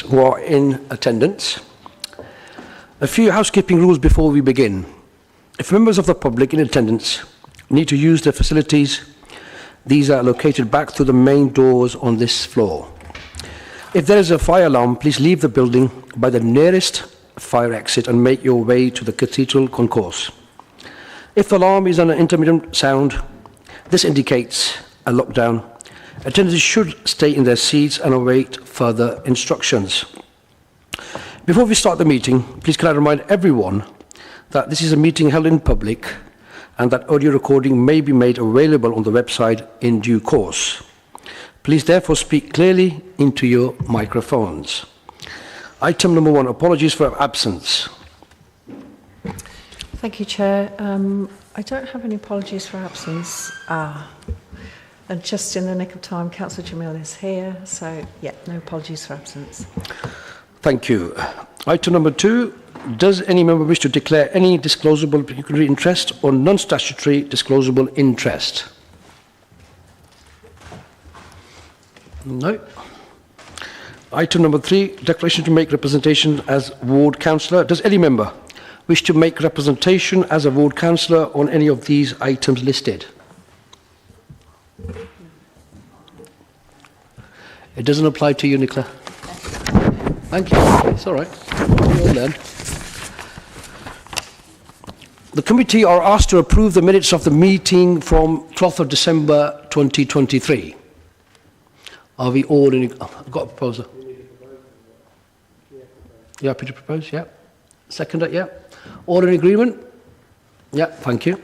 who are in attendance. A few housekeeping rules before we begin. If members of the public in attendance need to use the facilities, these are located back through the main doors on this floor. If there is a fire alarm, please leave the building by the nearest fire exit and make your way to the Cathedral Concourse. If the alarm is an intermittent sound, this indicates a lockdown. Attendees should stay in their seats and await further instructions. Before we start the meeting, please can I remind everyone that this is a meeting held in public and that audio recording may be made available on the website in due course. Please therefore speak clearly into your microphones. Item number 1, apologies for absence. Thank you, Chair. I don't have any apologies for absence. And just in the nick of time, Councillor Jamil is here, so yeah, no apologies for absence. Thank you. Item number 2, does any member wish to declare any disclosable pecuniary interest or non-statutory disclosable interest? No. Item number 3, declaration to make representation as ward councillor. Does any member wish to make representation as a ward councillor on any of these items listed? It doesn't apply to you, Nicola. Thank you. It's all right. Well done. The committee are asked to approve the minutes of the meeting from 12th of December 2023. Are we all in? I've got a proposal. You happy to propose? Yeah. Second it? Yeah. All in agreement? Yeah, thank you.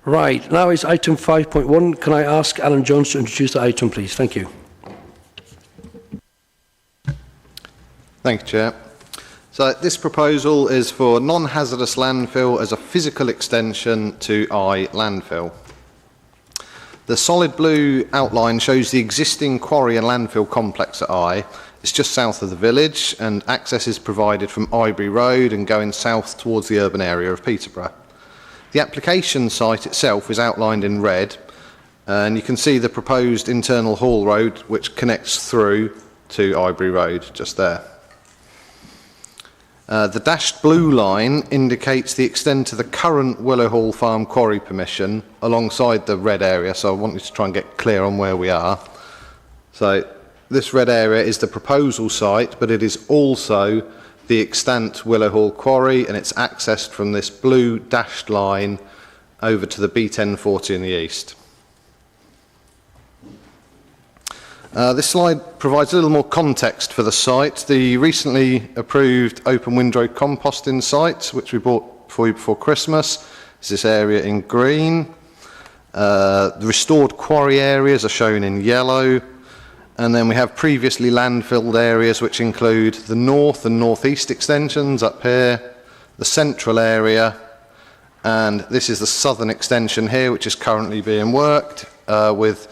Right, now it's item 5.1. Can I ask Alan Jones to introduce the item, please? Thank you. Thank you, Chair. So this proposal is for non-hazardous landfill as a physical extension to I landfill. The solid blue outline shows the existing quarry and landfill complex at I. It's just south of the village and access is provided from Ibury Road and going south towards the urban area of Peterborough. The application site itself is outlined in red and you can see the proposed internal haul road which connects through to Ibury Road just there. The dashed blue line indicates the extent of the current Willow Hall Farm quarry permission alongside the red area, so I want you to try and get clear on where we are. So this red area is the proposal site, but it is also the extant Willow Hall quarry, and it's accessed from this blue dashed line over to the B1040 in the east. This slide provides a little more context for the site. The recently approved open windrow composting site, which we bought for you before Christmas, is this area in green. The restored quarry areas are shown in yellow. And then we have previously landfilled areas which include the north and northeast extensions up here, the central area, and this is the southern extension here which is currently being worked with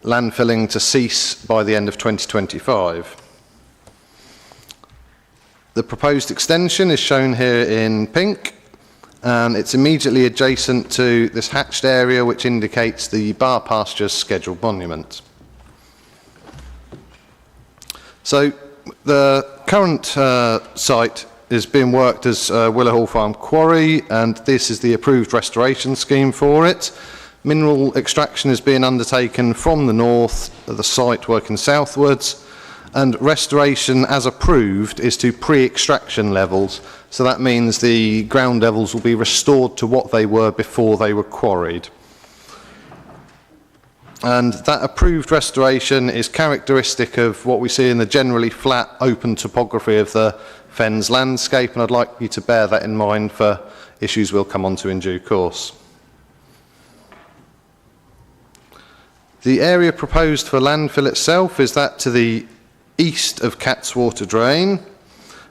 landfilling to cease by the end of 2025. The proposed extension is shown here in pink and it's immediately adjacent to this hatched area which indicates the Bar Pastures Scheduled Monument. So the current site is being worked as Willow Hall Farm Quarry, and this is the approved restoration scheme for it. Mineral extraction is being undertaken from the north, the site working southwards, and restoration as approved is to pre-extraction levels. So that means the ground levels will be restored to what they were before they were quarried. And that approved restoration is characteristic of what we see in the generally flat, open topography of the Fens landscape, and I'd like you to bear that in mind for issues we'll come on to in due course. The area proposed for landfill itself is that to the east of Catswater Drain,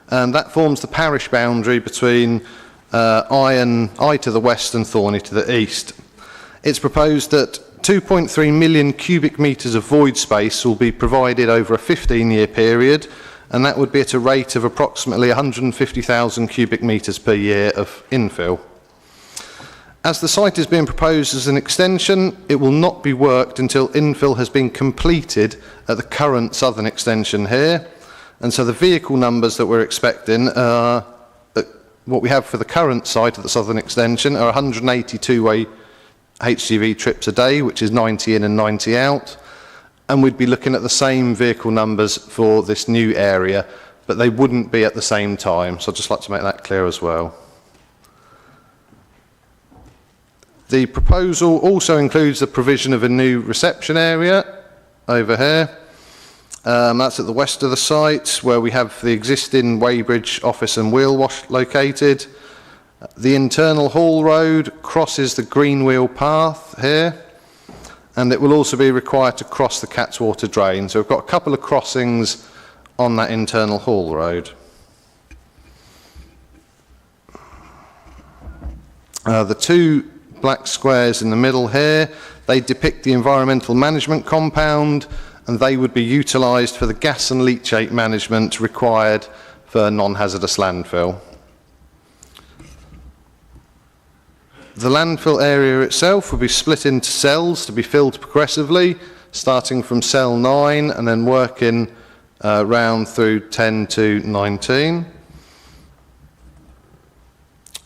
and that forms the parish boundary between Eye to the west and Thorney to the east. It's proposed that 2.3 million cubic metres of void space will be provided over a 15-year period, and that would be at a rate of approximately 150,000 cubic metres per year of infill. As the site is being proposed as an extension, it will not be worked until infill has been completed at the current southern extension here. And so the vehicle numbers that we're expecting, what we have for the current site of the southern extension, are 180 two-way HGV trips a day, which is 90 in and 90 out. And we'd be looking at the same vehicle numbers for this new area, but they wouldn't be at the same time. So I'd just like to make that clear as well. The proposal also includes the provision of a new reception area over here. That's at the west of the site, where we have the existing Weybridge office and wheel wash located. The internal hall road crosses the green wheel path here, and it will also be required to cross the Catswater drain. So we've got a couple of crossings on that internal hall road. The two black squares in the middle here, they depict the environmental management compound, and they would be utilised for the gas and leachate management required for non-hazardous landfill. The landfill area itself will be split into cells to be filled progressively, starting from cell 9 and then working round through 10 to 19.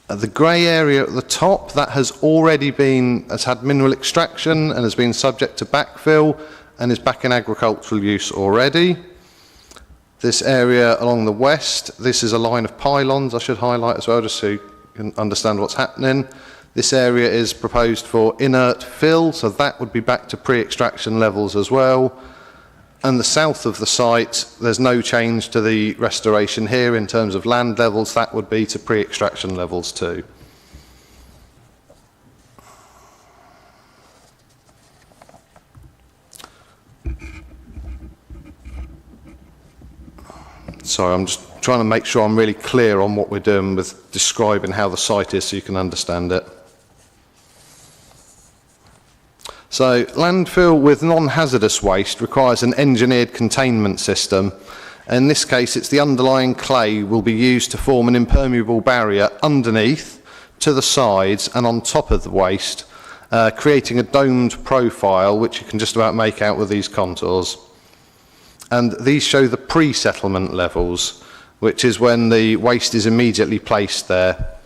The grey area at the top, that has had mineral extraction and has been subject to backfill and is back in agricultural use already. This area along the west, this is a line of pylons I should highlight as well, just so you can understand what's happening. This area is proposed for inert fill, so that would be back to pre-extraction levels as well. And the south of the site, there's no change to the restoration here in terms of land levels. That would be to pre-extraction levels too. Sorry, I'm just trying to make sure I'm really clear on what we're doing with describing how the site is so you can understand it. So landfill with non-hazardous waste requires an engineered containment system. In this case, it's the underlying clay will be used to form an impermeable barrier underneath, to the sides and on top of the waste, creating a domed profile which you can just about make out with these contours. And these show the pre-settlement levels, which is when the waste is immediately placed there.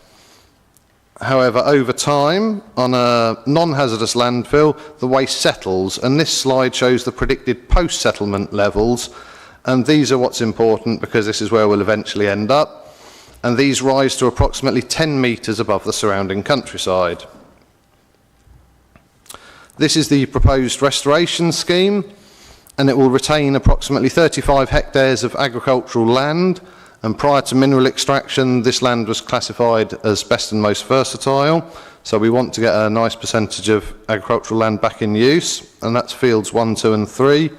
However, over time, on a non-hazardous landfill, the waste settles, and this slide shows the predicted post-settlement levels, and these are what's important because this is where we'll eventually end up, and these rise to approximately 10 metres above the surrounding countryside. This is the proposed restoration scheme, and it will retain approximately 35 hectares of agricultural land. And prior to mineral extraction, this land was classified as best and most versatile. So we want to get a nice percentage of agricultural land back in use, and that's fields 1, 2 and 3.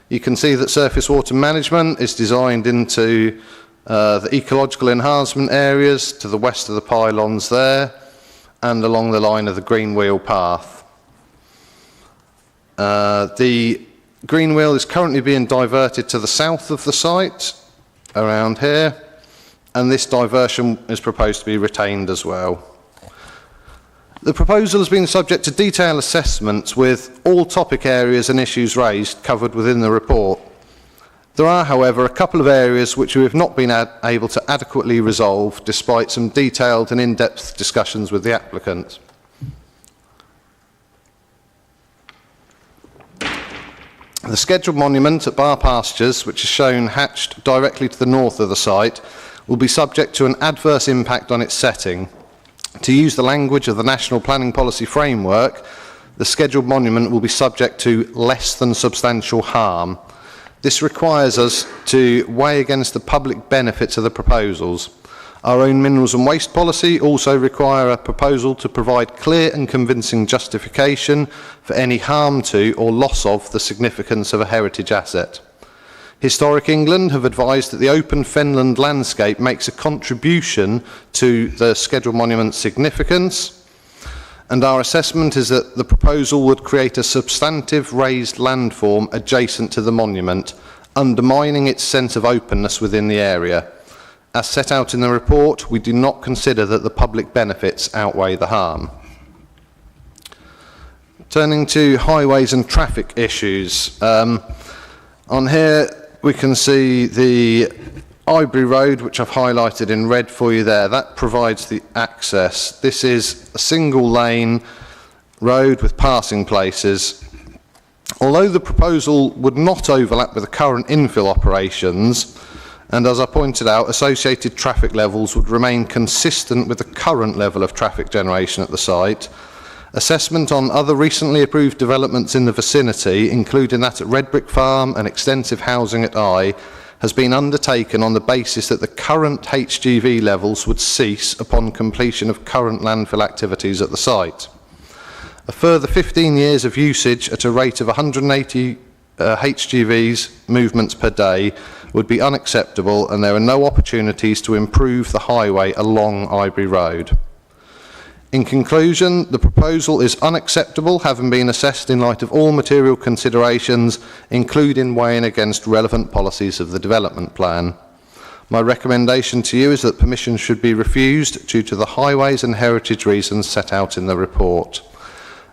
You can see that surface water management is designed into the ecological enhancement areas to the west of the pylons there, and along the line of the green wheel path. The green wheel is currently being diverted to the south of the site, around here, and this diversion is proposed to be retained as well. The proposal has been subject to detailed assessments with all topic areas and issues raised covered within the report. There are, however, a couple of areas which we have not been able to adequately resolve despite some detailed and in-depth discussions with the applicant. The scheduled monument at Bar Pastures, which is shown hatched directly to the north of the site, will be subject to an adverse impact on its setting. To use the language of the National Planning Policy Framework, the scheduled monument will be subject to less than substantial harm. This requires us to weigh against the public benefits of the proposals. Our own minerals and waste policy also require a proposal to provide clear and convincing justification for any harm to or loss of the significance of a heritage asset. Historic England have advised that the open fenland landscape makes a contribution to the scheduled monument's significance, and our assessment is that the proposal would create a substantive raised landform adjacent to the monument, undermining its sense of openness within the area. As set out in the report, we do not consider that the public benefits outweigh the harm. Turning to highways and traffic issues. On here we can see the Ivory Road, which I've highlighted in red for you there. That provides the access. This is a single lane road with passing places. Although the proposal would not overlap with the current infill operations, and as I pointed out, associated traffic levels would remain consistent with the current level of traffic generation at the site, assessment on other recently approved developments in the vicinity, including that at Red Brick Farm and extensive housing at Eye, has been undertaken on the basis that the current HGV levels would cease upon completion of current landfill activities at the site. A further 15 years of usage at a rate of 180 HGVs movements per day would be unacceptable, and there are no opportunities to improve the highway along Ivory Road. In conclusion, the proposal is unacceptable, having been assessed in light of all material considerations, including weighing against relevant policies of the development plan. My recommendation to you is that permission should be refused due to the highways and heritage reasons set out in the report.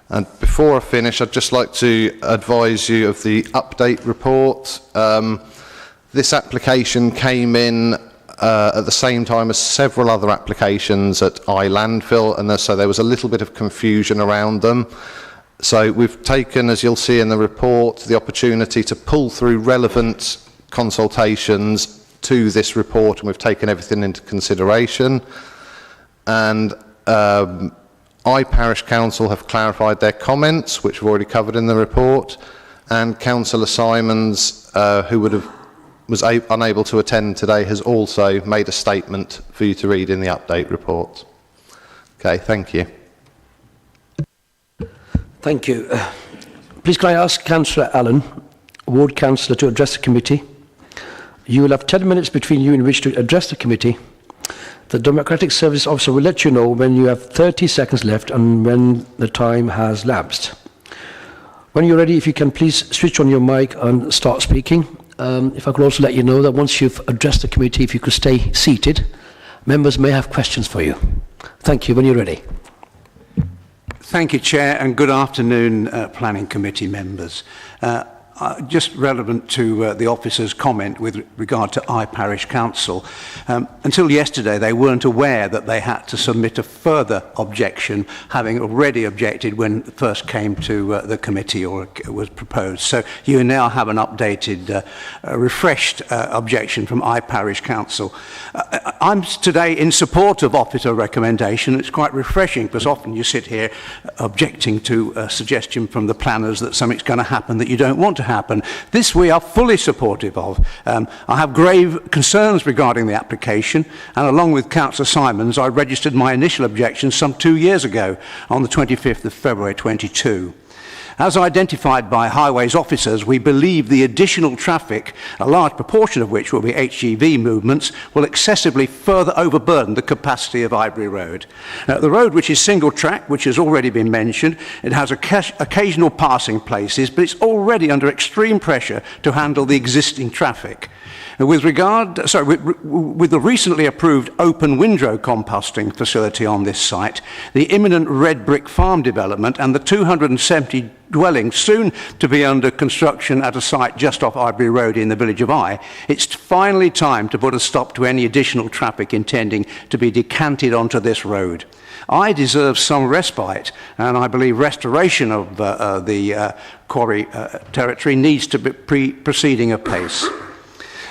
And before I finish, I'd just like to advise you of the update report. This application came in at the same time as several other applications at Eye Landfill, and so there was a little bit of confusion around them. So we've taken, as you'll see in the report, the opportunity to pull through relevant consultations to this report, and we've taken everything into consideration. And Eye Parish Council have clarified their comments, which we've already covered in the report, and Councillor Simons, who was unable to attend today, has also made a statement for you to read in the update report. Okay, thank you. Thank you. Please can I ask Councillor Allen, Ward Councillor, to address the committee. You will have 10 minutes between you in which to address the committee. The Democratic Service Officer will let you know when you have 30 seconds left and when the time has lapsed. When you're ready, if you can please switch on your mic and start speaking. If I could also let you know that once you've addressed the committee, if you could stay seated, members may have questions for you. Thank you. When you're ready. Thank you, Chair, and good afternoon, Planning Committee members. Just relevant to the officer's comment with regard to Eye Parish Council. Until yesterday, they weren't aware that they had to submit a further objection, having already objected when it first came to the committee or it was proposed. So you now have an updated, refreshed objection from Eye Parish Council. I'm today in support of officer recommendation. It's quite refreshing because often you sit here objecting to a suggestion from the planners that something's going to happen that you don't want to happen. This we are fully supportive of. I have grave concerns regarding the application, and along with Councillor Simons, I registered my initial objection some 2 years ago on the 25th of February 22. As identified by highways officers, we believe the additional traffic, a large proportion of which will be HGV movements, will excessively further overburden the capacity of Ivory Road. The road, which is single track, which has already been mentioned, it has occasional passing places, but it's already under extreme pressure to handle the existing traffic. With the recently approved open windrow composting facility on this site, the imminent Red Brick Farm development and the 270 dwellings soon to be under construction at a site just off Ivory Road in the village of Eye, it's finally time to put a stop to any additional traffic intending to be decanted onto this road. Eye deserves some respite, and I believe restoration of the quarry territory needs to be proceeding apace.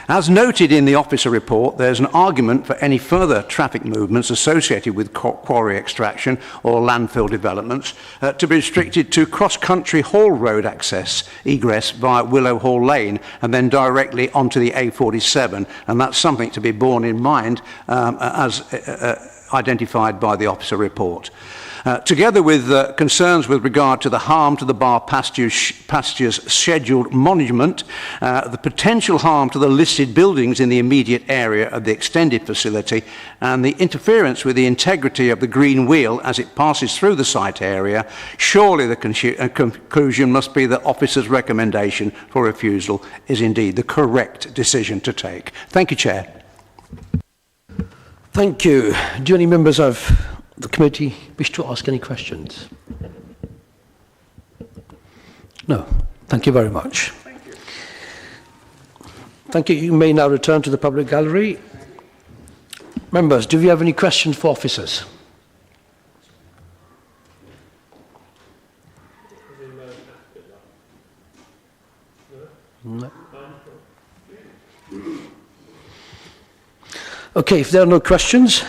As noted in the officer report, there's an argument for any further traffic movements associated with quarry extraction or landfill developments to be restricted to cross-country Hall Road access, egress via Willow Hall Lane, and then directly onto the A47. And that's something to be borne in mind as identified by the officer report. Together with concerns with regard to the harm to the Bar Pastures scheduled monument, the potential harm to the listed buildings in the immediate area of the extended facility, and the interference with the integrity of the green wheel as it passes through the site area, surely the conclusion must be that officer's recommendation for refusal is indeed the correct decision to take. Thank you, Chair. Thank you. Do any members of the committee wish to ask any questions? No. Thank you very much. Thank you. You may now return to the public gallery. Members, do you have any questions for officers? No. Okay, if there are no questions...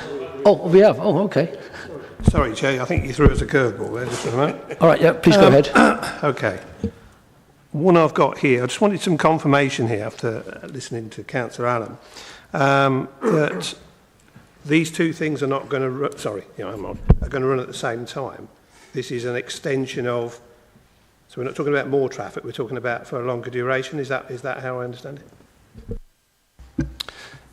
Oh, we have. Oh, okay. Sorry, Chair, I think you threw us a curveball there, just for a moment. All right, yeah, please go ahead. Okay. One I've got here, I just wanted some confirmation here after listening to Councillor Allen, that these two things are not going to, are going to run at the same time. This is an extension of, so we're not talking about more traffic, we're talking about for a longer duration. Is that how I understand it?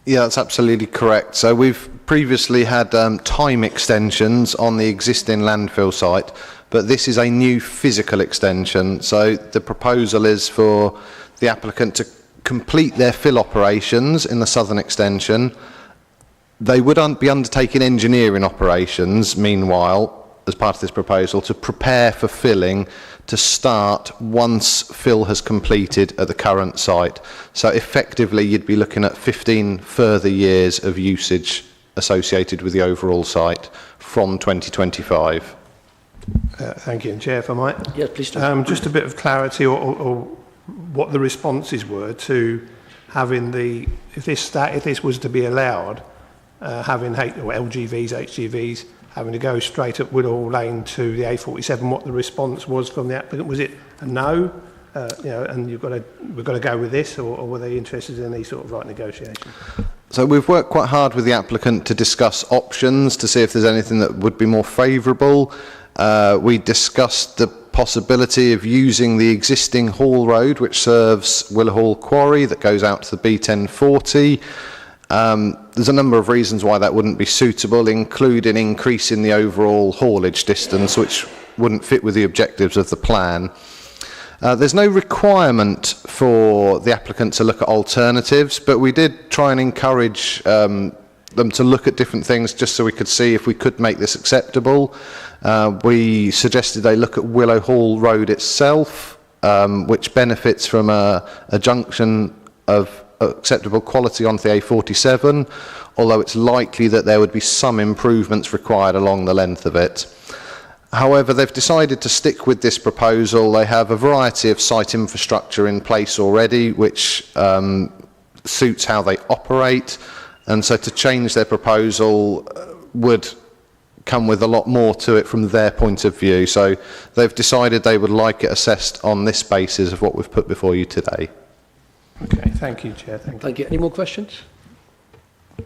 Yeah, that's absolutely correct. So we've previously had time extensions on the existing landfill site, but this is a new physical extension. So the proposal is for the applicant to complete their fill operations in the southern extension. They would be undertaking engineering operations, meanwhile, as part of this proposal, to prepare for filling to start once fill has completed at the current site. So effectively, you'd be looking at 15 further years of usage associated with the overall site from 2025. Thank you, and Chair, if I might. Yes, please do. Just a bit of clarity or what the responses were to having if this was to be allowed, having LGVs, HGVs, having to go straight up Woodhall Lane to the A47, what the response was from the applicant. Was it a no, and we've got to go with this, or were they interested in any sort of negotiation? So we've worked quite hard with the applicant to discuss options to see if there's anything that would be more favourable. We discussed the possibility of using the existing haul road which serves Willerhall Quarry that goes out to the B1040. There's a number of reasons why that wouldn't be suitable, including increasing the overall haulage distance, which wouldn't fit with the objectives of the plan. There's no requirement for the applicant to look at alternatives, but we did try and encourage them to look at different things just so we could see if we could make this acceptable. We suggested they look at Willow Hall Road itself, which benefits from a junction of acceptable quality onto the A47, although it's likely that there would be some improvements required along the length of it. However, they've decided to stick with this proposal. They have a variety of site infrastructure in place already, which suits how they operate, and so to change their proposal would come with a lot more to it from their point of view. So they've decided they would like it assessed on this basis of what we've put before you today. Okay, thank you, Chair. Thank you. Any more questions?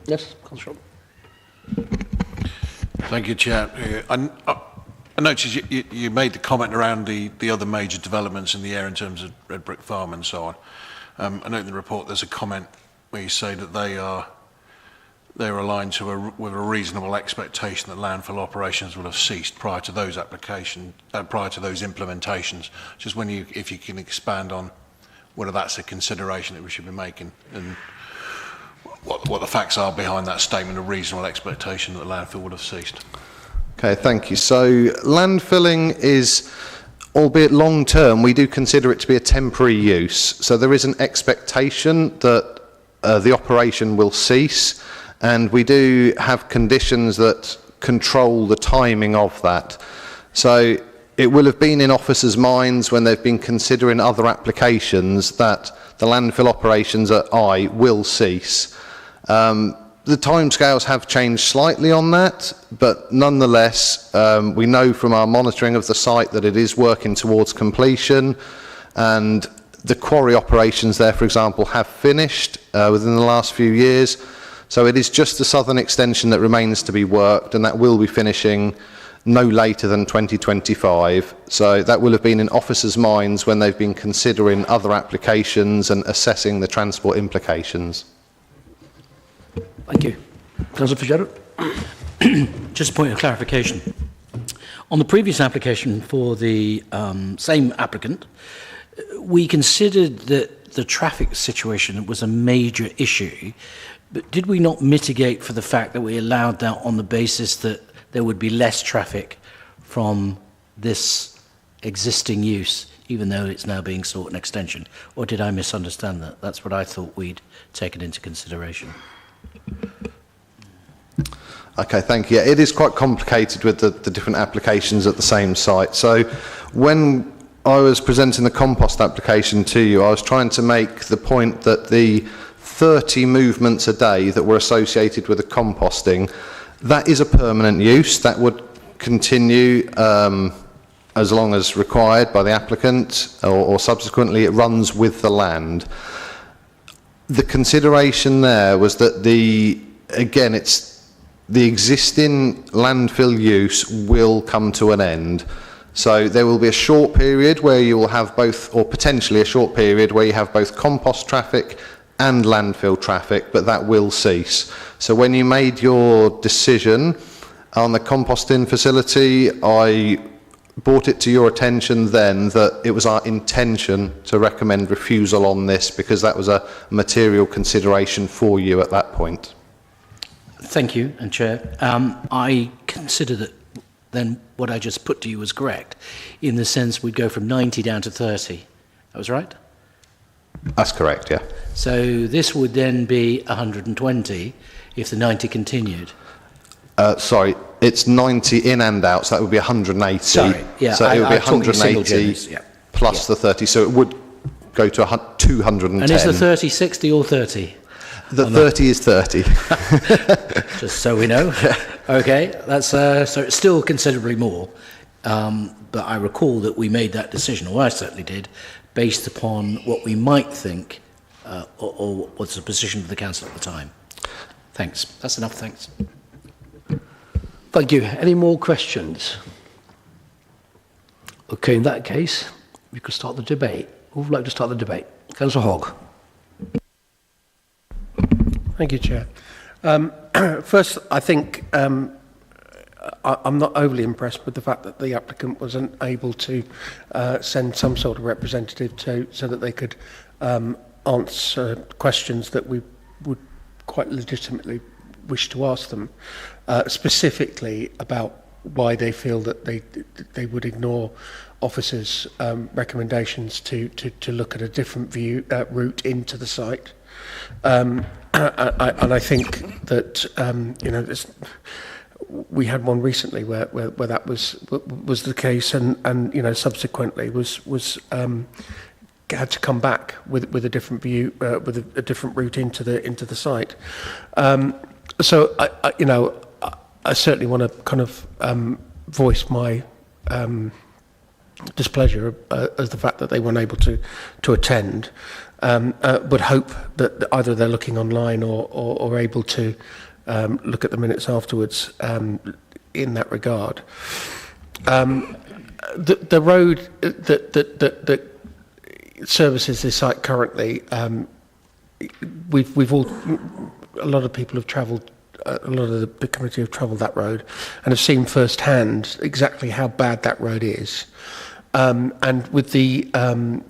Yes, Councillor. Thank you, Chair. I noticed you made the comment around the other major developments in the area in terms of Red Brick Farm and so on. I note in the report there's a comment where you say that they're aligned with a reasonable expectation that landfill operations will have ceased prior to those implementations. Just if you can expand on whether that's a consideration that we should be making and what the facts are behind that statement of reasonable expectation that the landfill would have ceased. Okay, thank you. So landfilling is, albeit long term, we do consider it to be a temporary use. So there is an expectation that the operation will cease, and we do have conditions that control the timing of that. So it will have been in officers' minds when they've been considering other applications that the landfill operations at I will cease. The timescales have changed slightly on that, but nonetheless, we know from our monitoring of the site that it is working towards completion, and the quarry operations there, for example, have finished within the last few years. So it is just the southern extension that remains to be worked, and that will be finishing no later than 2025. So that will have been in officers' minds when they've been considering other applications and assessing the transport implications. Thank you. Councillor Fitzgerald. Just a point of clarification. On the previous application for the same applicant, we considered that the traffic situation was a major issue, but did we not mitigate for the fact that we allowed that on the basis that there would be less traffic from this existing use, even though it's now being sought an extension? Or did I misunderstand that? That's what I thought we'd taken into consideration. Okay, thank you. Yeah, it is quite complicated with the different applications at the same site. So when I was presenting the compost application to you, I was trying to make the point that the 30 movements a day that were associated with the composting, that is a permanent use. That would continue as long as required by the applicant, or subsequently it runs with the land. The consideration there was that again, it's the existing landfill use will come to an end. So there will be a short period where you will have both, or potentially a short period where you have both compost traffic and landfill traffic, but that will cease. So when you made your decision on the composting facility, I brought it to your attention then that it was our intention to recommend refusal on this, because that was a material consideration for you at that point. Thank you, and Chair. I consider that then what I just put to you was correct, in the sense we'd go from 90 down to 30. That was right? That's correct, yeah. So this would then be 120 if the 90 continued. Sorry, it's 90 in and out, so that would be 180. Sorry, yeah, so it would be I'm talking single 180 journeys, yeah. plus the 30, so it would go to 210. And is the 30 60 or 30? The 30 is 30. Just so we know. Okay, that's so it's still considerably more. But I recall that we made that decision, or I certainly did, based upon what we might think, or was the position of the council at the time. Thanks. That's enough. Thanks. Thank you. Any more questions? Okay, in that case, we could start the debate. Who would like to start the debate? Councillor Hogg. Thank you, Chair. First, I think I'm not overly impressed with the fact that the applicant wasn't able to send some sort of representative so that they could answer questions that we would quite legitimately wish to ask them, specifically about why they feel that they would ignore officers' recommendations to look at a different route into the site. And I think that we had one recently where that was the case, and subsequently was had to come back with a different view, with a different route into the site. So I certainly want to kind of voice my displeasure as the fact that they weren't able to attend. But hope that either they're looking online or able to look at the minutes afterwards in that regard. The road that services this site currently, we've all, a lot of people have travelled, a lot of the committee have travelled that road and have seen firsthand exactly how bad that road is. And with the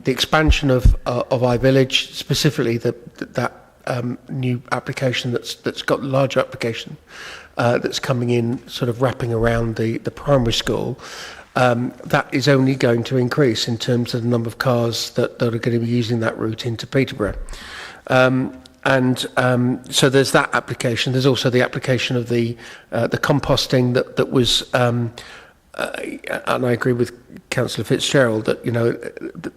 expansion of iVillage, specifically that new application that's got a larger application that's coming in, sort of wrapping around the primary school, that is only going to increase in terms of the number of cars that are going to be using that route into Peterborough. So there's that application. There's also the application of the composting that was. And I agree with Councillor Fitzgerald that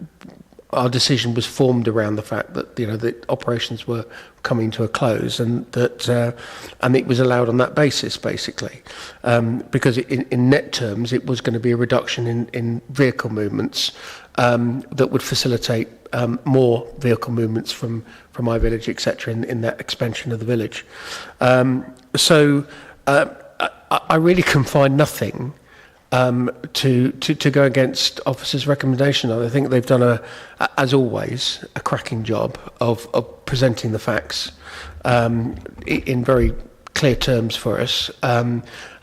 our decision was formed around the fact that the operations were coming to a close, and that and it was allowed on that basis basically, because in net terms it was going to be a reduction in vehicle movements that would facilitate more vehicle movements from iVillage, etc. in that expansion of the village. So I really can find nothing to go against officers' recommendation. I think they've done as always, a cracking job of presenting the facts in very clear terms for us.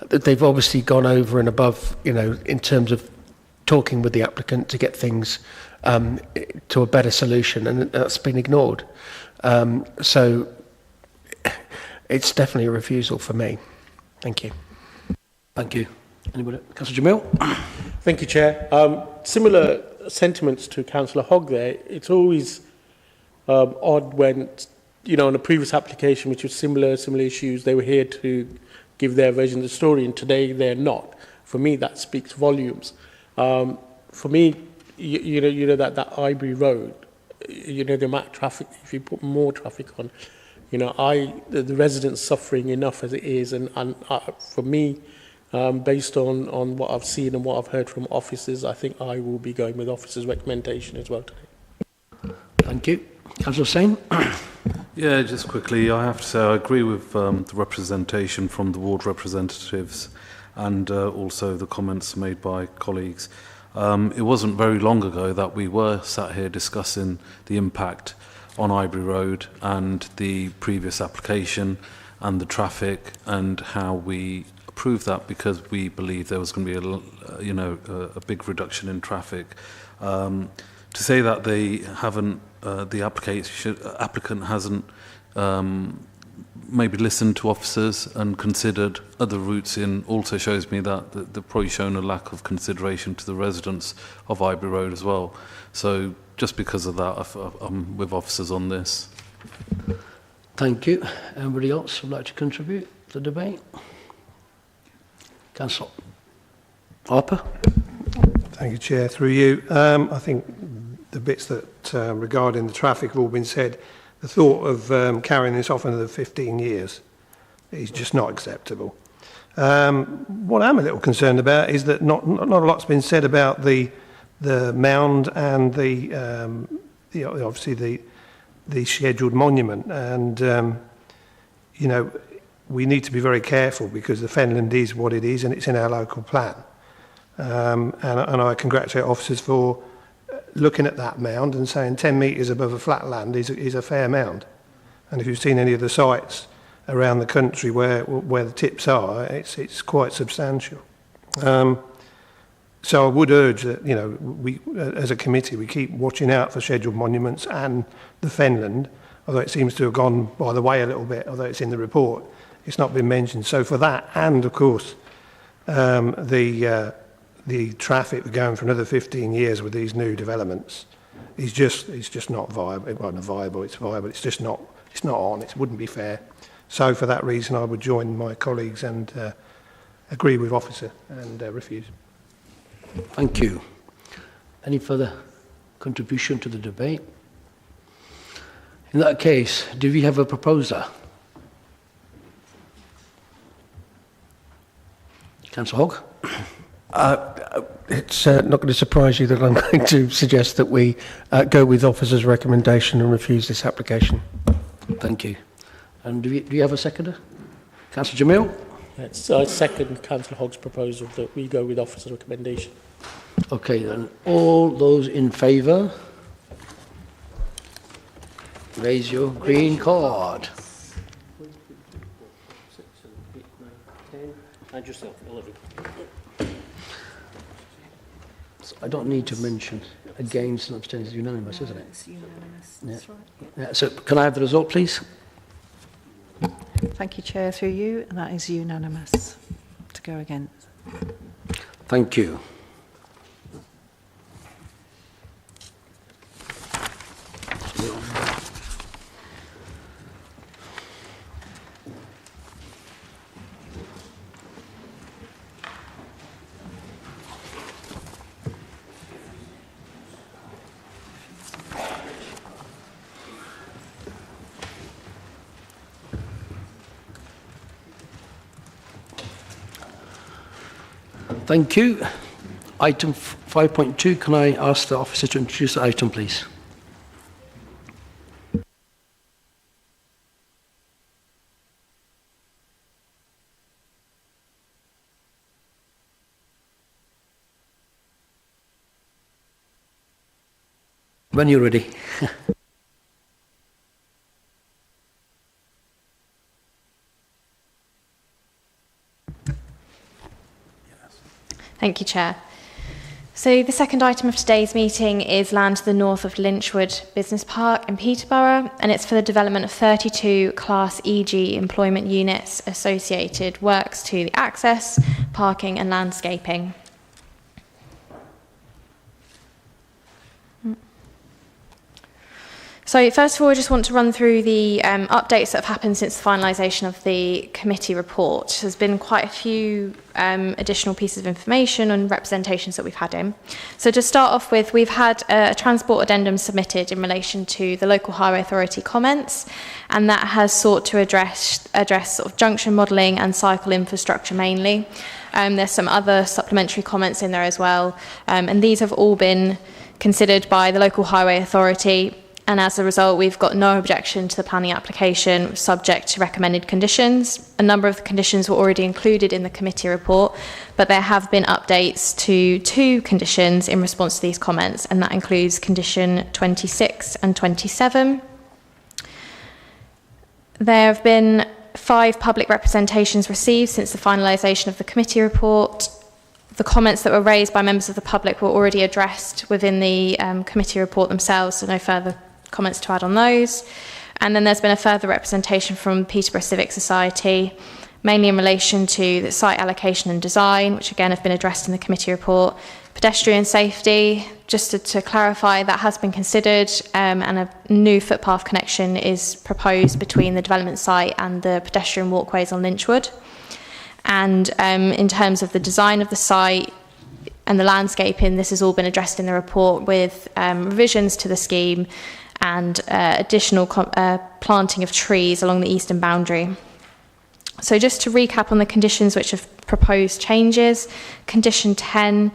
They've obviously gone over and above, in terms of talking with the applicant to get things to a better solution, and that's been ignored. So it's definitely a refusal for me. Thank you. Thank you. Anybody? Councillor Jamil? Thank you, Chair. Similar sentiments to Councillor Hogg there. It's always odd when, you know, on a previous application, which was similar issues, they were here to give their version of the story, and today they're not. For me, that speaks volumes. For me, you know that Ivory Road, you know, the amount of traffic, if you put more traffic on, you know, the residents suffering enough as it is, and for me, based on what I've seen and what I've heard from officers, I think I will be going with officers' recommendation as well today. Thank you. Councillor Hussain? Yeah, just quickly, I have to say I agree with the representation from the ward representatives and also the comments made by colleagues. It wasn't very long ago that we were sat here discussing the impact on Ivory Road and the previous application and the traffic and how we approved that because we believed there was going to be a big reduction in traffic. To say that they haven't, the applicant hasn't maybe listened to officers and considered other routes in also shows me that they've probably shown a lack of consideration to the residents of Ivory Road as well. So just because of that, I'm with officers on this. Thank you. Anybody else would like to contribute to the debate? Councillor Harper? Thank you, Chair. Through you. I think the bits that regarding the traffic have all been said. The thought of carrying this off another 15 years is just not acceptable. What I'm a little concerned about is that not a lot's been said about the mound and obviously the scheduled monument, and you know, we need to be very careful because the Fenland is what it is and it's in our local plan. And I congratulate officers for looking at that mound and saying 10 metres above a flat land is a fair mound. And if you've seen any of the sites around the country where the tips are, it's quite substantial. So I would urge that, you know, we as a committee we keep watching out for scheduled monuments and the Fenland, although it seems to have gone by the way a little bit, although it's in the report, it's not been mentioned. So for that, and of course the traffic going for another 15 years with these new developments is just not viable. Well, not viable, it's viable. It's just not. It's not on. It wouldn't be fair. So for that reason, I would join my colleagues and agree with officer and refuse. Thank you. Any further contribution to the debate? In that case, do we have a proposer? Councillor Hogg? It's not going to surprise you that I'm going to suggest that we go with officer's recommendation and refuse this application. Thank you. And do you have a seconder? Councillor Jamil? Yes, I second Councillor Hogg's proposal that we go with officer's recommendation. Okay, then. All those in favour? Raise your green card. And yourself, 11. So I don't need to mention against and abstentions. It's unanimous, isn't it? It's unanimous, Yeah. that's right. Yeah, so can I have the result, please? Thank you, Chair, through you, and that is unanimous to go against. Thank you. Thank you. Item 5.2, can I ask the officer to introduce the item, please? When you're ready. Thank you, Chair. So the second item of today's meeting is land to the north of Lynchwood Business Park in Peterborough, and it's for the development of 32 Class EG employment units, associated works to the access, parking and landscaping. So first of all, I just want to run through the updates that have happened since the finalisation of the committee report. There's been quite a few additional pieces of information and representations that we've had in. So to start off with, we've had a transport addendum submitted in relation to the local highway authority comments, and that has sought to address sort of junction modelling and cycle infrastructure mainly. There's some other supplementary comments in there as well, and these have all been considered by the local highway authority. And as a result, we've got no objection to the planning application subject to recommended conditions. A number of the conditions were already included in the committee report, but there have been updates to 2 conditions in response to these comments, and that includes condition 26 and 27. There have been 5 public representations received since the finalisation of the committee report. The comments that were raised by members of the public were already addressed within the committee report themselves, so no further comments to add on those. And then there's been a further representation from Peterborough Civic Society, mainly in relation to the site allocation and design, which again have been addressed in the committee report. Pedestrian safety, just to clarify, that has been considered, and a new footpath connection is proposed between the development site and the pedestrian walkways on Lynchwood. And in terms of the design of the site and the landscaping, this has all been addressed in the report with revisions to the scheme and additional planting of trees along the eastern boundary. So just to recap on the conditions which have proposed changes, condition 10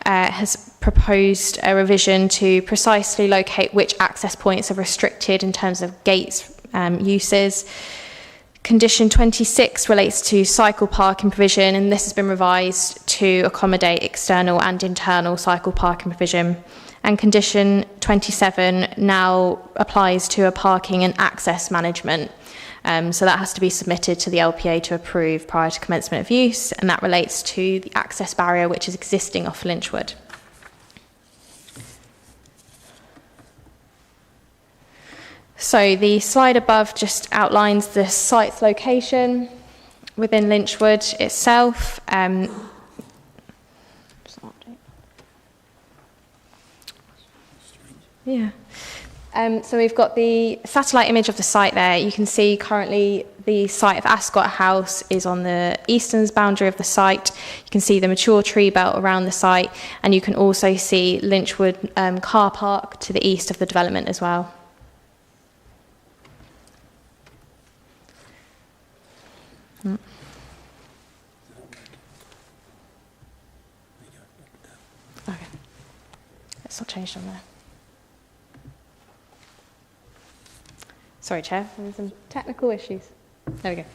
has proposed a revision to precisely locate which access points are restricted in terms of gates uses. Condition 26 relates to cycle parking provision, and this has been revised to accommodate external and internal cycle parking provision. And condition 27 now applies to a parking and access management. So that has to be submitted to the LPA to approve prior to commencement of use, and that relates to the access barrier which is existing off Lynchwood. So the slide above just outlines the site's location within Lynchwood itself. So we've got the satellite image of the site there. You can see currently the site of Ascot House is on the eastern boundary of the site. You can see the mature tree belt around the site, and you can also see Lynchwood car park to the east of the development as well. Okay, it's not changed on there. Sorry, Chair, there's some technical issues. There we go.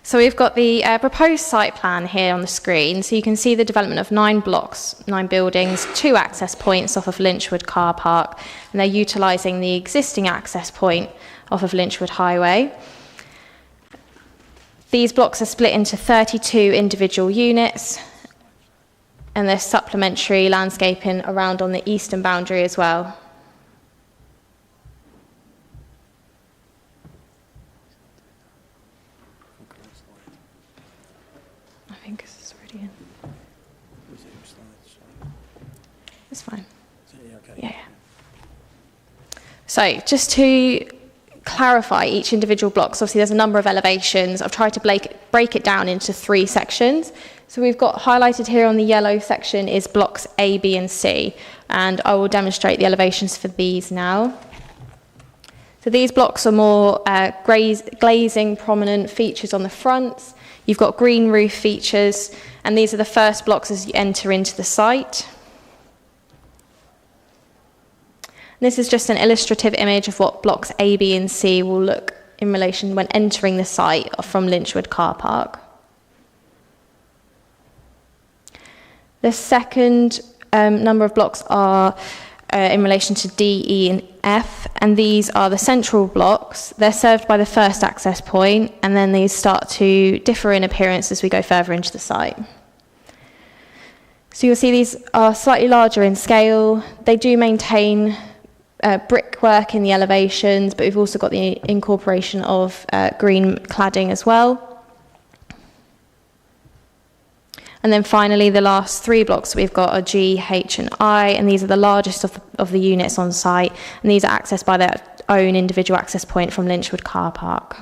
So we've got the proposed site plan here on the screen. So you can see the development of 9 blocks, 9 buildings, 2 access points off of Lynchwood Car Park, and they're utilising the existing access point off of Lynchwood Highway. These blocks are split into 32 individual units, and there's supplementary landscaping around on the eastern boundary as well. I think this is already in. It's fine. Yeah. So just to clarify each individual block, so obviously there's a number of elevations. I've tried to break it down into 3 sections. So we've got highlighted here on the yellow section is blocks A, B and C, and I will demonstrate the elevations for these now. So these blocks are more glazing prominent features on the fronts. You've got green roof features, and these are the first blocks as you enter into the site. This is just an illustrative image of what blocks A, B and C will look in relation when entering the site from Lynchwood Car Park. The second number of blocks are in relation to D, E and F, and these are the central blocks. They're served by the first access point, and then these start to differ in appearance as we go further into the site. So you'll see these are slightly larger in scale. They do maintain brickwork in the elevations, but we've also got the incorporation of green cladding as well. And then finally, the last 3 blocks we've got are G, H and I, and these are the largest of the units on site, and these are accessed by their own individual access point from Lynchwood Car Park.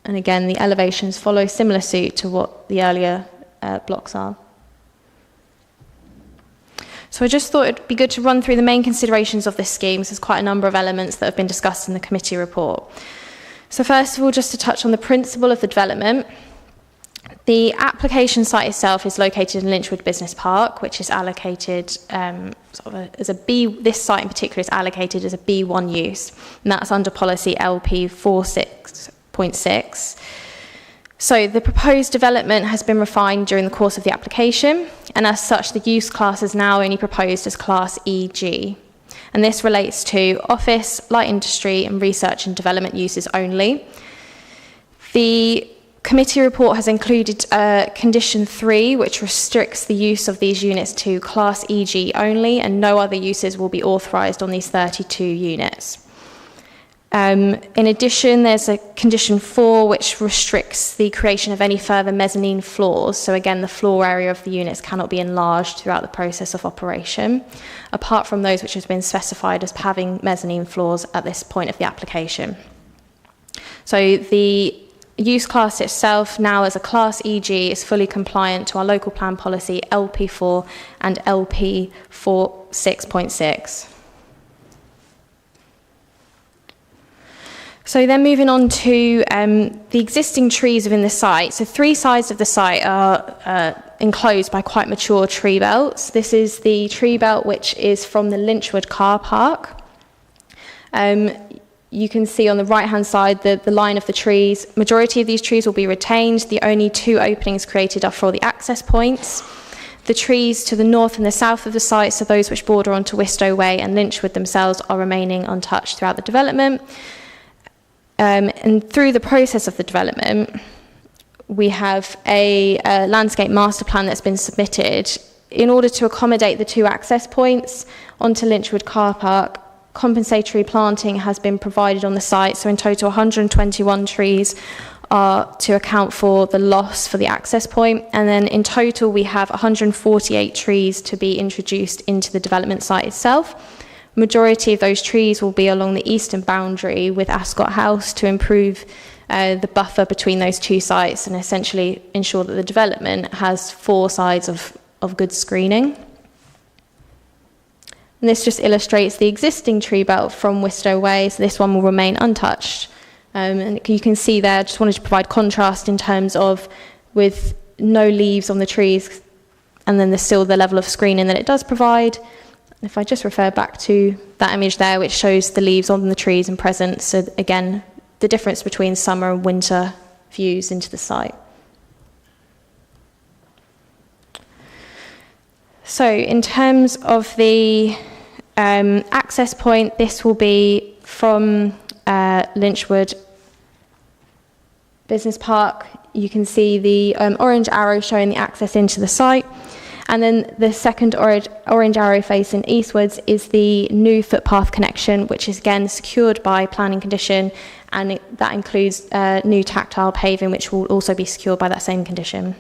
And again, the elevations follow similar suit to what the earlier blocks are. So I just thought it'd be good to run through the main considerations of this scheme. There's quite a number of elements that have been discussed in the committee report. So first of all, just to touch on the principle of the development. The application site itself is located in Lynchwood Business Park, which is allocated this site in particular is allocated as a B1 use, and that's under policy LP 46.6. So the proposed development has been refined during the course of the application, and as such, the use class is now only proposed as Class EG. And this relates to office, light industry, and research and development uses only. The committee report has included condition 3, which restricts the use of these units to Class EG only, and no other uses will be authorised on these 32 units. In addition, there's a condition 4 which restricts the creation of any further mezzanine floors. So again, the floor area of the units cannot be enlarged throughout the process of operation, apart from those which have been specified as having mezzanine floors at this point of the application. So the use class itself now as a Class EG is fully compliant to our local plan policy LP4 and LP 46.6. So then moving on to the existing trees within the site. So 3 sides of the site are enclosed by quite mature tree belts. This is the tree belt which is from the Lynchwood Car Park. You can see on the right-hand side the line of the trees. Majority of these trees will be retained. The only 2 openings created are for the access points. The trees to the north and the south of the site, so those which border onto Wistow Way and Lynchwood themselves, are remaining untouched throughout the development. And through the process of the development, we have a landscape master plan that's been submitted. In order to accommodate the 2 access points onto Lynchwood Car Park, compensatory planting has been provided on the site. So in total, 121 trees are to account for the loss for the access point. And then in total, we have 148 trees to be introduced into the development site itself. Majority of those trees will be along the eastern boundary with Ascot House to improve the buffer between those 2 sites and essentially ensure that the development has 4 sides of good screening. And this just illustrates the existing tree belt from Wistow Way, so this one will remain untouched. And you can see there, I just wanted to provide contrast in terms of with no leaves on the trees, and then there's still the level of screening that it does provide. If I just refer back to that image there, which shows the leaves on the trees and present, so again, the difference between summer and winter views into the site. So in terms of the access point, this will be from Lynchwood Business Park. You can see the orange arrow showing the access into the site. And then the second orange arrow facing eastwards is the new footpath connection, which is again secured by planning condition, and that includes new tactile paving, which will also be secured by that same condition.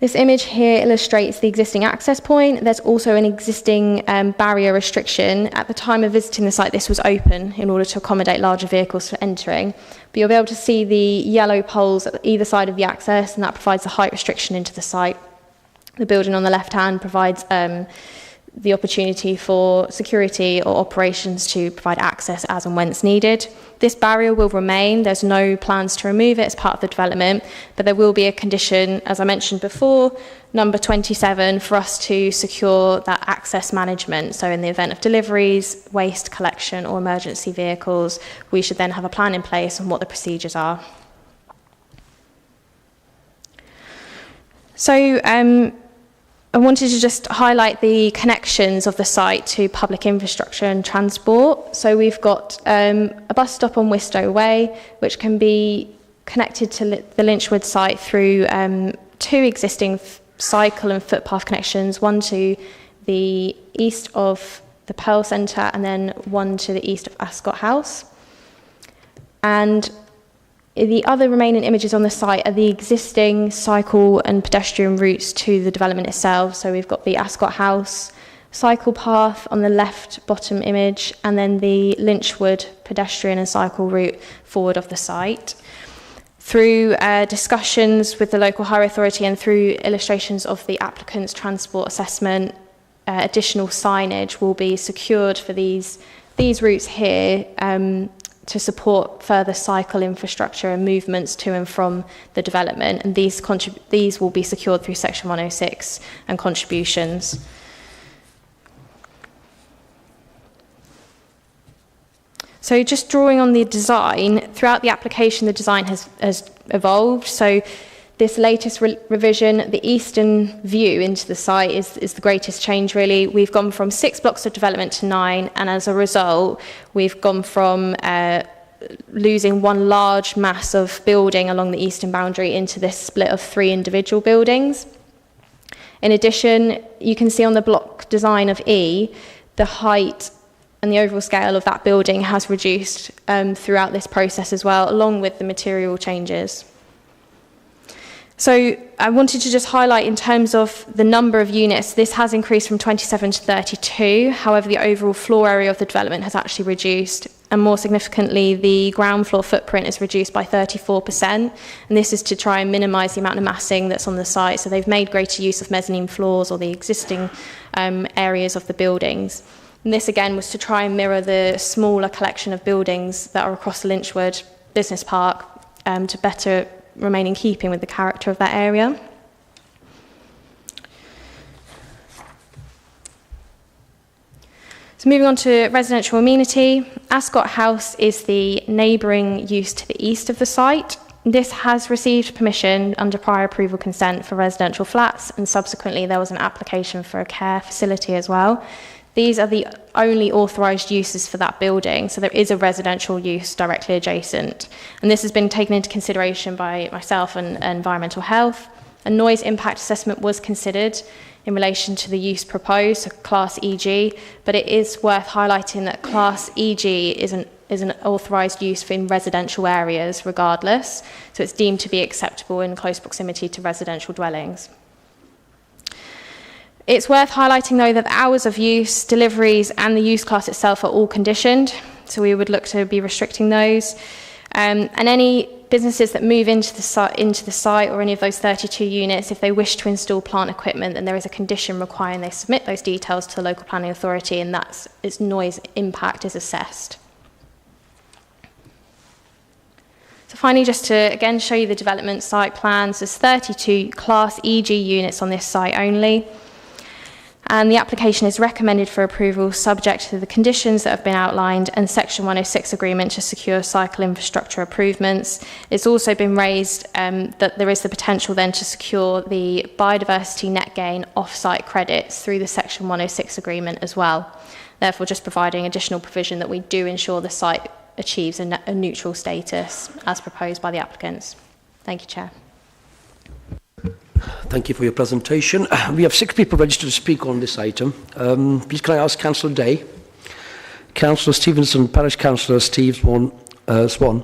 This image here illustrates the existing access point. There's also an existing barrier restriction. At the time of visiting the site, this was open in order to accommodate larger vehicles for entering. But you'll be able to see the yellow poles at either side of the access, and that provides a height restriction into the site. The building on the left hand provides the opportunity for security or operations to provide access as and when it's needed. This barrier will remain. There's no plans to remove it as part of the development, but there will be a condition, as I mentioned before, number 27, for us to secure that access management. So in the event of deliveries, waste collection or emergency vehicles, we should then have a plan in place on what the procedures are. So I wanted to just highlight the connections of the site to public infrastructure and transport. So we've got a bus stop on Wistow Way, which can be connected to the Lynchwood site through 2 existing cycle and footpath connections, one to the east of the Pearl Centre and then one to the east of Ascot House. And The other remaining images on the site are the existing cycle and pedestrian routes to the development itself. So we've got the Ascot House cycle path on the left bottom image, and then the Lynchwood pedestrian and cycle route forward of the site. Through discussions with the local highway authority and through illustrations of the applicant's transport assessment, additional signage will be secured for these routes here to support further cycle infrastructure and movements to and from the development, and these will be secured through Section 106 and contributions. So just drawing on the design, throughout the application the design has evolved. So this latest revision, the eastern view into the site is the greatest change really. We've gone from 6 blocks of development to 9, and as a result we've gone from losing one large mass of building along the eastern boundary into this split of 3 individual buildings. In addition, you can see on the block design of E, the height and the overall scale of that building has reduced throughout this process as well, along with the material changes. So I wanted to just highlight in terms of the number of units, this has increased from 27 to 32. However, the overall floor area of the development has actually reduced. And more significantly, the ground floor footprint is reduced by 34%. And this is to try and minimise the amount of massing that's on the site. So they've made greater use of mezzanine floors or the existing areas of the buildings. And this again was to try and mirror the smaller collection of buildings that are across the Lynchwood Business Park to better remain in keeping with the character of that area. So moving on to residential amenity, Ascot House is the neighbouring use to the east of the site. This has received permission under prior approval consent for residential flats, and subsequently there was an application for a care facility as well. These are the only authorised uses for that building, so there is a residential use directly adjacent. And this has been taken into consideration by myself and Environmental Health. A noise impact assessment was considered in relation to the use proposed, so Class EG, but it is worth highlighting that Class EG is an authorised use in residential areas regardless, so it's deemed to be acceptable in close proximity to residential dwellings. It's worth highlighting, though, that the hours of use, deliveries, and the use class itself are all conditioned, so we would look to be restricting those. And any businesses that move into the site or any of those 32 units, if they wish to install plant equipment, then there is a condition requiring they submit those details to the local planning authority, and that's its noise impact is assessed. So finally, just to again show you the development site plans, there's 32 Class EG units on this site only. And the application is recommended for approval subject to the conditions that have been outlined and Section 106 agreement to secure cycle infrastructure improvements. It's also been raised that there is the potential then to secure the biodiversity net gain off-site credits through the Section 106 agreement as well. Therefore, just providing additional provision that we do ensure the site achieves a neutral status as proposed by the applicants. Thank you, Chair. Thank you for your presentation. We have 6 people registered to speak on this item. Please can I ask Councillor Day, Councillor Stevenson, Parish Councillor Steve Swan,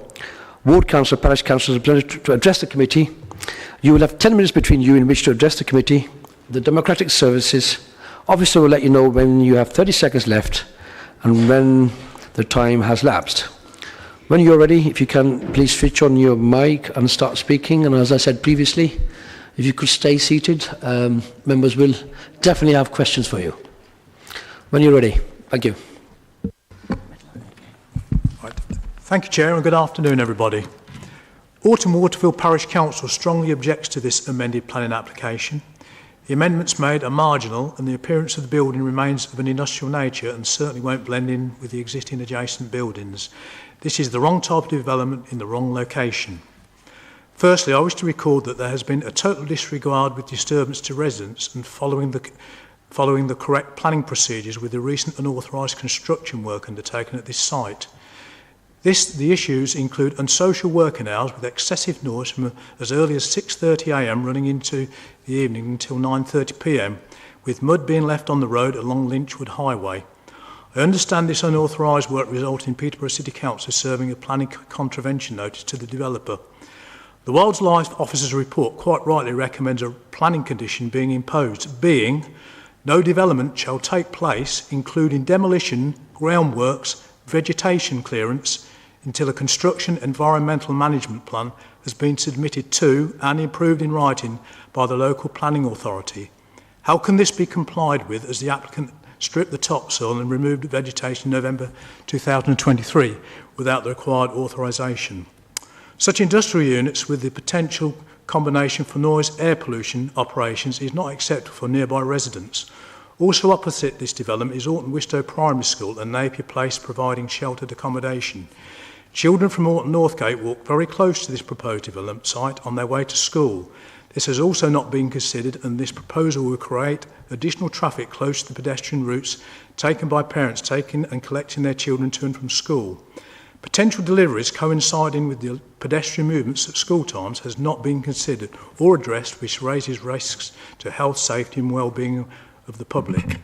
Ward Councillor, Parish Councillor to address the committee. You will have 10 minutes between you in which to address the committee. The Democratic Services officer will let you know when you have 30 seconds left and when the time has lapsed. When you're ready, if you can, please switch on your mic and start speaking. And as I said previously, if you could stay seated, members will definitely have questions for you. When you're ready. Thank you. Right. Thank you, Chair, and good afternoon, everybody. Autumn Waterfield Parish Council strongly objects to this amended planning application. The amendments made are marginal, and the appearance of the building remains of an industrial nature and certainly won't blend in with the existing adjacent buildings. This is the wrong type of development in the wrong location. Firstly, I wish to record that there has been a total disregard with disturbance to residents and following the correct planning procedures with the recent unauthorised construction work undertaken at this site. The issues include unsocial working hours with excessive noise from as early as 6:30 a.m. running into the evening until 9:30 p.m, with mud being left on the road along Lynchwood Highway. I understand this unauthorised work resulted in Peterborough City Council serving a planning contravention notice to the developer. The Wildlife Officer's report quite rightly recommends a planning condition being imposed, being no development shall take place, including demolition, groundworks, vegetation clearance, until a construction environmental management plan has been submitted to and approved in writing by the local planning authority. How can this be complied with as the applicant stripped the topsoil and removed the vegetation in November 2023 without the required authorisation? Such industrial units with the potential combination for noise air pollution operations is not acceptable for nearby residents. Also opposite this development is Orton Wistow Primary School and Napier Place providing sheltered accommodation. Children from Orton Northgate walk very close to this proposed development site on their way to school. This has also not been considered, and this proposal will create additional traffic close to the pedestrian routes taken by parents taking and collecting their children to and from school. Potential deliveries coinciding with the pedestrian movements at school times has not been considered or addressed, which raises risks to health, safety and well-being of the public.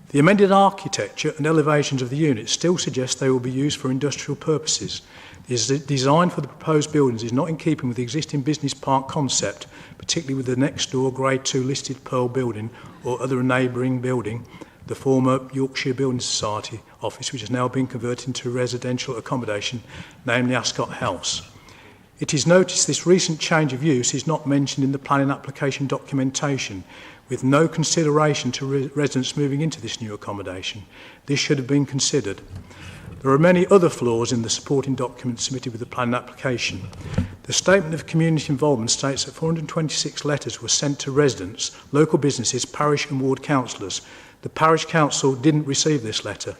The amended architecture and elevations of the units still suggest they will be used for industrial purposes. The design for the proposed buildings is not in keeping with the existing business park concept, particularly with the next door Grade 2 listed Pearl building or other neighbouring building, the former Yorkshire Building Society office, which has now been converted into residential accommodation, namely Ascot House. It is noticed this recent change of use is not mentioned in the planning application documentation, with no consideration to residents moving into this new accommodation. This should have been considered. There are many other flaws in the supporting documents submitted with the planning application. The statement of community involvement states that 426 letters were sent to residents, local businesses, parish and ward councillors. The parish council didn't receive this letter.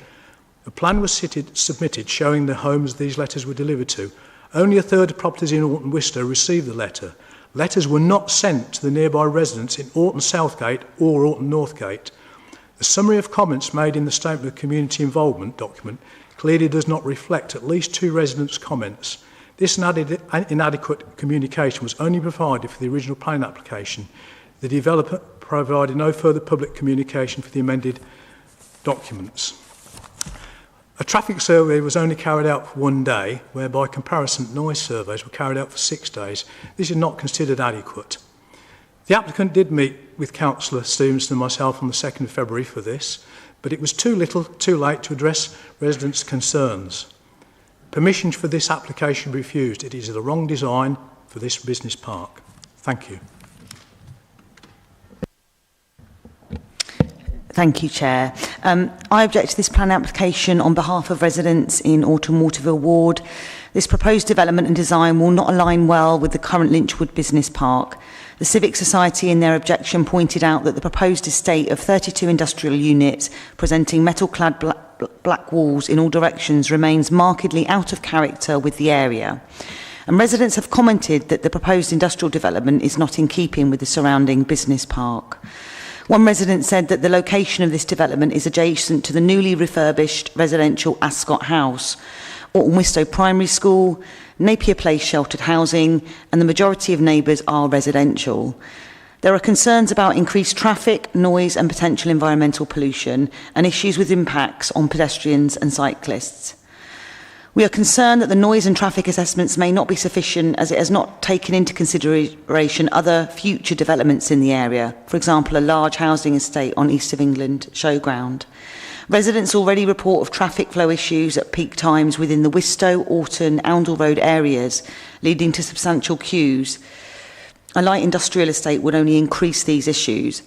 A plan was submitted showing the homes these letters were delivered to. Only a third of properties in Orton Wistow received the letter. Letters were not sent to the nearby residents in Orton Southgate or Orton Northgate. The summary of comments made in the statement of community involvement document clearly does not reflect at least 2 residents' comments. This inadequate communication was only provided for the original planning application. The developer provided no further public communication for the amended documents. A traffic survey was only carried out for 1 day, where by comparison noise surveys were carried out for 6 days. This is not considered adequate. The applicant did meet with Councillor Stevenson and myself on the 2nd of February for this, but it was too little, too late to address residents' concerns. Permission for this application refused. It is the wrong design for this business park. Thank you. Thank you, Chair. I object to this plan application on behalf of residents in Orton Waterville Ward. This proposed development and design will not align well with the current Lynchwood Business Park. The Civic Society in their objection pointed out that the proposed estate of 32 industrial units presenting metal-clad black walls in all directions remains markedly out of character with the area. And residents have commented that the proposed industrial development is not in keeping with the surrounding business park. One resident said that the location of this development is adjacent to the newly refurbished residential Ascot House, Orton Wistow Primary School, Napier Place sheltered housing, and the majority of neighbours are residential. There are concerns about increased traffic, noise and potential environmental pollution, and issues with impacts on pedestrians and cyclists. We are concerned that the noise and traffic assessments may not be sufficient, as it has not taken into consideration other future developments in the area, for example a large housing estate on East of England showground. Residents already report of traffic flow issues at peak times within the Wistow, Orton, Oundle Road areas, leading to substantial queues. A light industrial estate would only increase these issues.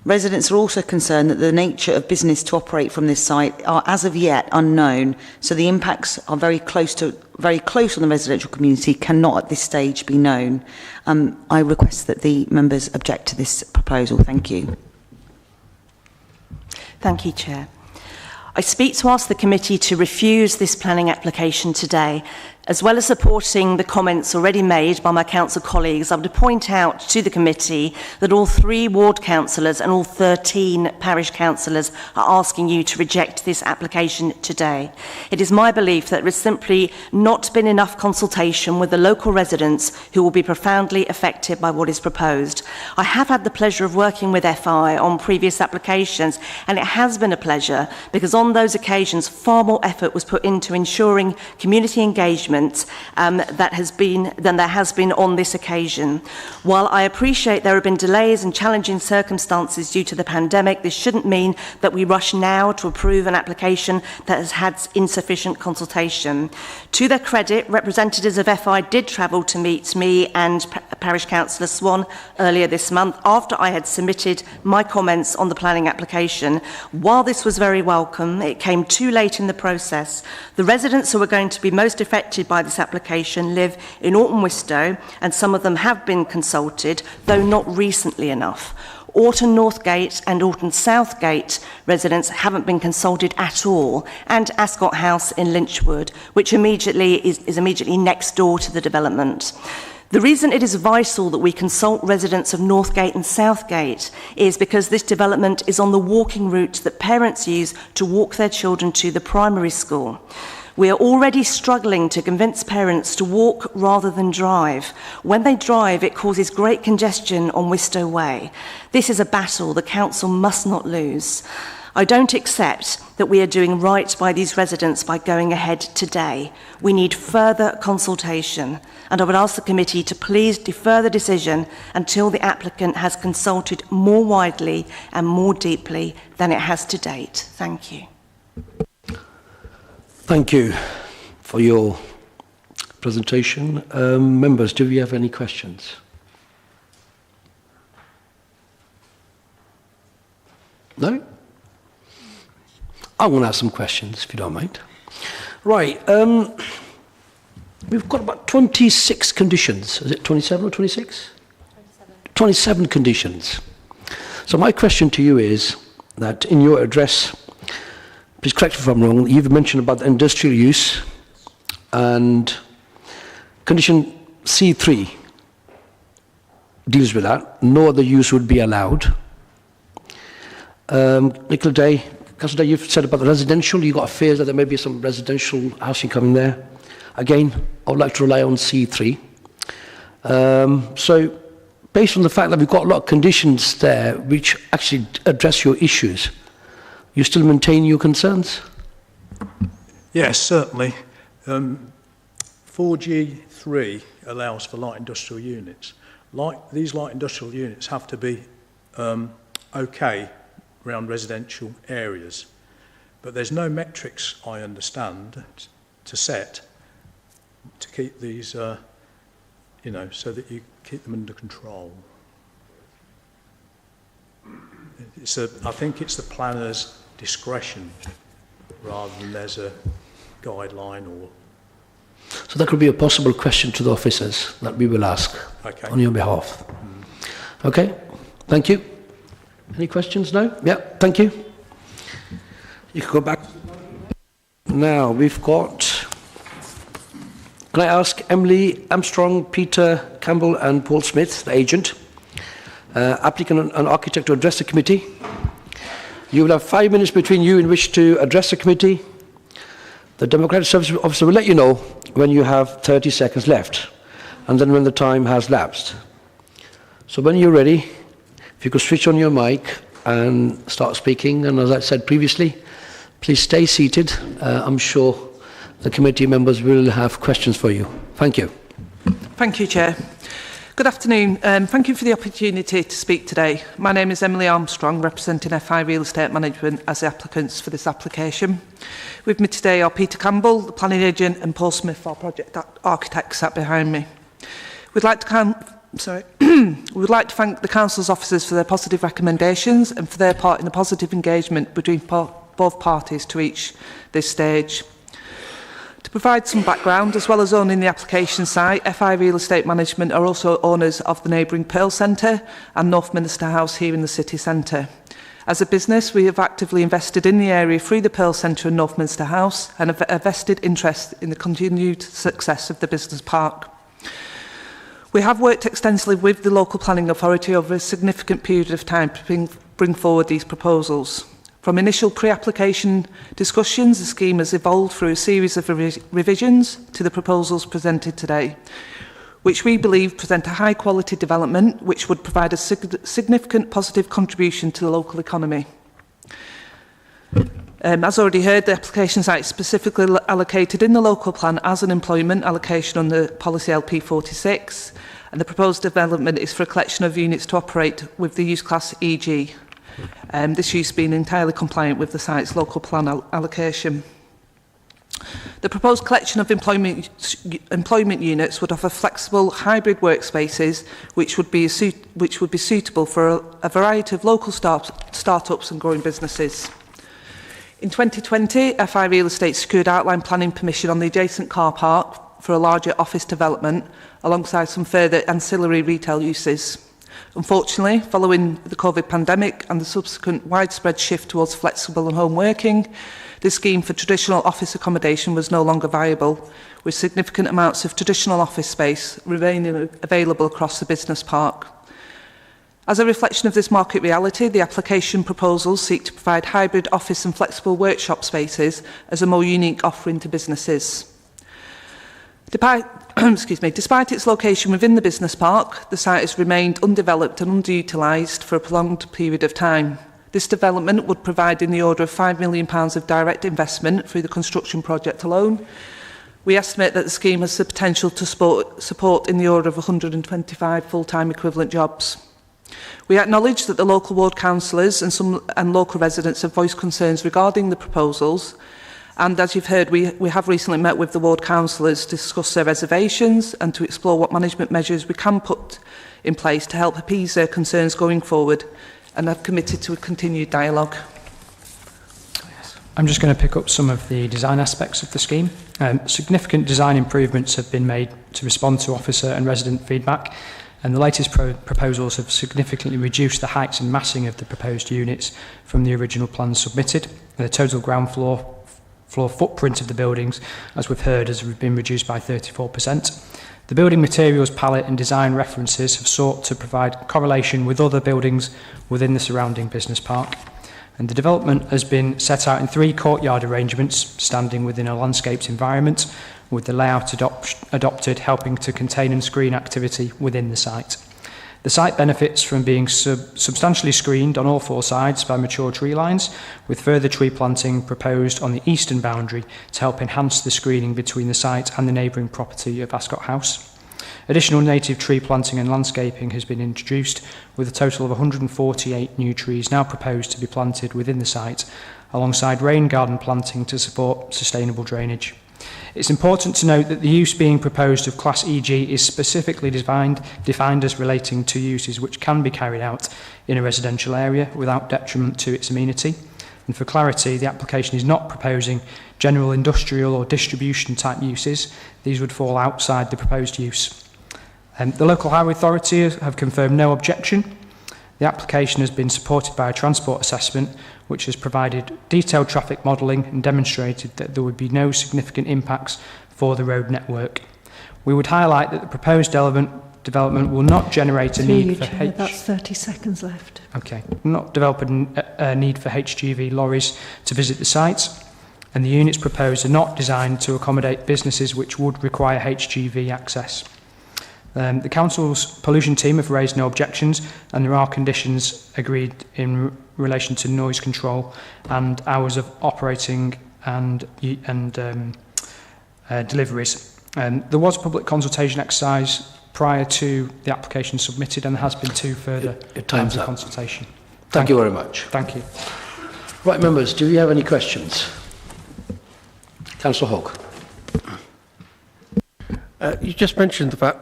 Residents are also concerned that the nature of business to operate from this site are as of yet unknown, so the impacts are very close on the residential community cannot at this stage be known. I request that the members object to this proposal. Thank you. Thank you, Chair. I speak to ask the committee to refuse this planning application today, As well as supporting the comments already made by my council colleagues, I would point out to the committee that all 3 ward councillors and all 13 parish councillors are asking you to reject this application today. It is my belief that there has simply not been enough consultation with the local residents who will be profoundly affected by what is proposed. I have had the pleasure of working with FI on previous applications, and it has been a pleasure because on those occasions far more effort was put into ensuring community engagement than there has been on this occasion. While I appreciate there have been delays and challenging circumstances due to the pandemic, this shouldn't mean that we rush now to approve an application that has had insufficient consultation. To their credit, representatives of FI did travel to meet me and Parish Councillor Swan earlier this month after I had submitted my comments on the planning application. While this was very welcome, it came too late in the process. The residents who are going to be most affected by this application live in Alton Wistow, and some of them have been consulted, though not recently enough. Alton Northgate and Alton Southgate residents haven't been consulted at all, and Ascot House in Lynchwood, which is immediately next door to the development. The reason it is vital that we consult residents of Northgate and Southgate is because this development is on the walking route that parents use to walk their children to the primary school. We are already struggling to convince parents to walk rather than drive. When they drive, it causes great congestion on Wistow Way. This is a battle the council must not lose. I don't accept that we are doing right by these residents by going ahead today. We need further consultation, and I would ask the committee to please defer the decision until the applicant has consulted more widely and more deeply than it has to date. Thank you. Thank you for your presentation. Members, do we have any questions? No? I want to ask some questions, if you don't mind. Right. We've got about 26 conditions. Is it 27 or 26? 27 conditions. So my question to you is that in your address, please correct me if I'm wrong, you've mentioned about the industrial use and condition C3 deals with that. No other use would be allowed. Councillor Day, you've said about the residential, you've got fears that there may be some residential housing coming there. Again, I would like to rely on C3. So, based on the fact that we've got a lot of conditions there which actually address your issues, you still maintain your concerns? Yes, certainly. 4G3 allows for light industrial units. These light industrial units have to be okay around residential areas. But there's no metrics, I understand, to set to keep these, so that you keep them under control. I think it's the planner's discretion rather than there's a guideline or... So that could be a possible question to the officers that we will ask on your behalf. Okay, thank you. Any questions? No? Yeah, thank you. You can go back. Now we've got... Can I ask Emily Armstrong, Peter Campbell and Paul Smith, the agent, applicant and architect, to address the committee. You will have 5 minutes between you in which to address the committee. The Democratic Service Officer will let you know when you have 30 seconds left, and then when the time has lapsed. So when you're ready, if you could switch on your mic and start speaking, and as I said previously, please stay seated. I'm sure the committee members will have questions for you. Thank you. Thank you, Chair. Good afternoon. Thank you for the opportunity to speak today. My name is Emily Armstrong, representing FI Real Estate Management as the applicants for this application. With me today are Peter Campbell, the planning agent, and Paul Smith, our project architect, sat behind me. We'd like to thank the Council's officers for their positive recommendations and for their part in the positive engagement between both parties to reach this stage. To provide some background, as well as owning the application site, FI Real Estate Management are also owners of the neighbouring Pearl Centre and North Minster House here in the city centre. As a business, we have actively invested in the area through the Pearl Centre and Northminster House and have a vested interest in the continued success of the business park. We have worked extensively with the local planning authority over a significant period of time to bring forward these proposals. From initial pre-application discussions, the scheme has evolved through a series of revisions to the proposals presented today, which we believe present a high-quality development which would provide a significant positive contribution to the local economy. As already heard, the application site is specifically allocated in the local plan as an employment allocation under policy LP46, and the proposed development is for a collection of units to operate with the use class EG. This use being entirely compliant with the site's local plan allocation. The proposed collection of employment units would offer flexible hybrid workspaces which would be suitable for a variety of local start-ups and growing businesses. In 2020, FI Real Estate secured outline planning permission on the adjacent car park for a larger office development alongside some further ancillary retail uses. Unfortunately, following the COVID pandemic and the subsequent widespread shift towards flexible and home working, this scheme for traditional office accommodation was no longer viable, with significant amounts of traditional office space remaining available across the business park. As a reflection of this market reality, the application proposals seek to provide hybrid office and flexible workshop spaces as a more unique offering to businesses. Despite its location within the business park, the site has remained undeveloped and underutilised for a prolonged period of time. This development would provide in the order of £5 million of direct investment through the construction project alone. We estimate that the scheme has the potential to support in the order of 125 full-time equivalent jobs. We acknowledge that the local ward councillors and local residents have voiced concerns regarding the proposals, and as you've heard, we have recently met with the ward councillors to discuss their reservations and to explore what management measures we can put in place to help appease their concerns going forward, and have committed to a continued dialogue. I'm just going to pick up some of the design aspects of the scheme. Significant design improvements have been made to respond to officer and resident feedback, and the latest proposals have significantly reduced the heights and massing of the proposed units from the original plans submitted. The total ground floor footprint of the buildings, as we've heard, has been reduced by 34%. The building materials palette and design references have sought to provide correlation with other buildings within the surrounding business park. And the development has been set out in 3 courtyard arrangements, standing within a landscaped environment, with the layout adopted helping to contain and screen activity within the site. The site benefits from being substantially screened on all 4 sides by mature tree lines, with further tree planting proposed on the eastern boundary to help enhance the screening between the site and the neighbouring property of Ascot House. Additional native tree planting and landscaping has been introduced, with a total of 148 new trees now proposed to be planted within the site, alongside rain garden planting to support sustainable drainage. It's important to note that the use being proposed of Class EG is specifically defined as relating to uses which can be carried out in a residential area without detriment to its amenity. And for clarity, the application is not proposing general industrial or distribution type uses. These would fall outside the proposed use. The local highway authority have confirmed no objection. The application has been supported by a transport assessment which has provided detailed traffic modelling and demonstrated that there would be no significant impacts for the road network. We would highlight that the proposed development will not generate a need for That's 30 seconds left. Okay, not develop a need for HGV lorries to visit the site, and the units proposed are not designed to accommodate businesses which would require HGV access. The Council's pollution team have raised no objections, and there are conditions agreed in relation to noise control and hours of operating and deliveries. There was a public consultation exercise prior to the application submitted, and there has been 2 further times of consultation. Thank you very much. Thank you. Right, members, do you have any questions? Councillor Hogg. You just mentioned the fact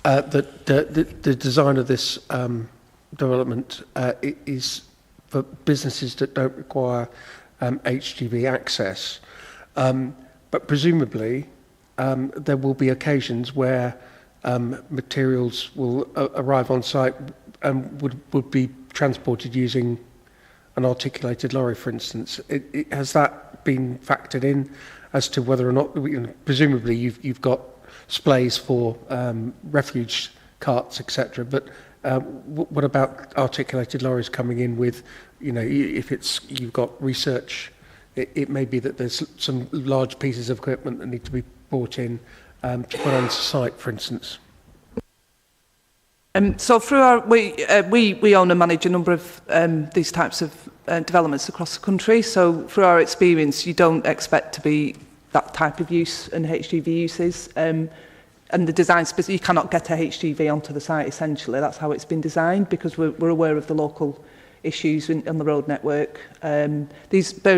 that the design of this development is for businesses that don't require HGV access. But presumably there will be occasions where materials will arrive on site and would be transported using an articulated lorry, for instance. Has that been factored in as to whether or not, presumably you've got splays for refuge carts, etc. But what about articulated lorries coming in with, if you've got research, it may be that there's some large pieces of equipment that need to be brought in to put on site, for instance. So through we own and manage a number of these types of developments across the country. So through our experience, you don't expect to be that type of use and HGV uses. And the design, you cannot get a HGV onto the site, essentially. That's how it's been designed, because we're aware of the local issues on the road network. Bear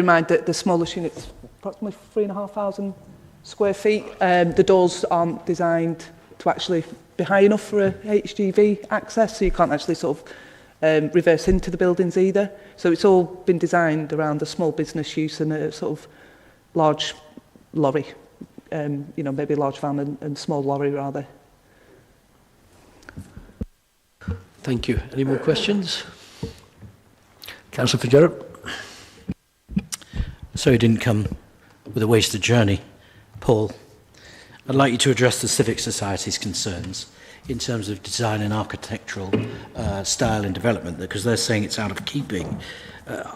in mind that the smallest unit's approximately 3,500 square feet. The doors aren't designed to actually be high enough for a HGV access, so you can't actually sort of reverse into the buildings either. So it's all been designed around a small business use and a sort of large lorry, maybe a large van and small lorry rather. Thank you. Any more questions? Councillor Fitzgerald. So you didn't come with a wasted journey, Paul. I'd like you to address the Civic Society's concerns in terms of design and architectural style and development, because they're saying it's out of keeping.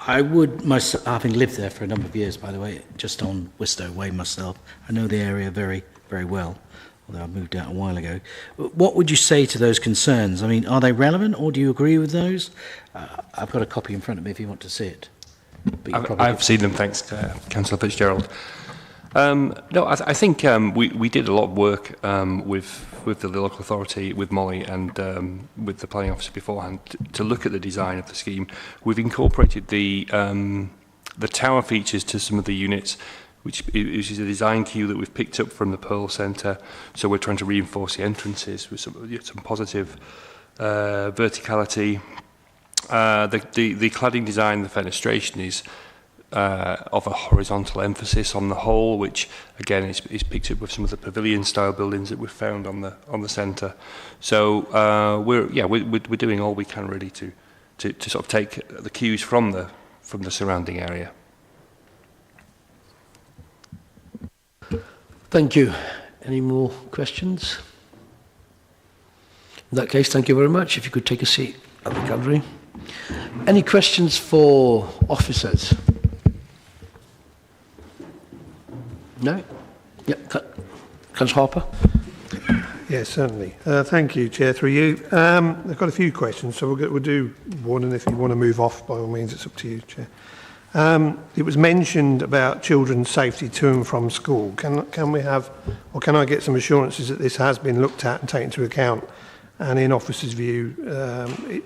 I would, myself, having lived there for a number of years, by the way, just on Wistow Way myself, I know the area very, very well, although I moved out a while ago. What would you say to those concerns? I mean, are they relevant, or do you agree with those? I've got a copy in front of me if you want to see it. I've seen them, thanks to Councillor Fitzgerald. No, I think we did a lot of work with the local authority, with Molly and with the planning officer beforehand to look at the design of the scheme. We've incorporated the tower features to some of the units, which is a design cue that we've picked up from the Pearl Centre. So we're trying to reinforce the entrances with some positive verticality. The cladding design, the fenestration is of a horizontal emphasis on the whole, which again is picked up with some of the pavilion style buildings that we've found on the centre. So we're doing all we can really to sort of take the cues from the surrounding area. Thank you. Any more questions? In that case, thank you very much. If you could take a seat at the gallery. Any questions for officers? No? Yeah, Councillor Harper. Yes, certainly. Thank you, Chair, through you. I've got a few questions, so we'll do one, and if you want to move off, by all means, it's up to you, Chair. It was mentioned about children's safety to and from school. Can we have, or can I get some assurances that this has been looked at and taken into account? And in officers' view,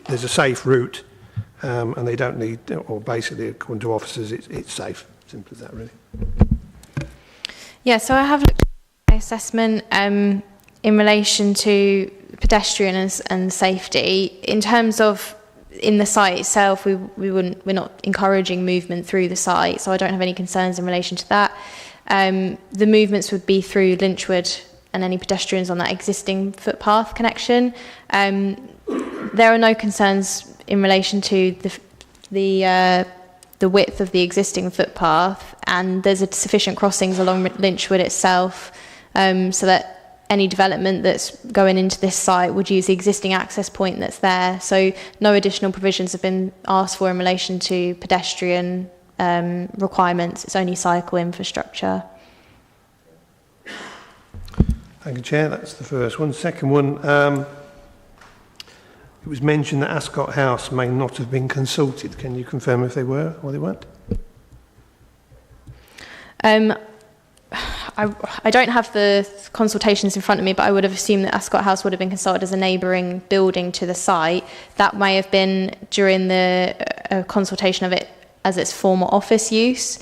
there's a safe route, and they don't need, or basically, according to officers, it's safe. Simple as that, really. Yeah, so I have looked at my assessment in relation to pedestrians and safety. In terms of in the site itself, we're not encouraging movement through the site, so I don't have any concerns in relation to that. The movements would be through Lynchwood and any pedestrians on that existing footpath connection. There are no concerns in relation to the width of the existing footpath, and there's sufficient crossings along Lynchwood itself, so that any development that's going into this site would use the existing access point that's there. So no additional provisions have been asked for in relation to pedestrian requirements. It's only cycle infrastructure. Thank you, Chair. That's the first one. Second one, it was mentioned that Ascot House may not have been consulted. Can you confirm if they were or they weren't? I don't have the consultations in front of me, but I would have assumed that Ascot House would have been consulted as a neighbouring building to the site. That may have been during the consultation of it as its former office use.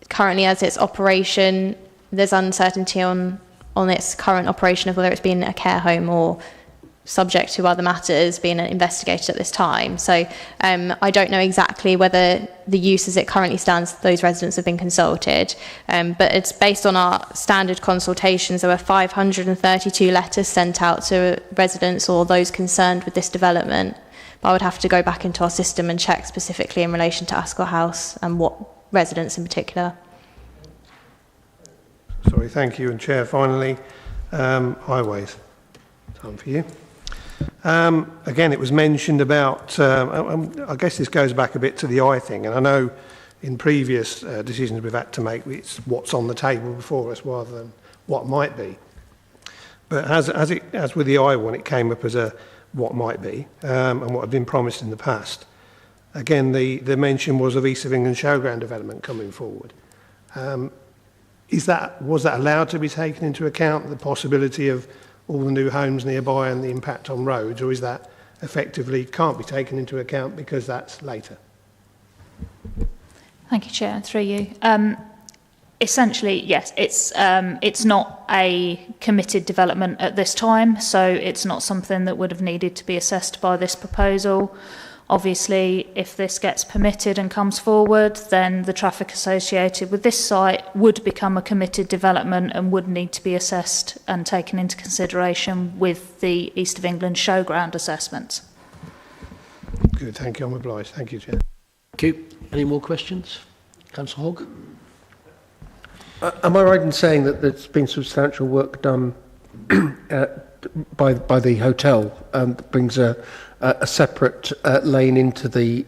Currently, as its operation, there's uncertainty on its current operation of whether it's been a care home or subject to other matters being investigated at this time. So I don't know exactly whether the use as it currently stands, those residents have been consulted, but it's based on our standard consultations. There were 532 letters sent out to residents or those concerned with this development but I would have to go back into our system and check specifically in relation to Ascot House and what residents in particular. Sorry, thank you. And Chair, finally, highways. Time for you. Again, it was mentioned about, I guess this goes back a bit to the eye thing, and I know in previous decisions we've had to make, it's what's on the table before us rather than what might be. But as with the eye one, it came up as a what might be and what had been promised in the past. Again, the mention was of East of England Showground development coming forward. Was that allowed to be taken into account, the possibility of all the new homes nearby and the impact on roads, or is that effectively can't be taken into account because that's later? Thank you, Chair. Through you. Essentially, yes, it's not a committed development at this time, so it's not something that would have needed to be assessed by this proposal. Obviously, if this gets permitted and comes forward, then the traffic associated with this site would become a committed development and would need to be assessed and taken into consideration with the East of England Showground assessments. Good, thank you. I'm obliged. Thank you, Chair. Thank you. Any more questions? Councillor Hogg? Am I right in saying that there's been substantial work done by the hotel that brings a separate lane into the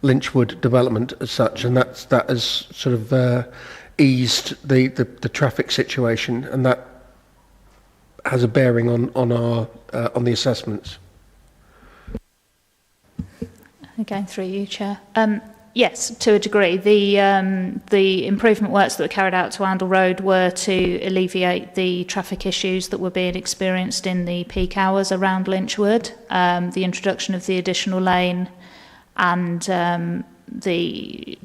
Lynchwood development as such, and that has sort of eased the traffic situation, and that has a bearing on the assessments? Again, through you, Chair. Yes, to a degree. The improvement works that were carried out to Andle Road were to alleviate the traffic issues that were being experienced in the peak hours around Lynchwood. The introduction of the additional lane and the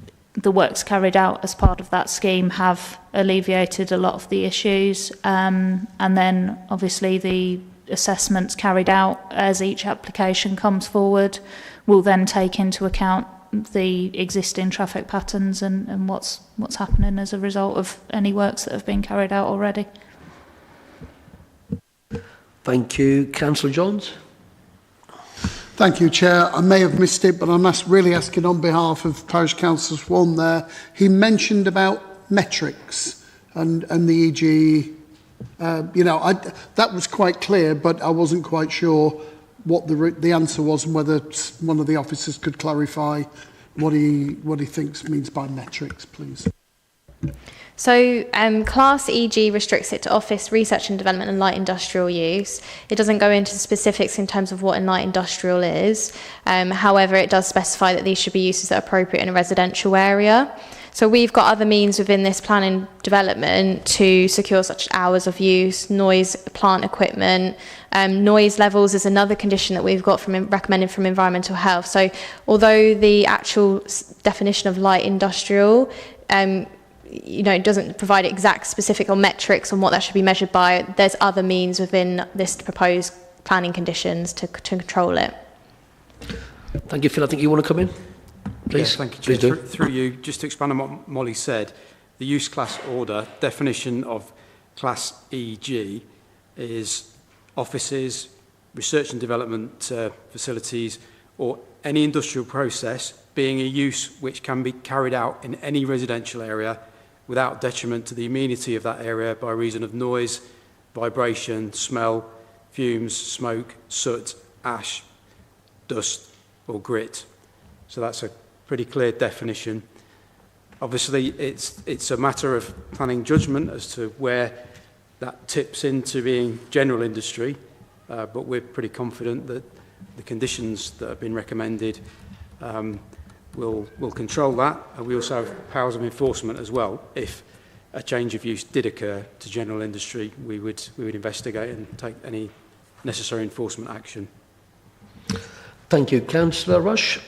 works carried out as part of that scheme have alleviated a lot of the issues. And then, obviously, the assessments carried out as each application comes forward will then take into account the existing traffic patterns and what's happening as a result of any works that have been carried out already. Thank you. Councillor Johns? Thank you, Chair. I may have missed it, but I'm really asking on behalf of Parish Councillor Swan there. He mentioned about metrics and the EG. That was quite clear, but I wasn't quite sure what the answer was and whether one of the officers could clarify what he thinks means by metrics, please. So Class EG restricts it to office, research and development and light industrial use. It doesn't go into specifics in terms of what a light industrial is. However, it does specify that these should be uses that are appropriate in a residential area. So we've got other means within this planning development to secure such hours of use, noise, plant equipment. Noise levels is another condition that we've got recommended from environmental health. So although the actual definition of light industrial it doesn't provide exact specific or metrics on what that should be measured by, there's other means within this proposed planning conditions to control it. Thank you, Phil. I think you want to come in? Please. Yeah, thank you, Chair. Please do. Through you, just to expand on what Molly said, the use class order definition of Class EG is offices, research and development facilities, or any industrial process being a use which can be carried out in any residential area without detriment to the amenity of that area by reason of noise, vibration, smell, fumes, smoke, soot, ash, dust, or grit. So that's a pretty clear definition. Obviously, it's a matter of planning judgment as to where that tips into being general industry, but we're pretty confident that the conditions that have been recommended will control that. We also have powers of enforcement as well. If a change of use did occur to general industry, we would investigate and take any necessary enforcement action. Thank you. Councillor Rush?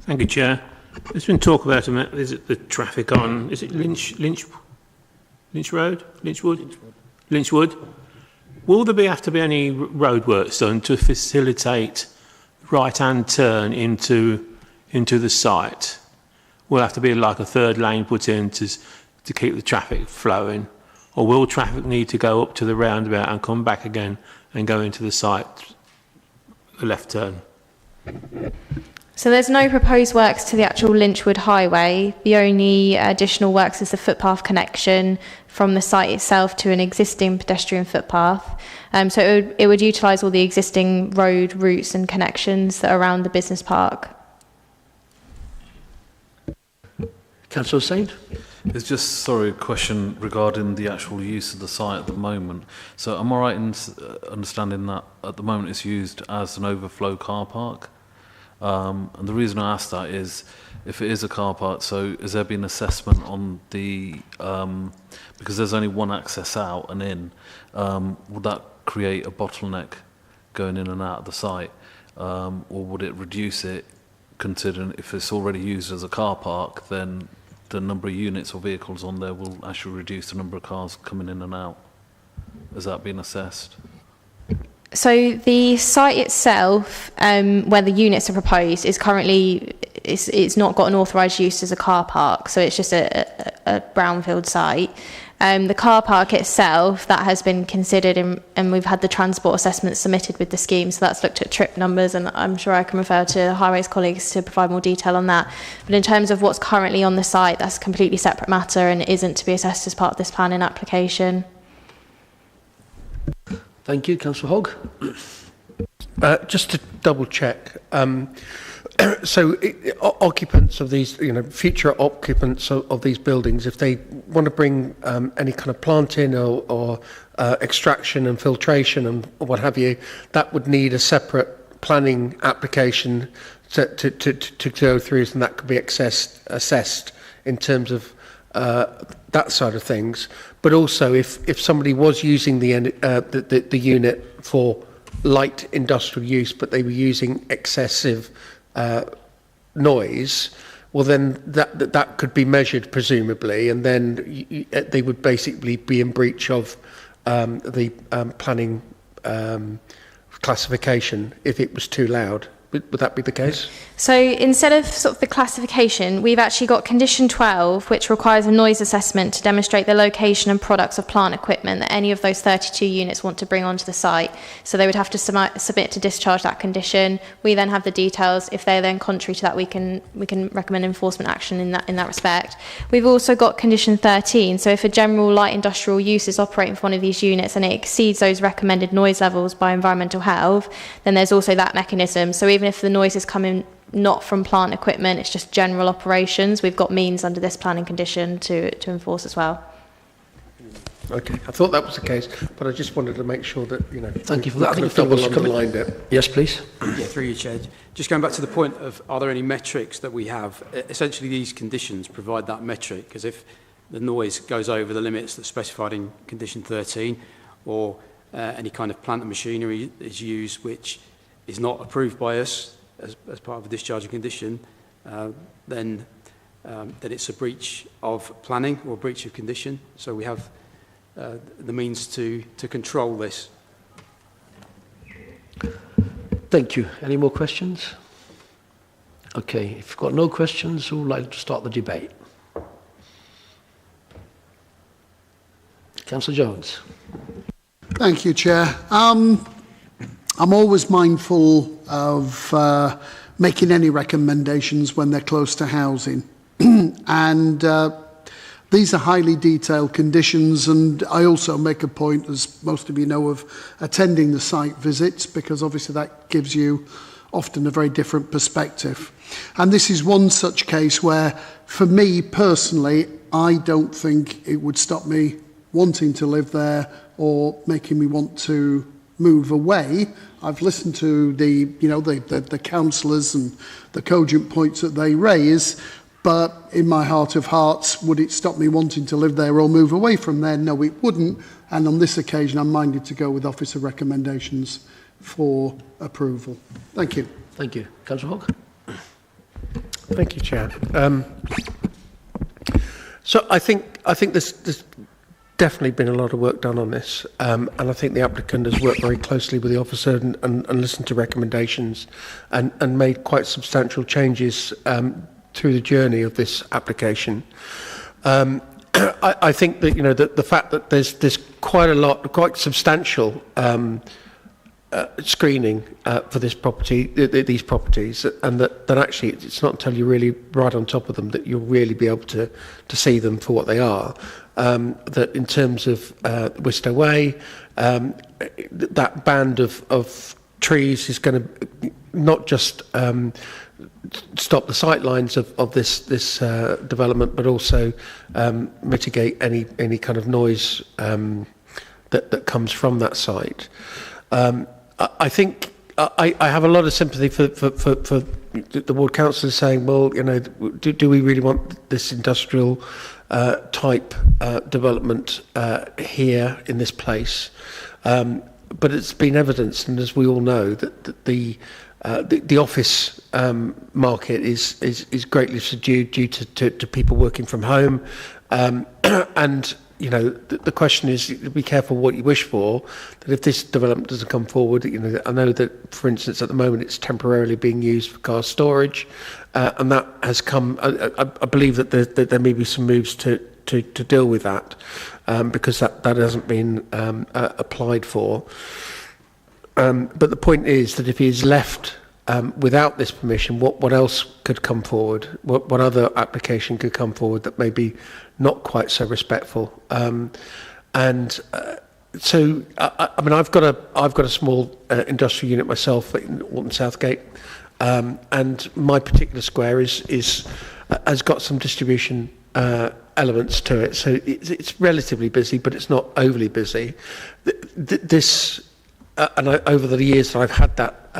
Thank you, Chair. There's been talk about the traffic on, is it Lynchwood? Will there have to be any roadworks done to facilitate right-hand turn into the site? Will have to be like a third lane put in to keep the traffic flowing, or will traffic need to go up to the roundabout and come back again and go into the site, the left turn? So there's no proposed works to the actual Lynchwood Highway. The only additional works is the footpath connection from the site itself to an existing pedestrian footpath. So it would utilise all the existing road routes and connections that are around the business park. Councillor Saint? It's just, sorry, a question regarding the actual use of the site at the moment. So am I right in understanding that at the moment it's used as an overflow car park? And the reason I ask that is, if it is a car park, so has there been assessment on the, because there's only one access out and in, would that create a bottleneck going in and out of the site? Or would it reduce it, considering if it's already used as a car park, then the number of units or vehicles on there will actually reduce the number of cars coming in and out? Has that been assessed? So the site itself, where the units are proposed, is currently it's not got an authorised use as a car park, so it's just a brownfield site. The car park itself, that has been considered, and we've had the transport assessment submitted with the scheme, so that's looked at trip numbers, and I'm sure I can refer to Highways colleagues to provide more detail on that. But in terms of what's currently on the site, that's a completely separate matter and isn't to be assessed as part of this planning application. Thank you. Councillor Hogg? Just to double check, so occupants of these, future occupants of these buildings, if they want to bring any kind of plant in or extraction and filtration and what have you, that would need a separate planning application to go through, and that could be assessed in terms of that side of things. But also, if somebody was using the unit for light industrial use, but they were using excessive noise, well, then that could be measured presumably, and then they would basically be in breach of the planning classification if it was too loud. Would that be the case? So instead of sort of the classification, we've actually got condition 12, which requires a noise assessment to demonstrate the location and products of plant equipment that any of those 32 units want to bring onto the site. So they would have to submit to discharge that condition. We then have the details. If they're then contrary to that, we can recommend enforcement action in that respect. We've also got condition 13. So if a general light industrial use is operating for one of these units and it exceeds those recommended noise levels by environmental health, then there's also that mechanism. So even if the noise is coming not from plant equipment, it's just general operations, we've got means under this planning condition to enforce as well. Okay, I thought that was the case, but I just wanted to make sure that, Thank you for that. I think Phil was underlined it. Yes, please. Yeah, through you, Chair. Just going back to the point of, are there any metrics that we have? Essentially, these conditions provide that metric, because if the noise goes over the limits that's specified in condition 13, or any kind of plant and machinery is used which is not approved by us as part of a discharging condition, then it's a breach of planning or a breach of condition. So we have the means to control this. Thank you. Any more questions? Okay, if you've got no questions, who would like to start the debate? Councillor Jones. Thank you, Chair. I'm always mindful of making any recommendations when they're close to housing. And these are highly detailed conditions, and I also make a point, as most of you know, of attending the site visits, because obviously that gives you often a very different perspective. And this is one such case where, for me personally, I don't think it would stop me wanting to live there or making me want to move away. I've listened to the councillors and the cogent points that they raise, but in my heart of hearts, would it stop me wanting to live there or move away from there? No, it wouldn't. And on this occasion, I'm minded to go with officer recommendations for approval. Thank you. Thank you. Councillor Hogg. Thank you, Chair. So I think there's definitely been a lot of work done on this, and I think the applicant has worked very closely with the officer and listened to recommendations and made quite substantial changes through the journey of this application. I think that, you know, the fact that there's quite substantial screening for this property, these properties, and that actually it's not until you're really right on top of them that you'll really be able to see them for what they are. That in terms of Wistow Way, that band of trees is going to not just stop the sight lines of this development, but also mitigate any kind of noise that comes from that site. I think I have a lot of sympathy for the ward councillors saying, well, you know, do we really want this industrial type development here in this place? But it's been evidenced, and as we all know, that the office market is greatly subdued due to people working from home, and you know the question is, be careful what you wish for. That if this development doesn't come forward, you know, I know that for instance at the moment it's temporarily being used for car storage, and that has come. I believe that there may be some moves to deal with that, because that hasn't been applied for. But the point is that if he is left without this permission, what else could come forward? What other application could come forward that may be not quite so respectful? So I mean, I've got a small industrial unit myself in Walton Southgate, and my particular square has got some distribution elements to it, so it's relatively busy, but it's not overly busy. Over the years that I've had that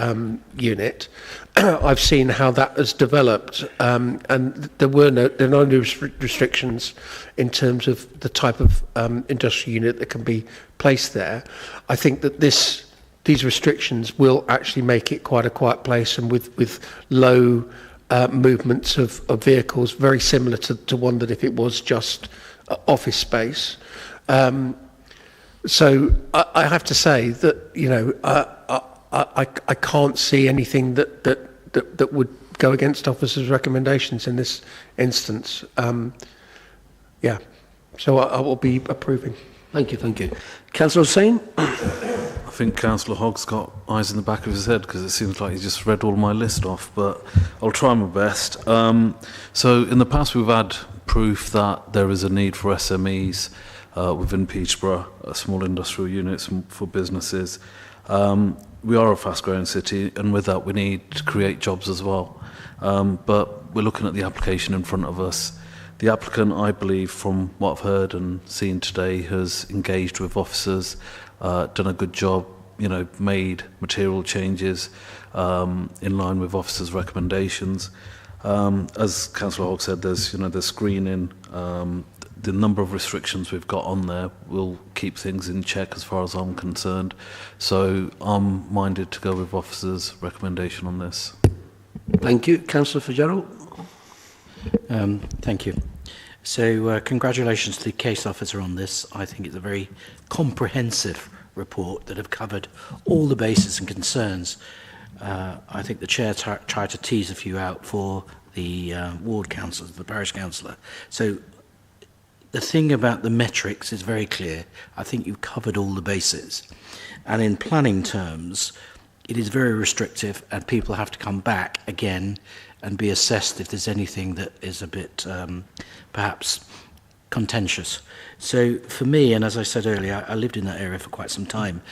unit, I've seen how that has developed, and there are no restrictions in terms of the type of industrial unit that can be placed there. I think that these restrictions will actually make it quite a quiet place, and with low movements of vehicles, very similar to one that if it was just office space. So I have to say that, you know, I can't see anything that would go against officers' recommendations in this instance. Yeah, so I will be approving. Thank you. Councillor Hussain? I think Councillor Hogg's got eyes in the back of his head because it seems like he's just read all my list off, but I'll try my best. So in the past we've had proof that there is a need for SMEs within Peterborough, small industrial units for businesses. We are a fast-growing city, and with that we need to create jobs as well. But we're looking at the application in front of us. The applicant, I believe, from what I've heard and seen today, has engaged with officers, done a good job, you know, made material changes in line with officers' recommendations. As Councillor Hogg said, there's screening. The number of restrictions we've got on there will keep things in check as far as I'm concerned. So I'm minded to go with officers' recommendation on this. Thank you. Councillor Fitzgerald? Thank you. So congratulations to the case officer on this. I think it's a very comprehensive report that have covered all the bases and concerns. I think the chair tried to tease a few out for the ward councillor, the parish councillor. So the thing about the metrics is very clear. I think you've covered all the bases. And in planning terms, it is very restrictive, and people have to come back again and be assessed if there's anything that is a bit perhaps contentious. So for me, and as I said earlier, I lived in that area for quite some time.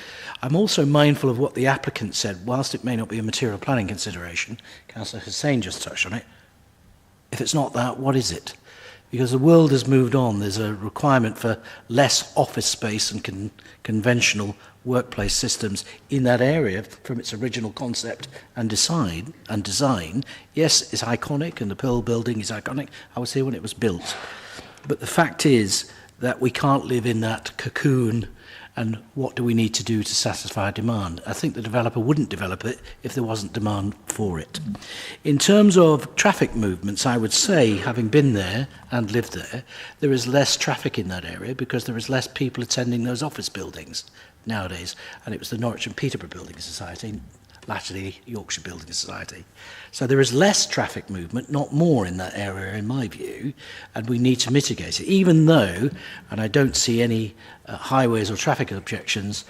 I'm also mindful of what the applicant said. Whilst it may not be a material planning consideration, Councillor Hussain just touched on it. If it's not that, what is it? Because the world has moved on. There's a requirement for less office space and conventional workplace systems in that area from its original concept and design. Yes, it's iconic, and the Pearl Building is iconic. I was here when it was built. But the fact is that we can't live in that cocoon, and what do we need to do to satisfy demand? I think the developer wouldn't develop it if there wasn't demand for it. In terms of traffic movements, I would say, having been there and lived there is less traffic in that area because there is less people attending those office buildings nowadays. And it was the Norwich and Peterborough Building Society, latterly Yorkshire Building Society. So there is less traffic movement, not more in that area in my view, and we need to mitigate it, even though, and I don't see any highways or traffic objections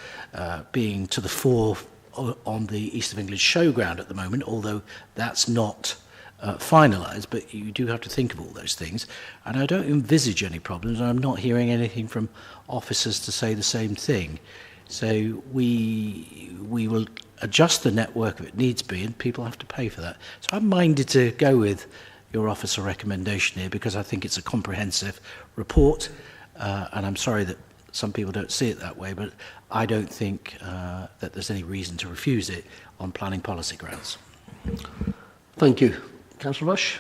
being to the fore on the East of England showground at the moment, although that's not finalised, but you do have to think of all those things. And I don't envisage any problems, and I'm not hearing anything from officers to say the same thing. So we will adjust the network if it needs be, and people have to pay for that. So I'm minded to go with your officer recommendation here, because I think it's a comprehensive report, and I'm sorry that some people don't see it that way, but I don't think that there's any reason to refuse it on planning policy grounds. Thank you. Councillor Rush.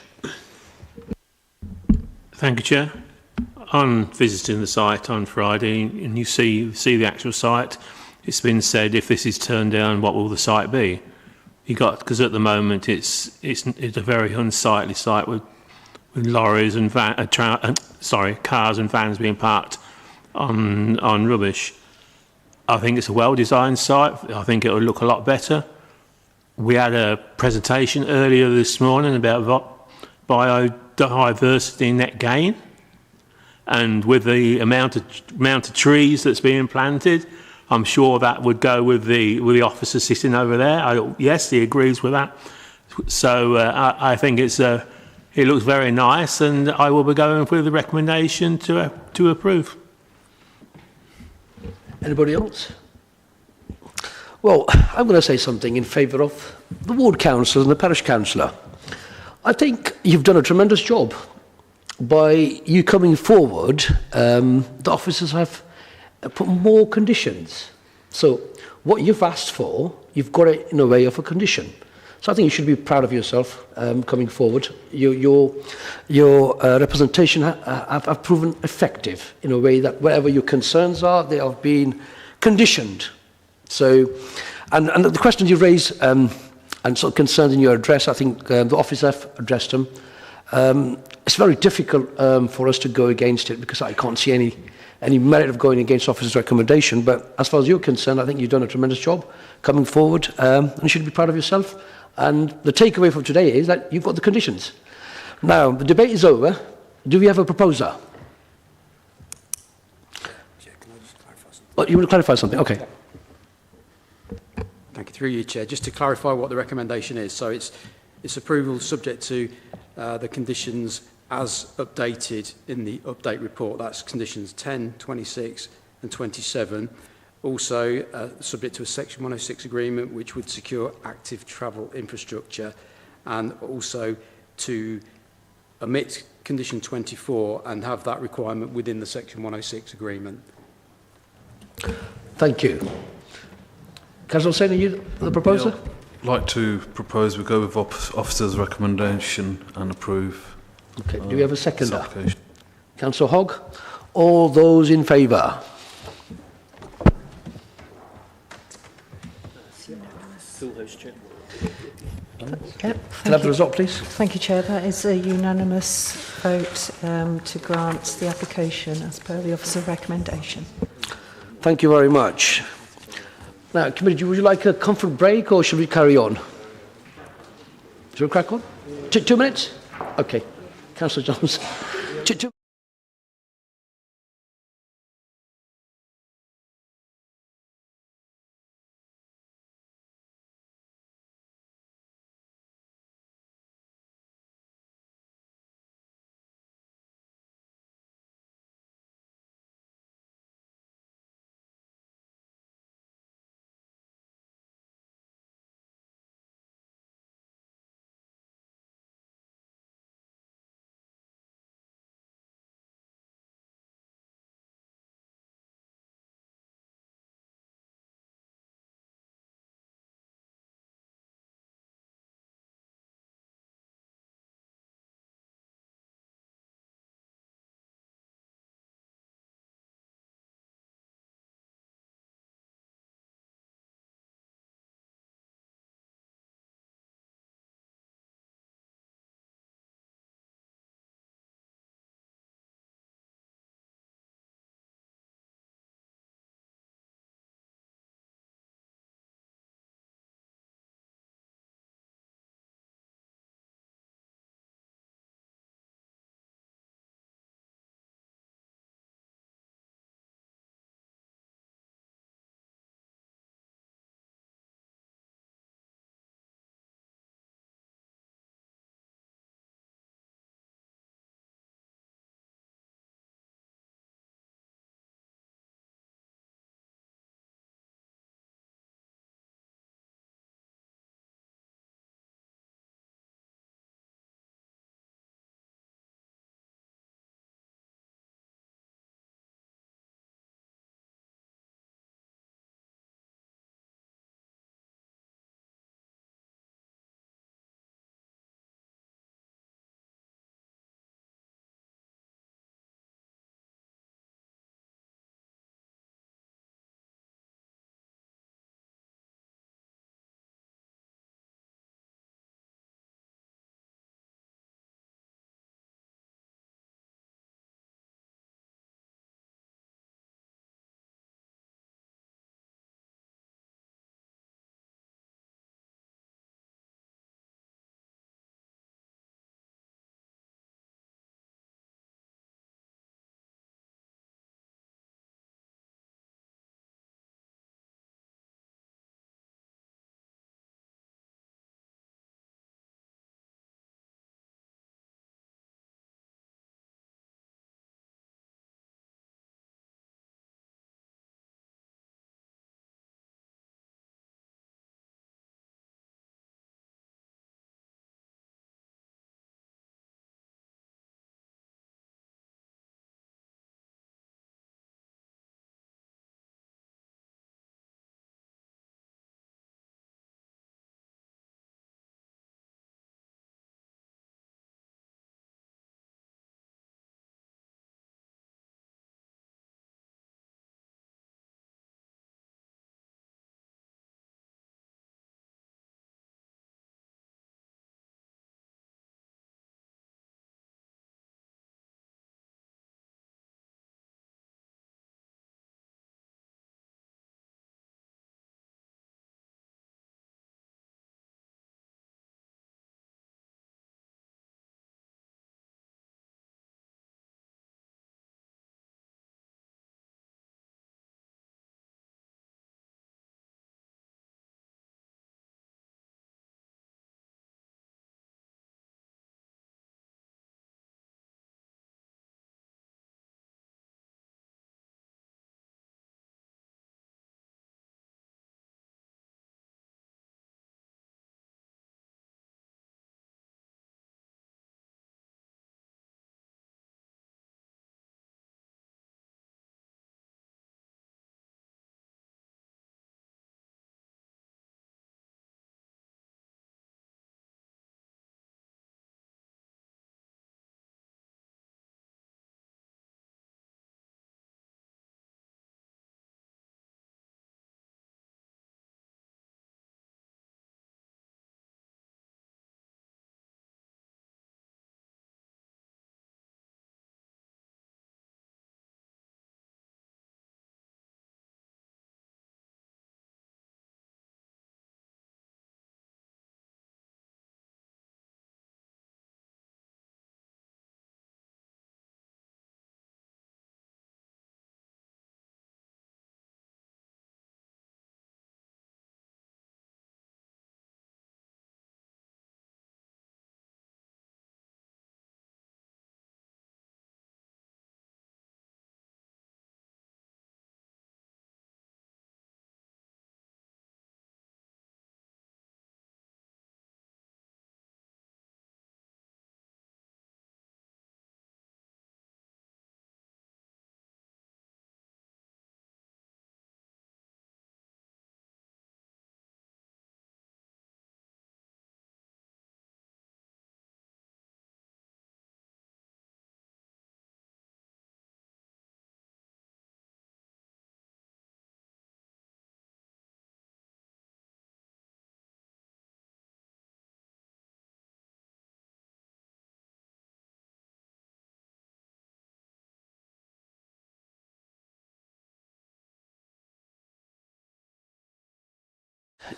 Thank you, Chair. On visiting the site on Friday, and you see the actual site, it's been said, if this is turned down, what will the site be? Because at the moment it's a very unsightly site with lorries and cars and vans being parked on rubbish. I think it's a well-designed site. I think it will look a lot better. We had a presentation earlier this morning about biodiversity net gain, and with the amount of trees that's being planted, I'm sure that would go with the officer sitting over there. Yes, he agrees with that. So I think it looks very nice, and I will be going with the recommendation to approve. Anybody else? Well, I'm going to say something in favour of the ward councillor and the parish councillor. I think you've done a tremendous job by you coming forward. The officers have put more conditions. So what you've asked for, you've got it in a way of a condition. So I think you should be proud of yourself coming forward. Your representation have proven effective in a way that wherever your concerns are, they have been conditioned. So, and the questions you raised and sort of concerns in your address, I think the officers have addressed them. It's very difficult for us to go against it because I can't see any merit of going against officers' recommendation. But as far as you're concerned, I think you've done a tremendous job coming forward, and you should be proud of yourself. And the takeaway from today is that you've got the conditions. Now, the debate is over. Do we have a proposer? Oh, you want to clarify something? Okay. Thank you. Through you, Chair. Just to clarify what the recommendation is. So it's approval subject to the conditions as updated in the update report. That's conditions 10, 26 and 27. Also subject to a Section 106 agreement which would secure active travel infrastructure, and also to omit condition 24 and have that requirement within the Section 106 agreement. Thank you. Councillor Hussain, are you the proposer? Yeah, I'd like to propose we go with officer's recommendation and approve. Okay, do we have a seconder? Councillor Hogg. All those in favour? Okay, Can I have the result, please? Thank you, Chair. That is a unanimous vote to grant the application as per the officer recommendation. Thank you very much. Now, committee, would you like a comfort break or should we carry on? Should we crack on? 2 minutes? Okay. Councillor Jones. 2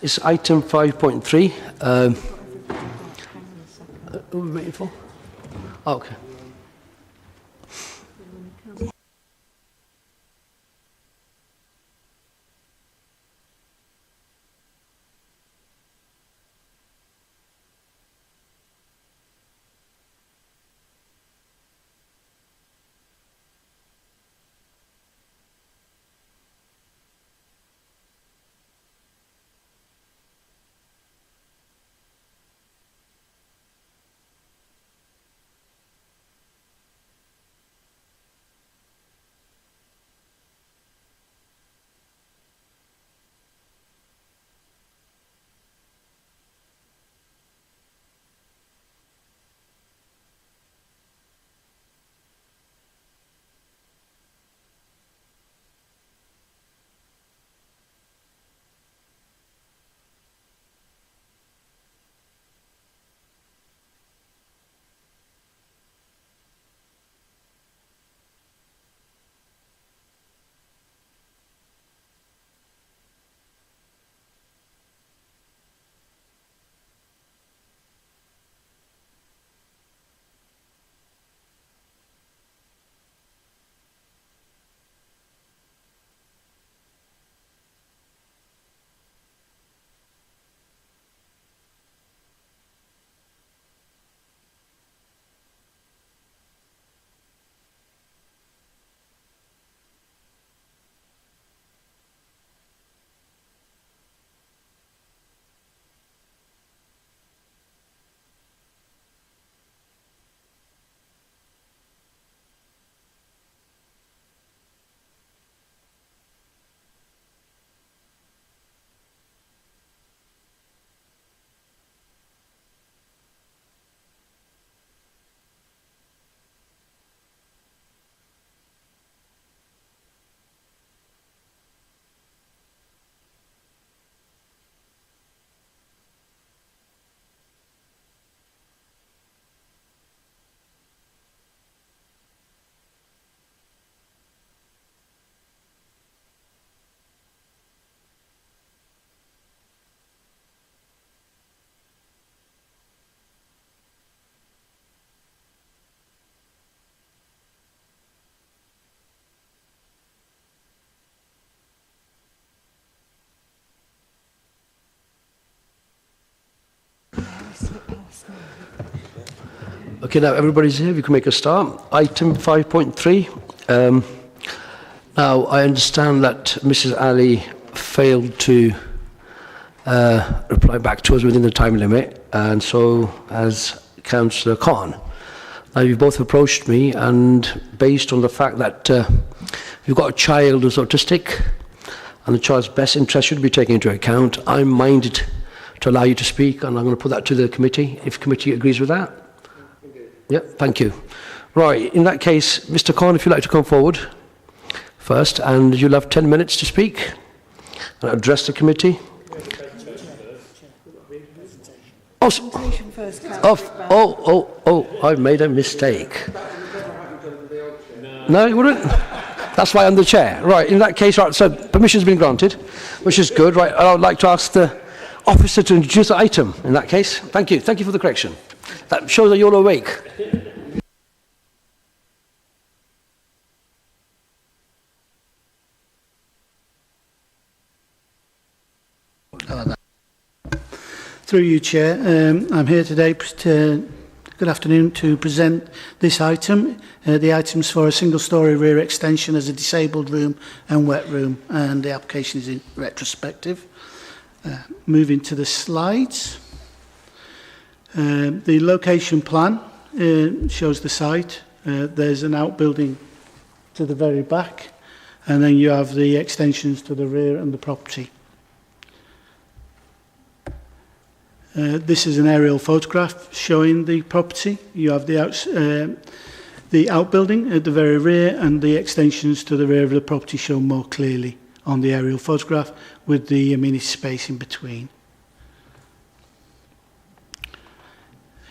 It's item 5.3. What are we waiting for? Oh, okay. Okay, now everybody's here. We can make a start. Item 5.3. Now, I understand that Mrs. Ali failed to reply back to us within the time limit, and so has Councillor Khan. Now, you've both approached me, and based on the fact that you've got a child who's autistic, and the child's best interest should be taken into account, I'm minded to allow you to speak, and I'm going to put that to the committee, if committee agrees with that. Yep, thank you. Right, in that case, Mr. Khan, if you'd like to come forward first, and you'll have 10 minutes to speak and address the committee. I made a mistake. No, you wouldn't? That's why I'm the chair. Right, in that case, right, so permission's been granted, which is good. Right, I would like to ask the officer to introduce the item in that case. Thank you. Thank you for the correction. That shows that you're awake. Through you, Chair. I'm here today, good afternoon, to present this item. The item's for a single-storey rear extension as a disabled room and wet room, and the application is in retrospective. Moving to the slides. The location plan shows the site. There's an outbuilding to the very back, and then you have the extensions to the rear and the property. This is an aerial photograph showing the property. You have the outbuilding at the very rear, and the extensions to the rear of the property shown more clearly on the aerial photograph with the amenity space in between.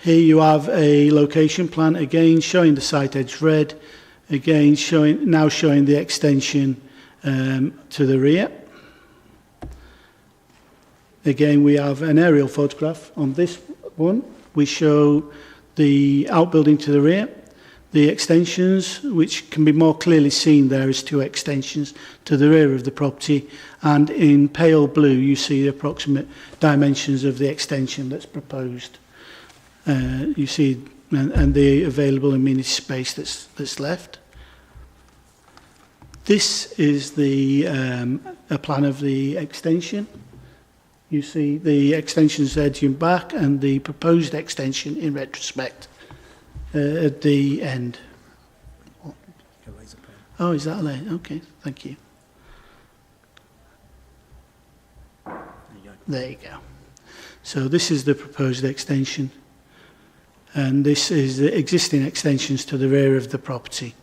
Here you have a location plan, again showing the site edge red, again showing the extension to the rear. Again, we have an aerial photograph. On this one, we show the outbuilding to the rear, the extensions, which can be more clearly seen there as 2 extensions to the rear of the property, and in pale blue you see the approximate dimensions of the extension that's proposed. You see, and the available amenity space that's left. This is the a plan of the extension. You see the extensions edging back and the proposed extension in retrospect at the end. Oh, is that a laser? Okay, thank you. There you go. So this is the proposed extension, and this is the existing extensions to the rear of the property.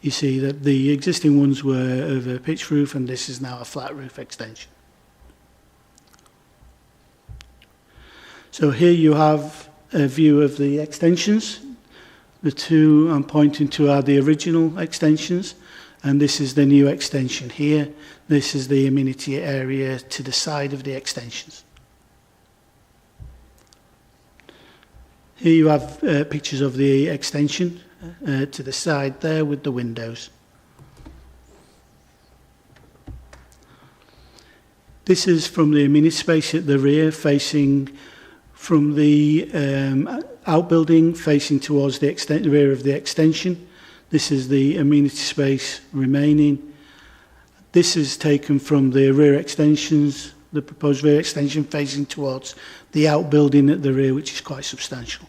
You see that the existing ones were of a pitch roof, and this is now a flat roof extension. So here you have a view of the extensions. The 2 I'm pointing to are the original extensions, and this is the new extension here. This is the amenity area to the side of the extensions. Here you have pictures of the extension to the side there with the windows. This is from the amenity space at the rear, facing from the outbuilding, facing towards the rear of the extension. This is the amenity space remaining. This is taken from the rear extensions, the proposed rear extension facing towards the outbuilding at the rear, which is quite substantial.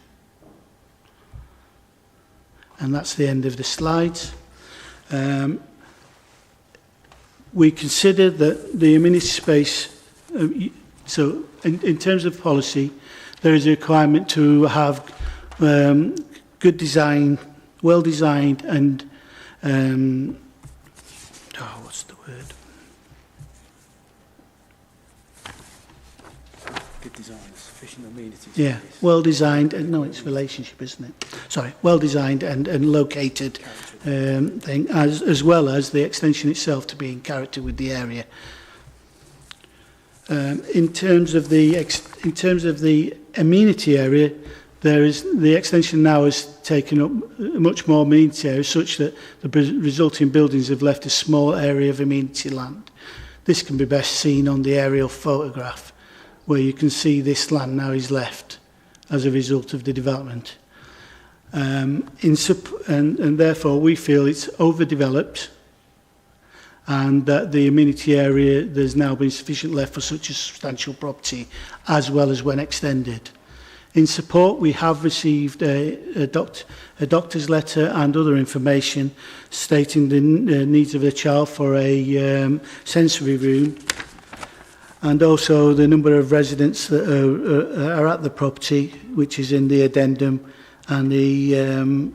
And that's the end of the slides. We consider that the amenity space, so in terms of policy, there is a requirement to have good design, well designed, and what's the word? Good design, sufficient amenities. Yeah, well designed, and no, it's relationship, isn't it? Sorry, well designed and located thing, as well as the extension itself to be in character with the area. In terms of the amenity area, the extension now has taken up much more amenity area, such that the resulting buildings have left a small area of amenity land. This can be best seen on the aerial photograph, where you can see this land now is left as a result of the development. And therefore we feel it's overdeveloped, and that the amenity area, there's now been sufficient left for such a substantial property, as well as when extended. In support, we have received a doctor's letter and other information stating the needs of the child for a sensory room, and also the number of residents that are at the property, which is in the addendum, and the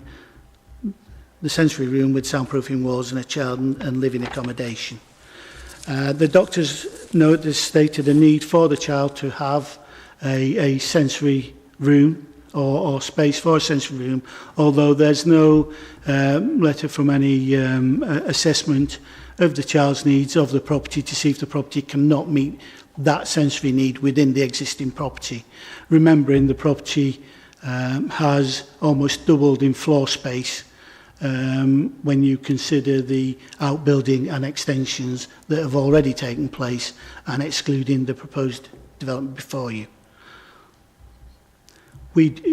sensory room with soundproofing walls and a child and living accommodation. The doctor's note has stated a need for the child to have a sensory room or space for a sensory room, although there's no letter from any assessment of the child's needs of the property to see if the property cannot meet that sensory need within the existing property. Remembering the property has almost doubled in floor space when you consider the outbuilding and extensions that have already taken place and excluding the proposed development before you.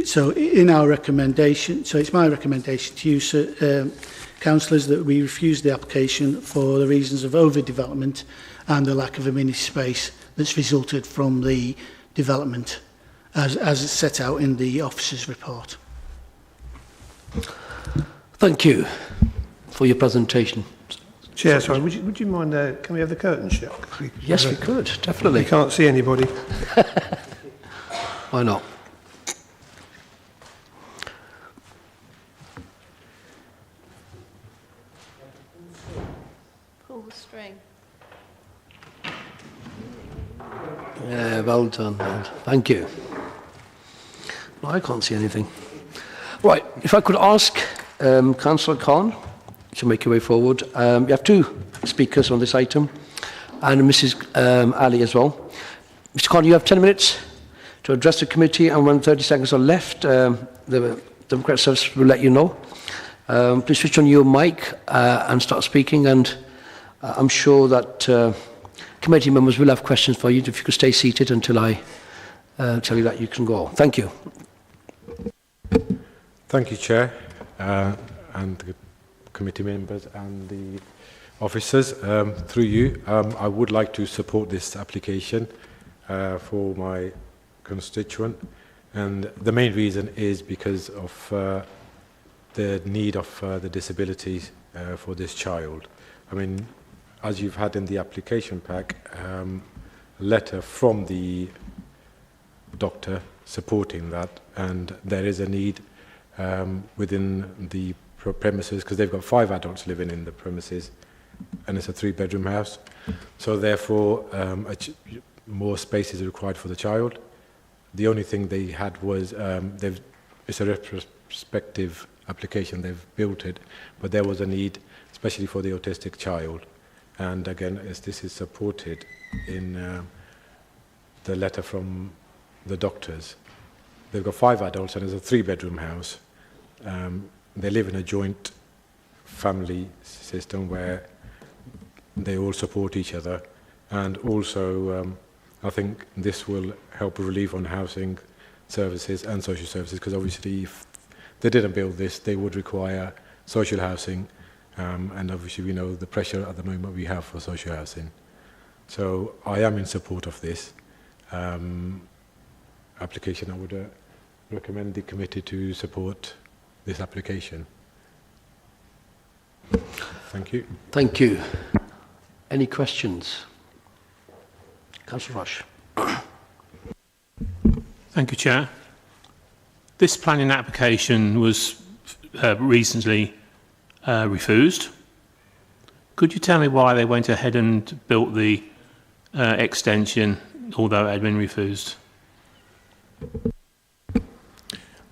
So in our recommendation, so it's my recommendation to you, councillors, that we refuse the application for the reasons of overdevelopment and the lack of amenity space that's resulted from the development as it's set out in the officer's report. Thank you for your presentation. Chair, sorry, would you mind, can we have the curtain shut? Yes, we could, definitely. We can't see anybody. Why not? Pull the string. Yeah, well done. Thank you. No, I can't see anything. Right, if I could ask Councillor Khan to make your way forward. You have 2 speakers on this item, and Mrs. Ali as well. Mr. Khan, you have 10 minutes to address the committee, and when 30 seconds are left, the Democratic Service will let you know. Please switch on your mic and start speaking, and I'm sure that committee members will have questions for you. If you could stay seated until I tell you that you can go. Thank you. Thank you, Chair, and the committee members and the officers. Through you, I would like to support this application for my constituent, and the main reason is because of the need of the disabilities for this child. I mean, as you've had in the application pack, a letter from the doctor supporting that, and there is a need within the premises, because they've got 5 adults living in the premises, and it's a 3-bedroom house. So therefore, more space is required for the child. The only thing they had was, it's a retrospective application, they've built it, but there was a need, especially for the autistic child. And again, as this is supported in the letter from the doctors, they've got 5 adults and it's a 3-bedroom house. They live in a joint family system where they all support each other, and also I think this will help relieve on housing services and social services, because obviously if they didn't build this, they would require social housing, and obviously we know the pressure at the moment we have for social housing. So I am in support of this application. I would recommend the committee to support this application. Thank you. Thank you. Any questions? Councillor Rush. Thank you, Chair. This planning application was recently refused. Could you tell me why they went ahead and built the extension, although it had been refused?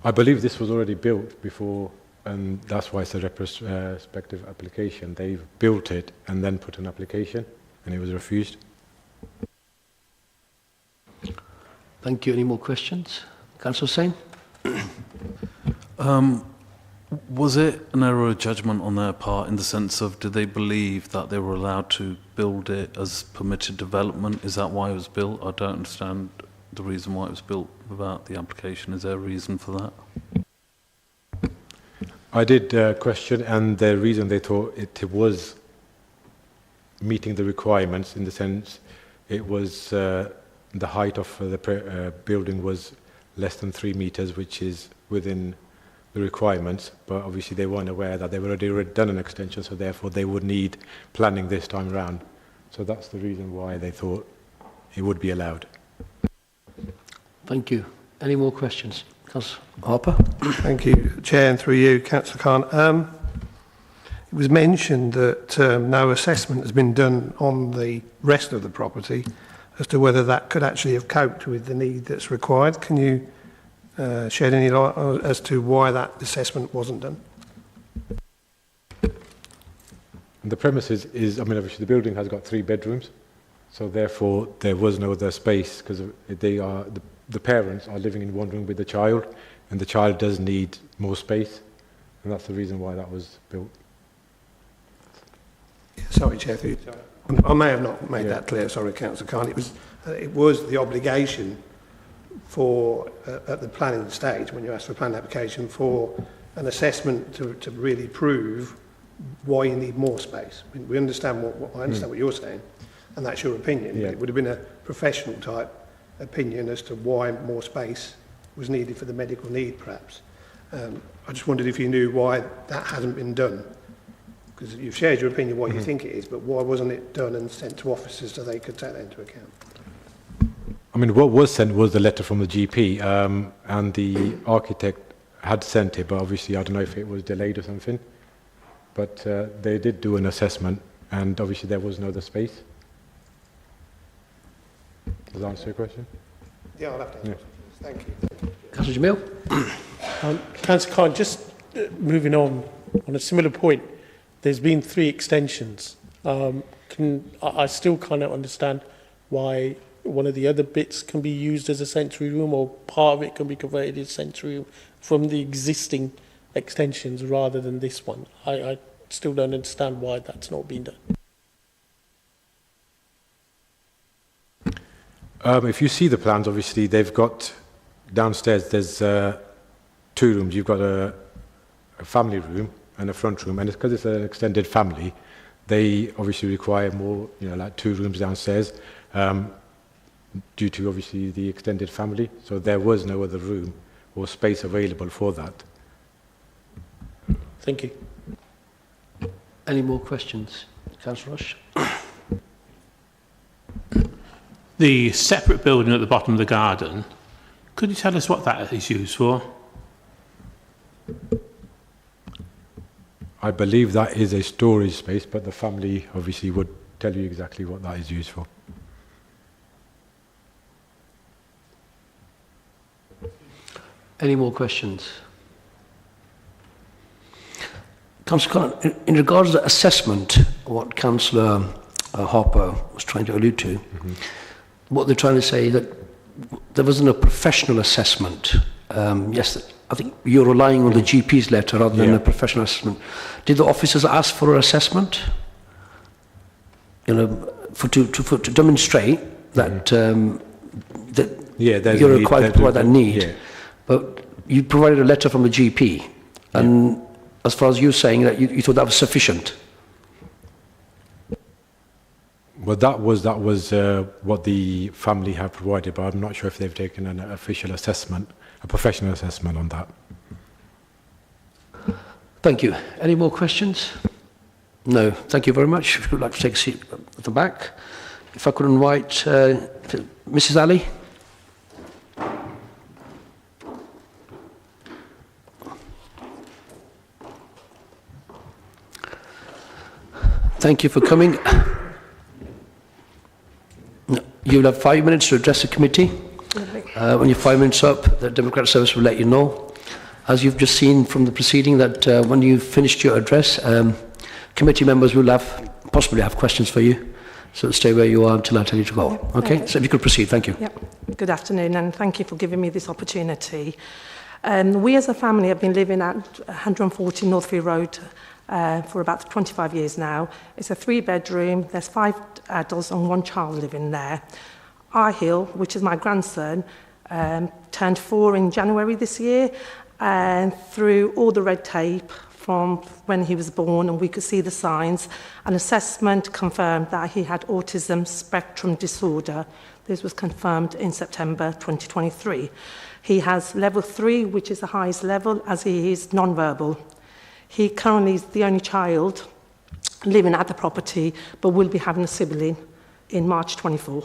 I believe this was already built before, and that's why it's a retrospective application. They've built it and then put an application, and it was refused. Thank you. Any more questions? Councillor Hussain? Was it an error of judgment on their part, in the sense of, did they believe that they were allowed to build it as permitted development? Is that why it was built? I don't understand the reason why it was built without the application. Is there a reason for that? I did question, and the reason they thought it was meeting the requirements, in the sense it was the height of the building was less than 3 meters, which is within the requirements, but obviously they weren't aware that they've already done an extension, so therefore they would need planning this time around. So that's the reason why they thought it would be allowed. Thank you. Any more questions? Councillor Harper? Thank you, Chair, and through you, Councillor Khan. It was mentioned that no assessment has been done on the rest of the property as to whether that could actually have coped with the need that's required. Can you shed any light as to why that assessment wasn't done? The premises is, I mean, obviously the building has got 3 bedrooms, so therefore there was no other space, because they are the parents are living in one room with the child, and the child does need more space, and that's the reason why that was built. Sorry, Chair. I may have not made that clear. Sorry, Councillor Khan. It was the obligation for at the planning stage, when you ask for a planning application, for an assessment to really prove why you need more space. I mean, we understand I understand what you're saying, and that's your opinion. Yeah. It would have been a professional type opinion as to why more space was needed for the medical need, perhaps. I just wondered if you knew why that hasn't been done. Because you've shared your opinion what you think it is, but why wasn't it done and sent to officers so they could take that into account? I mean, what was sent was the letter from the GP, and the architect had sent it, but obviously I don't know if it was delayed or something. But they did do an assessment, and obviously there was no other space. Does that answer your question? Yeah, I'll have to answer. Thank you. Councillor Jamil? Councillor Khan, just moving on a similar point, there's been 3 extensions. I still cannot understand why one of the other bits can be used as a sensory room, or part of it can be converted as sensory room from the existing extensions rather than this one. I still don't understand why that's not been done. If you see the plans, obviously they've got downstairs, there's 2 rooms. You've got a family room and a front room, and it's because it's an extended family, they obviously require more, like 2 rooms downstairs, due to obviously the extended family. So there was no other room or space available for that. Thank you. Any more questions? Councillor Rush? The separate building at the bottom of the garden, could you tell us what that is used for? I believe that is a storage space, but the family obviously would tell you exactly what that is used for. Any more questions? Councillor Conant, in regards to the assessment, what Councillor Harper was trying to allude to, what they're trying to say that there wasn't a professional assessment. Yes, I think you're relying on the GP's letter rather than a professional assessment. Did the officers ask for an assessment? To demonstrate that you're required to provide that need. Yeah. But you provided a letter from the GP, and as far as you're saying that you thought that was sufficient. Well, that was what the family have provided, but I'm not sure if they've taken an official assessment, a professional assessment on that. Thank you. Any more questions? No. Thank you very much. If you would like to take a seat at the back. If I could invite Mrs. Ali. Thank you for coming. You'll have 5 minutes to address the committee. When you're 5 minutes up, the Democratic Service will let you know. As you've just seen from the proceeding, that when you've finished your address, committee members will possibly have questions for you. So stay where you are until I tell you to go. Okay? So if you could proceed, thank you. Yep. Good afternoon, and thank you for giving me this opportunity. We as a family have been living at 140 Northfield Road for about 25 years now. It's a 3-bedroom, there's 5 adults and 1 child living there. Ahil, which is my grandson, turned 4 in January this year, and through all the red tape from when he was born, and we could see the signs, an assessment confirmed that he had autism spectrum disorder. This was confirmed in September 2023. He has level 3, which is the highest level, as he is non-verbal. He currently is the only child living at the property, but will be having a sibling in March 24.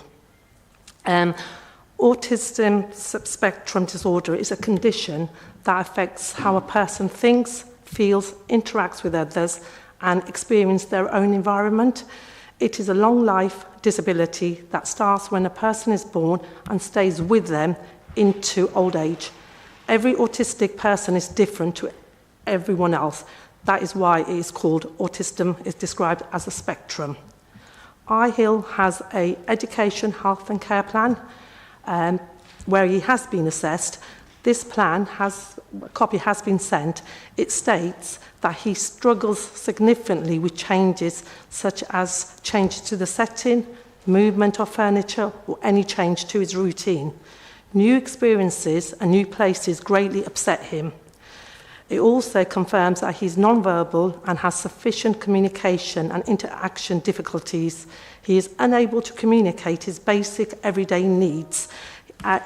Autism spectrum disorder is a condition that affects how a person thinks, feels, interacts with others, and experiences their own environment. It is a long life disability that starts when a person is born and stays with them into old age. Every autistic person is different to everyone else. That is why it is called autism, is described as a spectrum. Ahil has an education, health and care plan where he has been assessed. This plan a copy has been sent. It states that he struggles significantly with changes such as changes to the setting, movement of furniture, or any change to his routine. New experiences and new places greatly upset him. It also confirms that he's non-verbal and has sufficient communication and interaction difficulties. He is unable to communicate his basic everyday needs.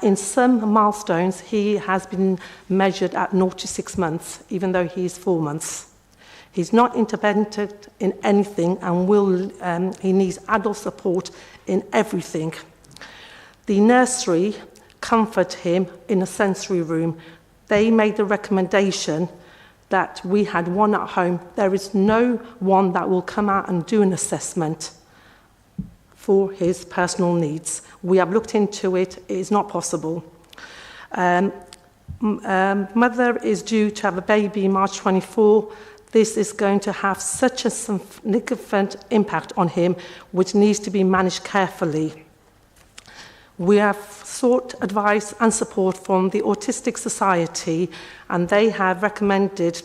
In some milestones, he has been measured at 0 to 6 months, even though he is 4 months. He's not independent in anything and he needs adult support in everything. The nursery comforted him in a sensory room. They made the recommendation that we had one at home. There is no one that will come out and do an assessment for his personal needs. We have looked into it. It is not possible. Mother is due to have a baby March 24. This is going to have such a significant impact on him, which needs to be managed carefully. We have sought advice and support from the Autistic Society, and they have recommended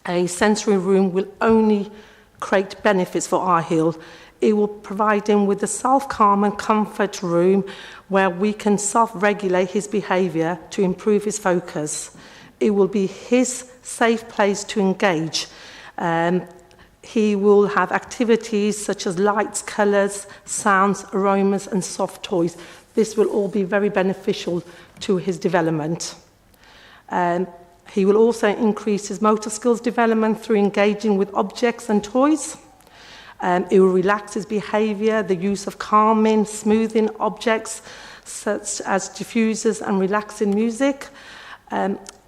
a sensory room will only create benefits for Arhill. It will provide him with a self-calm and comfort room where we can self-regulate his behaviour to improve his focus. It will be his safe place to engage. He will have activities such as lights, colours, sounds, aromas and soft toys. This will all be very beneficial to his development. He will also increase his motor skills development through engaging with objects and toys. It will relax his behaviour, the use of calming, smoothing objects such as diffusers and relaxing music.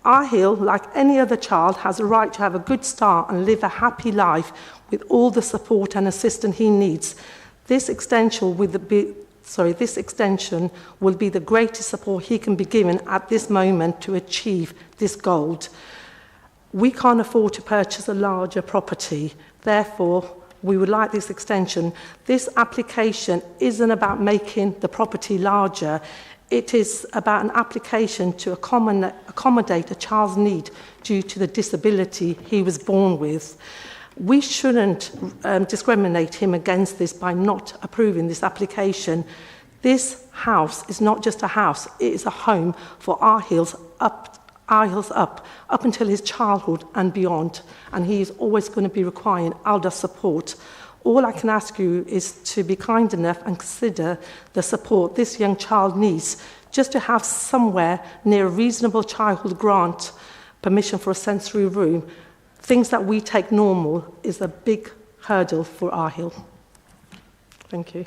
Arhill, like any other child, has a right to have a good start and live a happy life with all the support and assistance he needs. This extension will be the greatest support he can be given at this moment to achieve this goal. We can't afford to purchase a larger property. Therefore, we would like this extension. This application isn't about making the property larger. It is about an application to accommodate a child's need due to the disability he was born with. We shouldn't discriminate him against this by not approving this application. This house is not just a house, it is a home for Arhill's up until his childhood and beyond, and he is always going to be requiring elder support. All I can ask you is to be kind enough and consider the support this young child needs, just to have somewhere near a reasonable childhood grant permission for a sensory room. Things that we take normal is a big hurdle for Arhill. Thank you.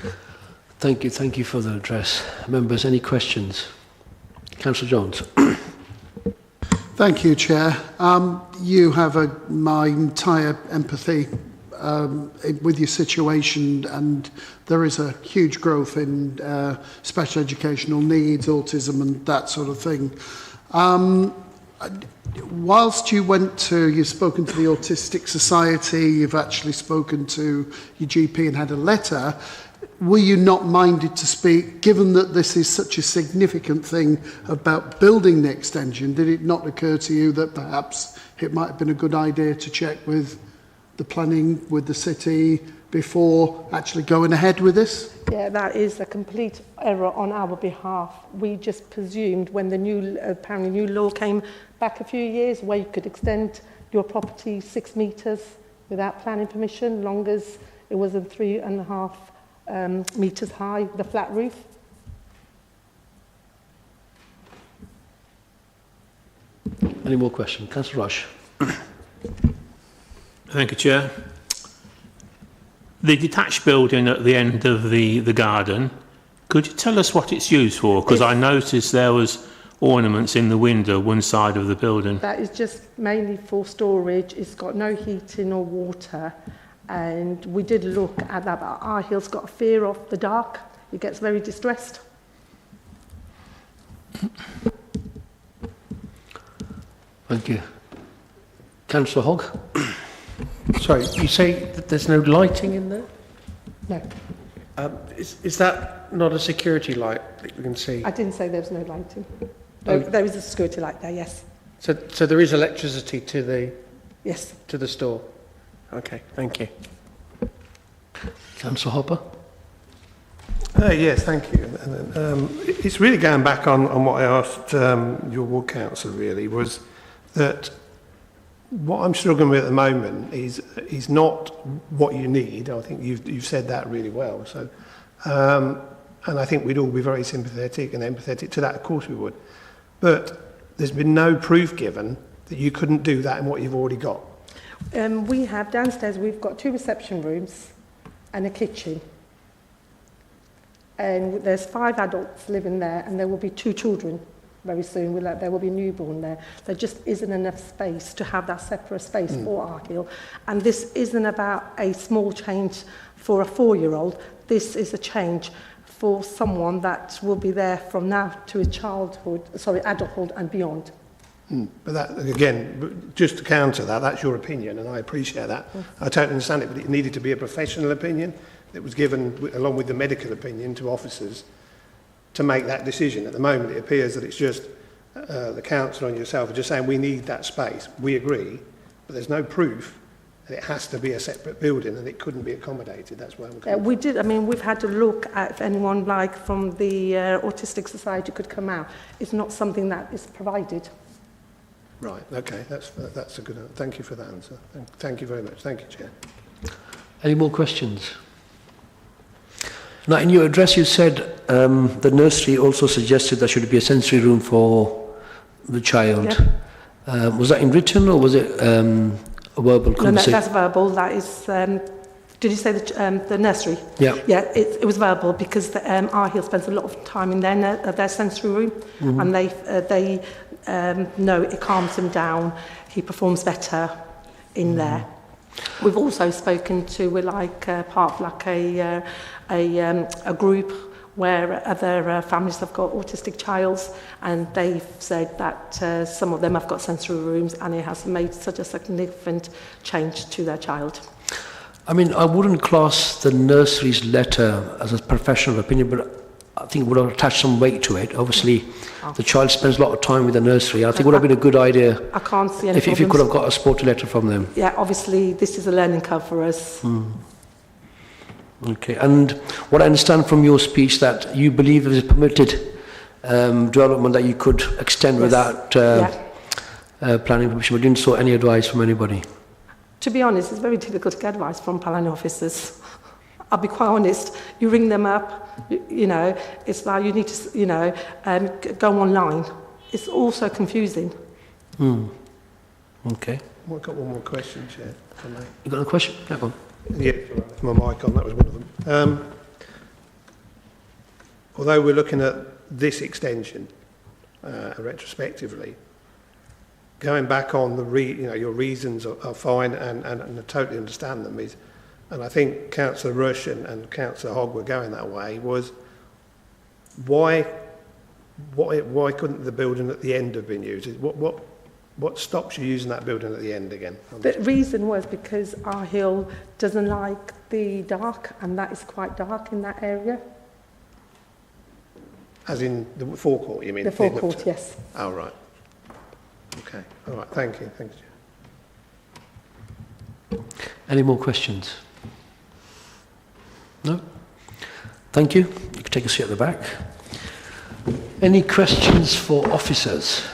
Thank you for the address. Members, any questions? Councillor Jones. Thank you, Chair. You have my entire empathy with your situation, and there is a huge growth in special educational needs, autism and that sort of thing. Whilst you've spoken to the Autistic Society, you've actually spoken to your GP and had a letter, were you not minded to speak, given that this is such a significant thing about building the extension, did it not occur to you that perhaps it might have been a good idea to check with the planning, with the city, before actually going ahead with this? Yeah, that is a complete error on our behalf. We just presumed when the apparently new law came back a few years where you could extend your property 6 metres without planning permission, long as it wasn't 3.5 metres high with a flat roof. Any more questions? Councillor Rush. Thank you, Chair. The detached building at the end of the garden, could you tell us what it's used for? Because I noticed there was ornaments in the window one side of the building. That is just mainly for storage. It's got no heating or water. And we did look at that, but Arhill's got a fear of the dark. He gets very distressed. Thank you. Councillor Hogg. Sorry, you say that there's no lighting in there? No. Is that not a security light that we can see? I didn't say there was no lighting. There is a security light there, yes. So there is electricity to the to the store? Okay, thank you. Councillor Hopper. Yes, thank you. It's really going back on what I asked your ward councillor, really, was that what I'm struggling with at the moment is not what you need. I think you've said that really well. So, and I think we'd all be very sympathetic and empathetic to that. Of course we would. But there's been no proof given that you couldn't do that in what you've already got. We have downstairs, we've got 2 reception rooms and a kitchen. And there's 5 adults living there, and there will be 2 children very soon. There will be a newborn there. There just isn't enough space to have that separate space for Arhill. And this isn't about a small change for a 4-year-old. This is a change for someone that will be there from now to adulthood and beyond. But that, again, just to counter that, that's your opinion, and I appreciate that. I totally understand it, but it needed to be a professional opinion that was given along with the medical opinion to officers to make that decision. At the moment, it appears that it's just the council and yourself are just saying we need that space. We agree, but there's no proof that it has to be a separate building and it couldn't be accommodated. That's why I'm coming We did. I mean, we've had to look at if anyone like from the Autistic Society could come out. It's not something that is provided. Right. Okay. That's a good. Thank you for that answer. Thank you very much. Thank you, Chair. Any more questions? Now, in your address, you said the nursery also suggested there should be a sensory room for the child. Yeah. Was that in written or was it a verbal conversation? No, that's verbal. That is. Did you say the nursery? Yeah. Yeah, it was verbal because our Hill spends a lot of time in their sensory room, and they know it calms him down. He performs better in there. We've also spoken to, we're like part of like a group where other families have got autistic childs, and they've said that some of them have got sensory rooms, and it has made such a significant change to their child. I mean, I wouldn't class the nursery's letter as a professional opinion, but I think would have attached some weight to it. Obviously, the child spends a lot of time with the nursery. I think it would have been a good idea I can't see any if you could have got a supporting letter from them. Yeah, obviously, this is a learning curve for us. Okay, and what I understand from your speech that you believe it is permitted development that you could extend without planning permission, but you didn't sought any advice from anybody. To be honest, it's very difficult to get advice from planning officers. I'll be quite honest. You ring them up, you know, it's like you need to, you know, go online. It's also confusing. Okay. I've got one more question, Chair. You got a question? Yeah, go on. Yeah, my mic on, that was one of them. Although we're looking at this extension retrospectively, going back on your reasons are fine, and I totally understand them. And I think Councillor Rush and Councillor Hogg were going that way. Was why couldn't the building at the end have been used? What stops you using that building at the end again? The reason was because our Hill doesn't like the dark, and that is quite dark in that area. As in the forecourt, you mean? The forecourt, yes. Oh, right. Okay. All right. Thank you. Thank you. Any more questions? No? Thank you. You can take a seat at the back. Any questions for officers?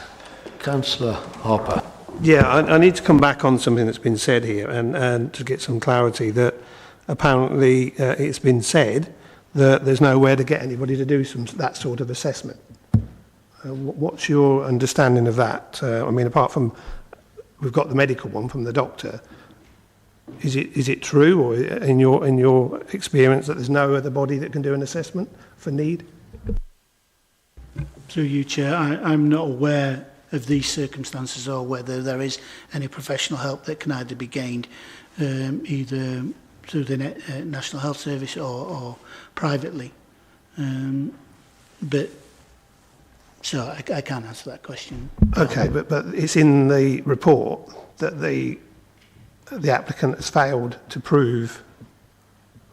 Councillor Harper. Yeah, I need to come back on something that's been said here and to get some clarity that apparently it's been said that there's nowhere to get anybody to do that sort of assessment. What's your understanding of that? I mean, apart from we've got the medical one from the doctor, is it true, or in your experience, that there's no other body that can do an assessment for need? Through you, Chair, I'm not aware of these circumstances or whether there is any professional help that can either be gained either through the National Health Service or privately. But so I can't answer that question. Okay, but it's in the report that the applicant has failed to prove.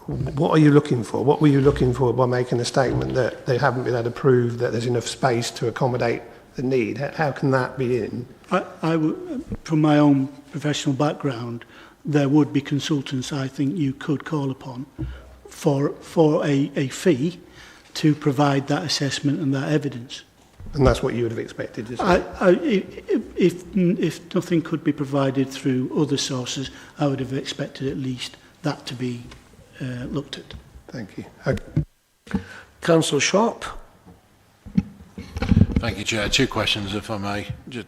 What are you looking for? What were you looking for by making a statement that they haven't been able to prove that there's enough space to accommodate the need? How can that be in? From my own professional background, there would be consultants I think you could call upon for a fee to provide that assessment and that evidence. And that's what you would have expected, is it? If nothing could be provided through other sources, I would have expected at least that to be looked at. Thank you. Councillor Sharp. Thank you, Chair. Two questions, if I may. Just,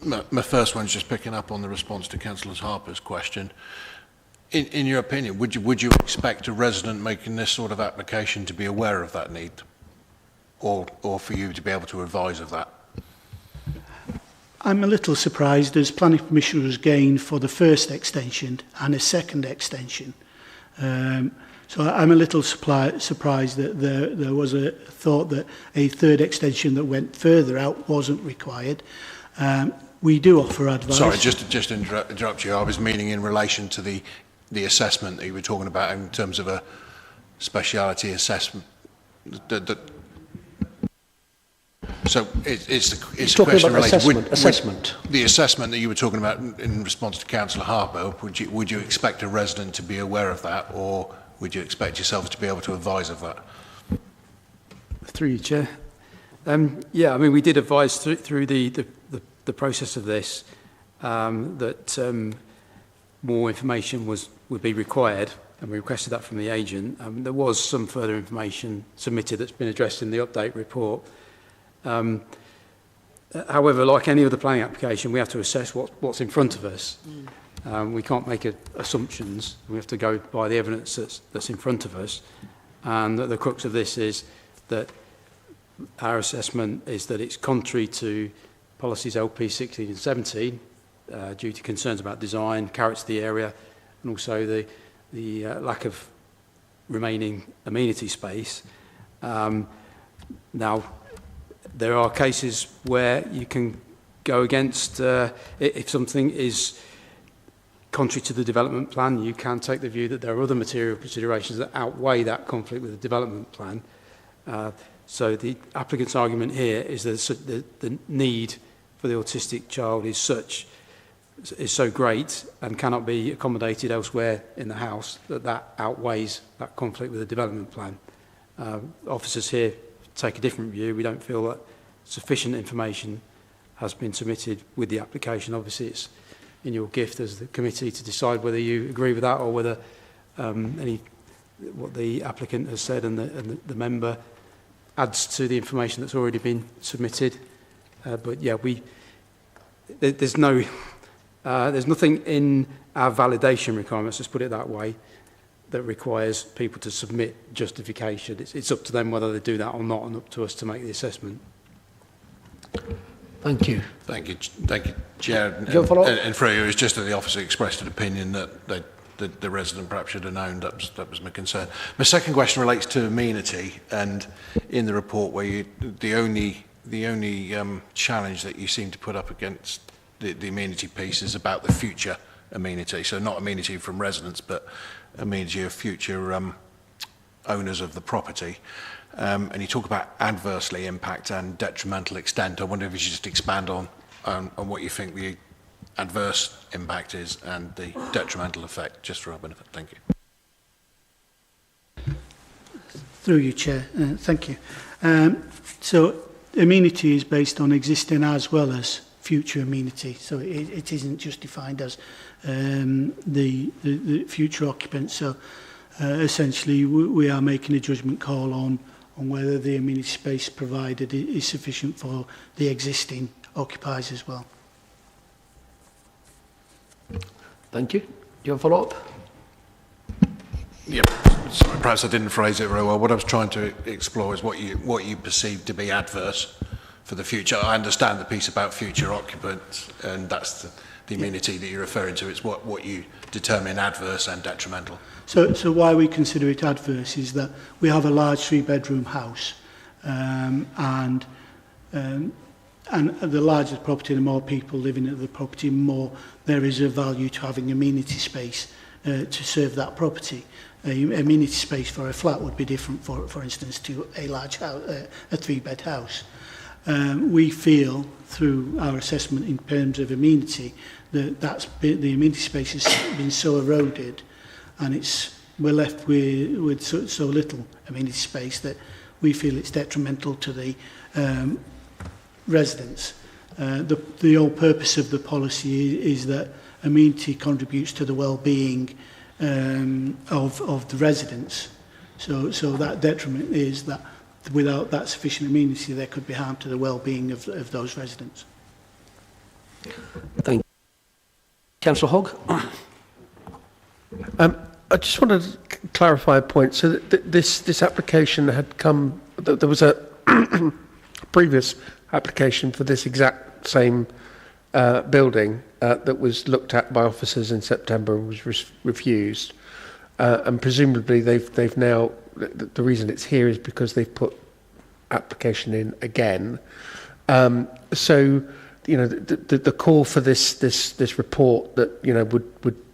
my first one's just picking up on the response to Councillor Harper's question. In your opinion, would you expect a resident making this sort of application to be aware of that need, or for you to be able to advise of that? I'm a little surprised as planning permission was gained for the first extension and a second extension. So I'm a little surprised that there was a thought that a third extension that went further out wasn't required. We do offer advice. Sorry, just to interrupt you, I was meaning in relation to the assessment that you were talking about in terms of a speciality assessment. So it's the talking question about related. assessment. The assessment that you were talking about in response to Councillor Harper, would you expect a resident to be aware of that, or would you expect yourselves to be able to advise of that? Through you, Chair. Yeah, I mean, we did advise through the process of this that more information would be required, and we requested that from the agent. There was some further information submitted that's been addressed in the update report. However, like any other planning application, we have to assess what's in front of us. We can't make assumptions. We have to go by the evidence that's in front of us. And the crux of this is that our assessment is that it's contrary to policies LP 16 and 17 due to concerns about design, character of the area, and also the lack of remaining amenity space. Now, there are cases where you can go against, if something is contrary to the development plan, you can take the view that there are other material considerations that outweigh that conflict with the development plan. So the applicant's argument here is that the need for the autistic child is so great and cannot be accommodated elsewhere in the house that outweighs that conflict with the development plan. Officers here take a different view. We don't feel that sufficient information has been submitted with the application. Obviously, it's in your gift as the committee to decide whether you agree with that or whether what the applicant has said and the member adds to the information that's already been submitted. But yeah, there's nothing in our validation requirements, let's put it that way, that requires people to submit justification. It's up to them whether they do that or not, and up to us to make the assessment. Thank you. Thank you, Chair. And for you, it's just that the officer expressed an opinion that the resident perhaps should have known. That was my concern. My second question relates to amenity, and in the report where the only challenge that you seem to put up against the amenity piece is about the future amenity. So not amenity from residents, but amenity of future owners of the property. And you talk about adversely impact and detrimental extent. I wonder if you should just expand on what you think the adverse impact is and the detrimental effect, just for our benefit. Thank you. Through you, Chair. Thank you. So amenity is based on existing as well as future amenity. So it isn't just defined as the future occupants. So essentially we are making a judgment call on whether the amenity space provided is sufficient for the existing occupiers as well. Thank you. Do you have a follow-up? Yep. Sorry, perhaps I didn't phrase it very well. What I was trying to explore is what you perceive to be adverse for the future. I understand the piece about future occupants, and that's the amenity that you're referring to. It's what you determine adverse and detrimental. So why we consider it adverse is that we have a large 3-bedroom house, and the larger the property, the more people living at the property, more there is a value to having amenity space to serve that property. Amenity space for a flat would be different, for instance, to a large house, a 3-bed house. We feel through our assessment in terms of amenity that the amenity space has been so eroded, and we're left with so little amenity space that we feel it's detrimental to the residents. The whole purpose of the policy is that amenity contributes to the well-being of the residents. So that detriment is that without that sufficient amenity, there could be harm to the well-being of those residents. Thank you. Councillor Hogg. I just wanted to clarify a point. So this application had come, there was a previous application for this exact same building that was looked at by officers in September and was refused. And presumably they've now, the reason it's here is because they've put application in again. So, you know, the call for this report that, you know, would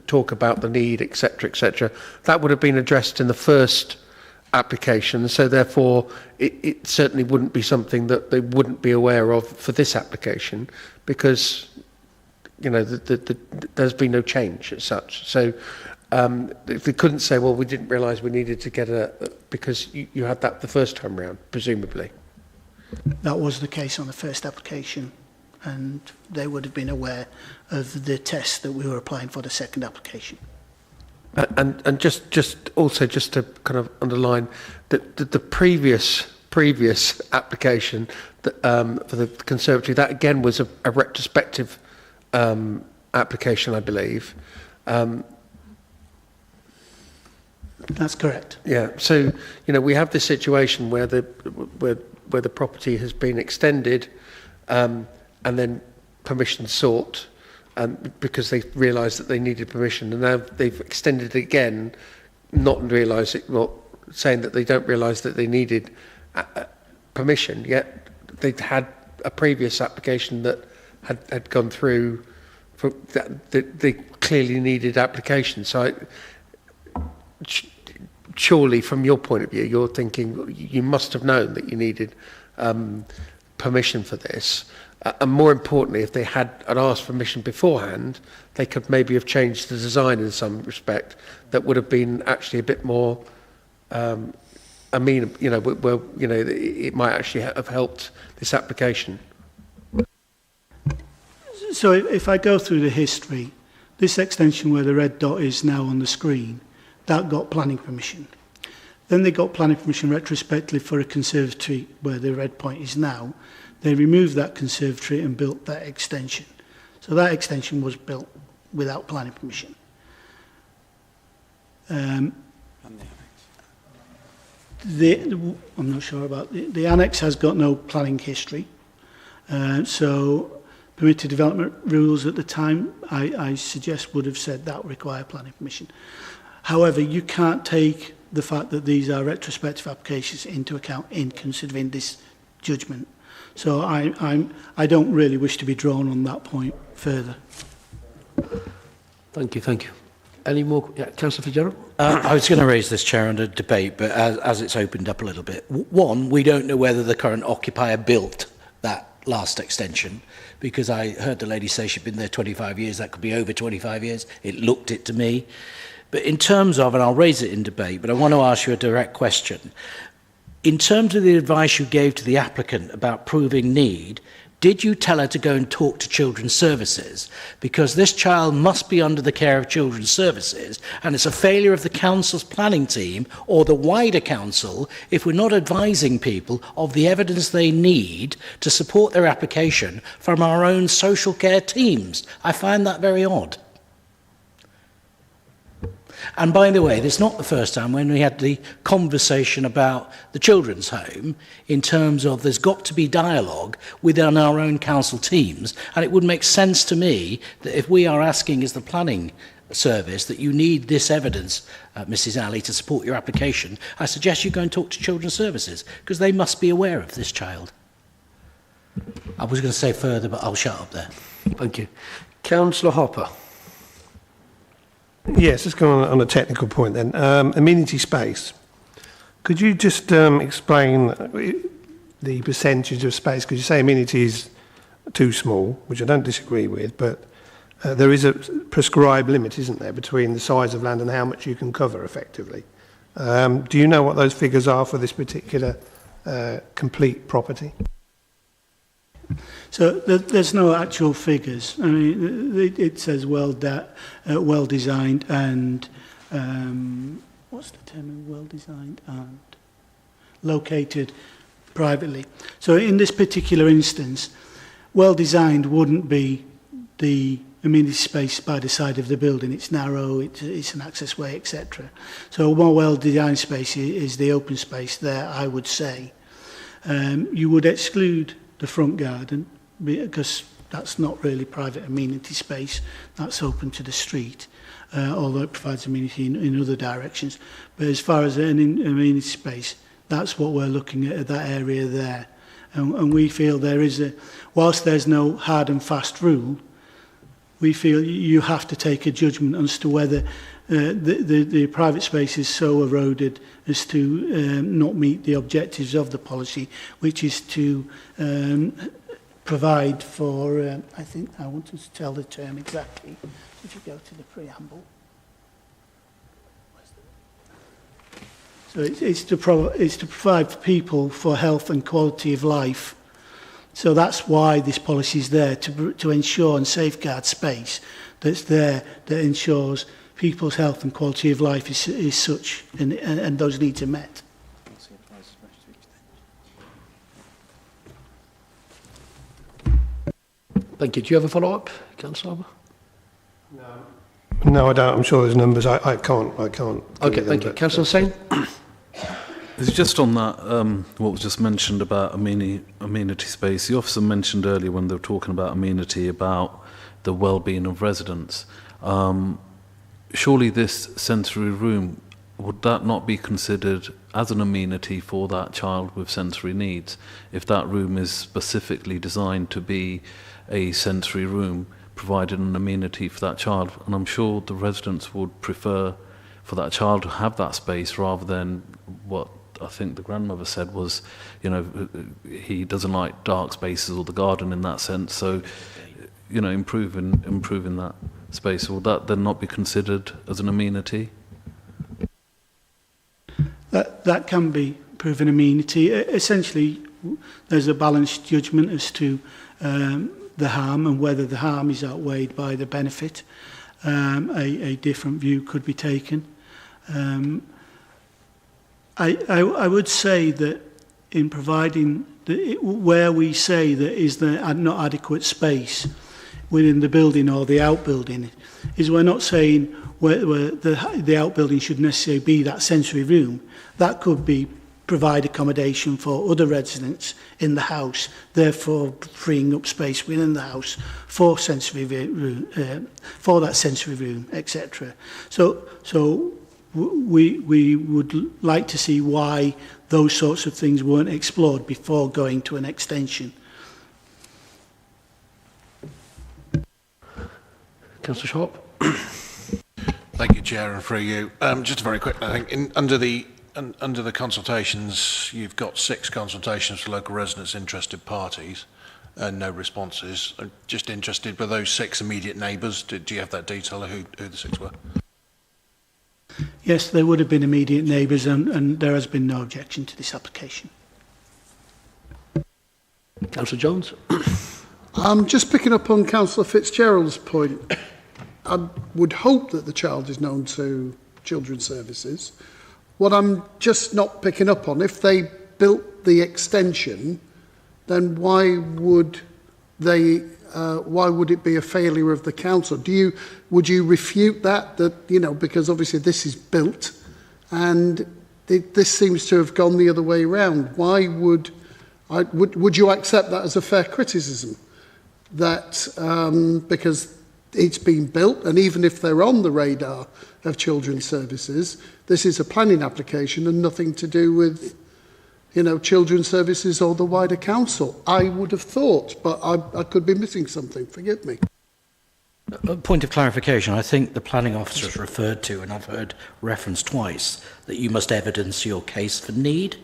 talk about the need, etc., that would have been addressed in the first application, so therefore it certainly wouldn't be something that they wouldn't be aware of for this application, because you know there's been no change as such. So they couldn't say, well, we didn't realise we needed to get because you had that the first time round, presumably. That was the case on the first application, and they would have been aware of the test that we were applying for the second application. And just to kind of underline that the previous application that, for the conservatory, that again was a retrospective application, I believe. That's correct. Yeah. So we have this situation where the property has been extended, and then permission sought. Because they realised that they needed permission, and now they've extended it again, not saying that they don't realise that they needed permission. Yet they'd had a previous application that had gone through. That they clearly needed application. So surely, from your point of view, you're thinking you must have known that you needed permission for this. And more importantly, if they had asked permission beforehand, they could maybe have changed the design in some respect that would have been actually a bit more amenable, where it might actually have helped this application. So if I go through the history, this extension where the red dot is now on the screen, that got planning permission. Then they got planning permission retrospectively for a conservatory where the red point is now. They removed that conservatory and built that extension. So that extension was built without planning permission. I'm not sure about the annex has got no planning history. So permitted development rules at the time, I suggest would have said that require planning permission. However, you can't take the fact that these are retrospective applications into account in considering this judgment. So I don't really wish to be drawn on that point further. Thank you. Any more? Yeah, Councillor Fitzgerald? I was going to raise this, Chair, under debate, but as it's opened up a little bit. One, we don't know whether the current occupier built that last extension, because I heard the lady say she'd been there 25 years. That could be over 25 years. It looked it to me. But in terms of, and I'll raise it in debate, but I want to ask you a direct question. In terms of the advice you gave to the applicant about proving need, did you tell her to go and talk to Children's Services? Because this child must be under the care of Children's Services, and it's a failure of the council's planning team or the wider council if we're not advising people of the evidence they need to support their application from our own social care teams. I find that very odd. And by the way, this is not the first time when we had the conversation about the children's home in terms of there's got to be dialogue within our own council teams. And it would make sense to me that if we are asking as the planning service that you need this evidence, Mrs. Alley, to support your application, I suggest you go and talk to Children's Services because they must be aware of this child. I was going to say further, but I'll shut up there. Thank you. Councillor Hopper. Yes, let's go on a technical point then. Amenity space. Could you just explain the percentage of space? Because you say amenity is too small, which I don't disagree with, but there is a prescribed limit, isn't there, between the size of land and how much you can cover effectively. Do you know what those figures are for this particular complete property? So there's no actual figures. I mean, it says well designed and what's the term? Well designed and located privately. So in this particular instance, well designed wouldn't be the amenity space by the side of the building. It's narrow, it's an access way, etc. So a more well designed space is the open space there, I would say. You would exclude the front garden because that's not really private amenity space, that's open to the street, although it provides amenity in other directions. But as far as an amenity space, that's what we're looking at that area there. And we feel there is whilst there's no hard and fast rule, we feel you have to take a judgment as to whether the private space is so eroded as to not meet the objectives of the policy, which is to provide for, I think I want to tell the term exactly, if you go to the preamble. So it's to provide for people for health and quality of life. So that's why this policy is there, to ensure and safeguard space that's there, that ensures people's health and quality of life is such, and those needs are met. Thank you. Do you have a follow-up, Councillor Harper? No, I don't. I'm sure there's numbers. I can't. Okay, thank you. Councillor Hussain? It's just on that, what was just mentioned about amenity space. The officer mentioned earlier when they were talking about amenity, about the well-being of residents. Surely this sensory room, would that not be considered as an amenity for that child with sensory needs? If that room is specifically designed to be a sensory room, providing an amenity for that child, and I'm sure the residents would prefer for that child to have that space rather than what I think the grandmother said was, you know, he doesn't like dark spaces or the garden in that sense. So, you know, improving that space, will that then not be considered as an amenity? That can be proven amenity. Essentially, there's a balanced judgment as to the harm and whether the harm is outweighed by the benefit. A different view could be taken. I would say that in providing, where we say that is there not adequate space within the building or the outbuilding, is we're not saying where the outbuilding should necessarily be that sensory room. That could be provide accommodation for other residents in the house, therefore freeing up space within the house for sensory room, for that sensory room, etc. So we would like to see why those sorts of things weren't explored before going to an extension. Councillor Sharp. Thank you, Chair, and through you. Just very quick, I think under the consultations, you've got 6 consultations for local residents, interested parties, and no responses. I'm just interested, were those 6 immediate neighbours? Do you have that detail of who the 6 were? Yes, there would have been immediate neighbours, and there has been no objection to this application. Councillor Jones. I'm just picking up on Councillor Fitzgerald's point. I would hope that the child is known to Children's Services. What I'm just not picking up on, if they built the extension, then why would it be a failure of the council? Would you refute that, you know, because obviously this is built and this seems to have gone the other way around. Why would you accept that as a fair criticism? That because it's been built, and even if they're on the radar of Children's Services, this is a planning application and nothing to do with, you know, Children's Services or the wider council. I would have thought, but I could be missing something. Forgive me. A point of clarification. I think the planning officer has referred to, and I've heard referenced twice, that you must evidence your case for need,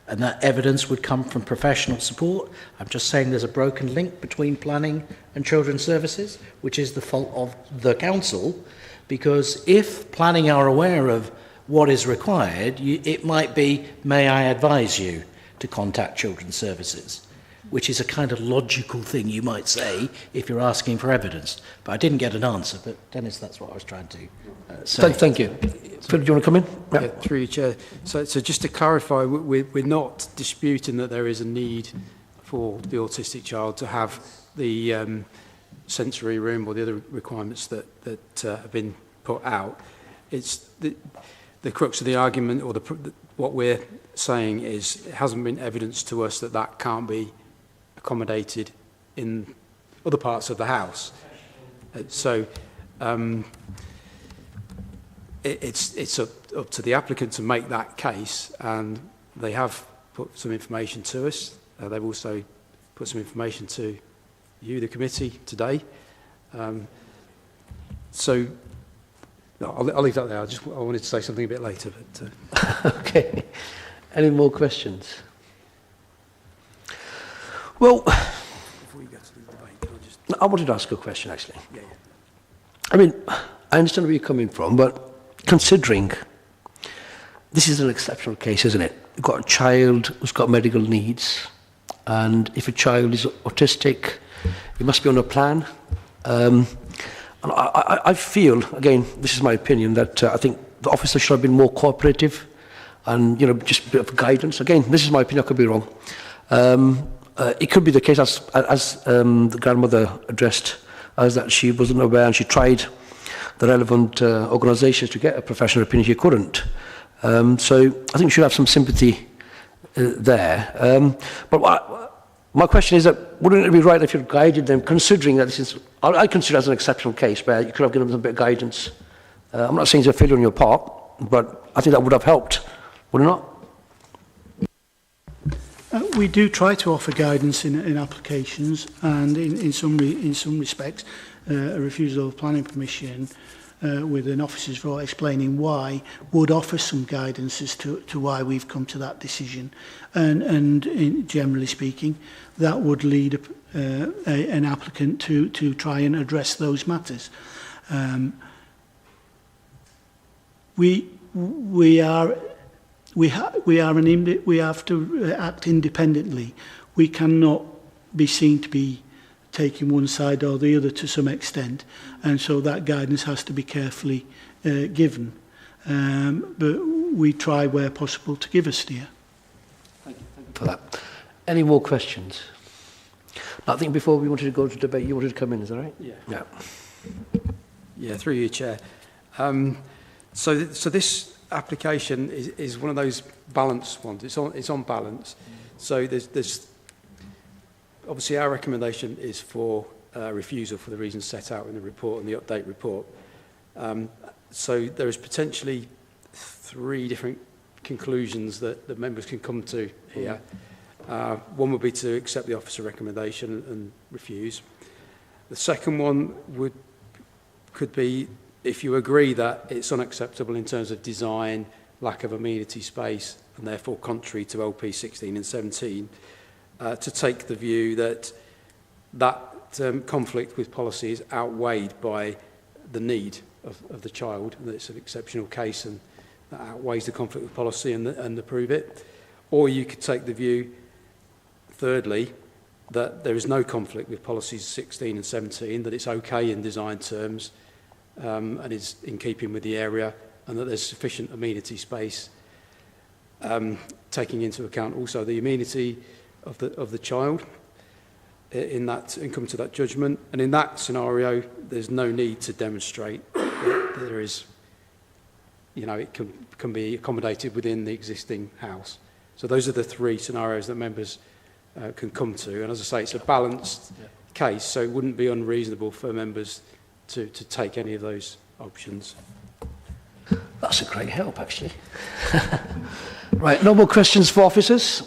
and that evidence would come from professional support. I'm just saying there's a broken link between planning and Children's Services, which is the fault of the council, because if planning are aware of what is required, it might be, may I advise you to contact Children's Services, which is a kind of logical thing you might say if you're asking for evidence. But I didn't get an answer, but Dennis, that's what I was trying to say. Thank you. Phil, do you want to come in? Yeah, through you, Chair. So just to clarify, we're not disputing that there is a need for the autistic child to have the sensory room or the other requirements that have been put out. It's the crux of the argument, or what we're saying is it hasn't been evidence to us that can't be accommodated in other parts of the house. So it's up to the applicant to make that case, and they have put some information to us. They've also put some information to you, the committee, today. So No, I'll leave that there. I wanted to say something a bit later. But, Okay. Any more questions? Well, before you go to the debate, can I just... I wanted to ask a question, actually. Yeah. I mean, I understand where you're coming from, but considering this is an exceptional case, isn't it? You've got a child who's got medical needs, and if a child is autistic, it must be on a plan. And I feel, again, this is my opinion, that I think the officer should have been more cooperative and, you know, just a bit of guidance. Again, this is my opinion, I could be wrong. It could be the case, as the grandmother addressed, as that she wasn't aware and she tried the relevant organisations to get a professional opinion, she couldn't. So I think we should have some sympathy there. But my question is that wouldn't it be right if you guided them, considering that this is, I consider it as an exceptional case where you could have given them a bit of guidance. I'm not saying it's a failure on your part, but I think that would have helped, would it not? We do try to offer guidance in applications, and in some respects, a refusal of planning permission with an officer's vote explaining why would offer some guidance as to why we've come to that decision. And generally speaking, that would lead an applicant to try and address those matters. We have to act independently. We cannot be seen to be taking one side or the other to some extent, and so that guidance has to be carefully given. But we try where possible to give a steer. Thank you for that. Any more questions? I think before we wanted to go to debate, you wanted to come in, is that right? Yeah. Yeah, through you, Chair. So this application is one of those balanced ones. It's on balance. So there's obviously our recommendation is for refusal for the reasons set out in the report and the update report. So there is potentially 3 different conclusions that the members can come to here. One would be to accept the officer recommendation and refuse. The second one could be if you agree that it's unacceptable in terms of design, lack of amenity space, and therefore contrary to LP 16 and 17, to take the view that conflict with policy is outweighed by the need of the child, and that it's an exceptional case and that outweighs the conflict with policy and approve it. Or you could take the view, thirdly, that there is no conflict with policies 16 and 17, that it's okay in design terms, and is in keeping with the area, and that there's sufficient amenity space, taking into account also the amenity of the child in that, and come to that judgment. And in that scenario, there's no need to demonstrate that there is, you know, it can be accommodated within the existing house. So those are the 3 scenarios that members can come to. And as I say, it's a balanced case, so it wouldn't be unreasonable for members to take any of those options. That's a great help, actually. Right, no more questions for officers?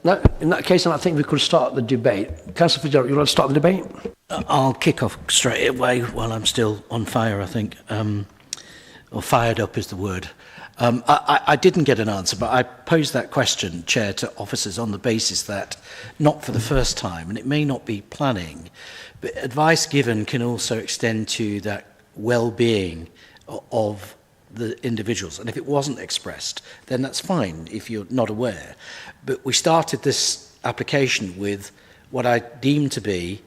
No, in that case, I think we could start the debate. Councillor Fitzgerald, you want to start the debate? I'll kick off straight away while I'm still on fire, I think. Or fired up is the word. I didn't get an answer, but I posed that question, Chair, to officers on the basis that, not for the first time, and it may not be planning, but advice given can also extend to that well-being of the individuals. And if it wasn't expressed, then that's fine if you're not aware. But we started this application with what I deem to be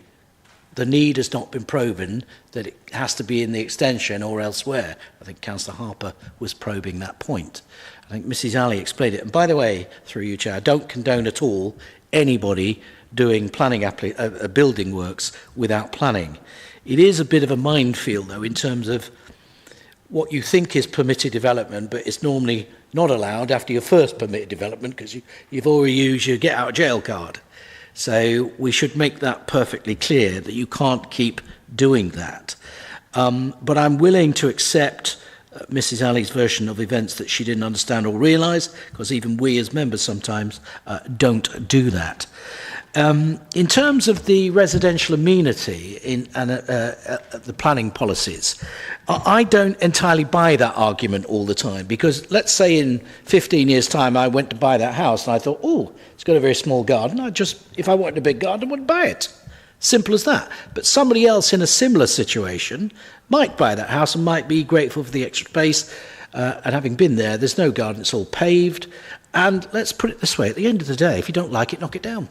the need has not been proven, that it has to be in the extension or elsewhere. I think Councillor Harper was probing that point. I think Mrs. Ali explained it. And by the way, through you, Chair, I don't condone at all anybody doing planning building works without planning. It is a bit of a minefield, though, in terms of what you think is permitted development, but it's normally not allowed after your first permitted development because you've already used your get-out-of-jail card. So we should make that perfectly clear that you can't keep doing that. But I'm willing to accept Mrs. Ali's version of events that she didn't understand or realise, because even we as members sometimes don't do that. In terms of the residential amenity and the planning policies, I don't entirely buy that argument all the time, because let's say in 15 years' time I went to buy that house and I thought, oh, it's got a very small garden. If I wanted a big garden, I wouldn't buy it. Simple as that. But somebody else in a similar situation might buy that house and might be grateful for the extra space. And having been there, there's no garden, it's all paved. And let's put it this way, at the end of the day, if you don't like it, knock it down.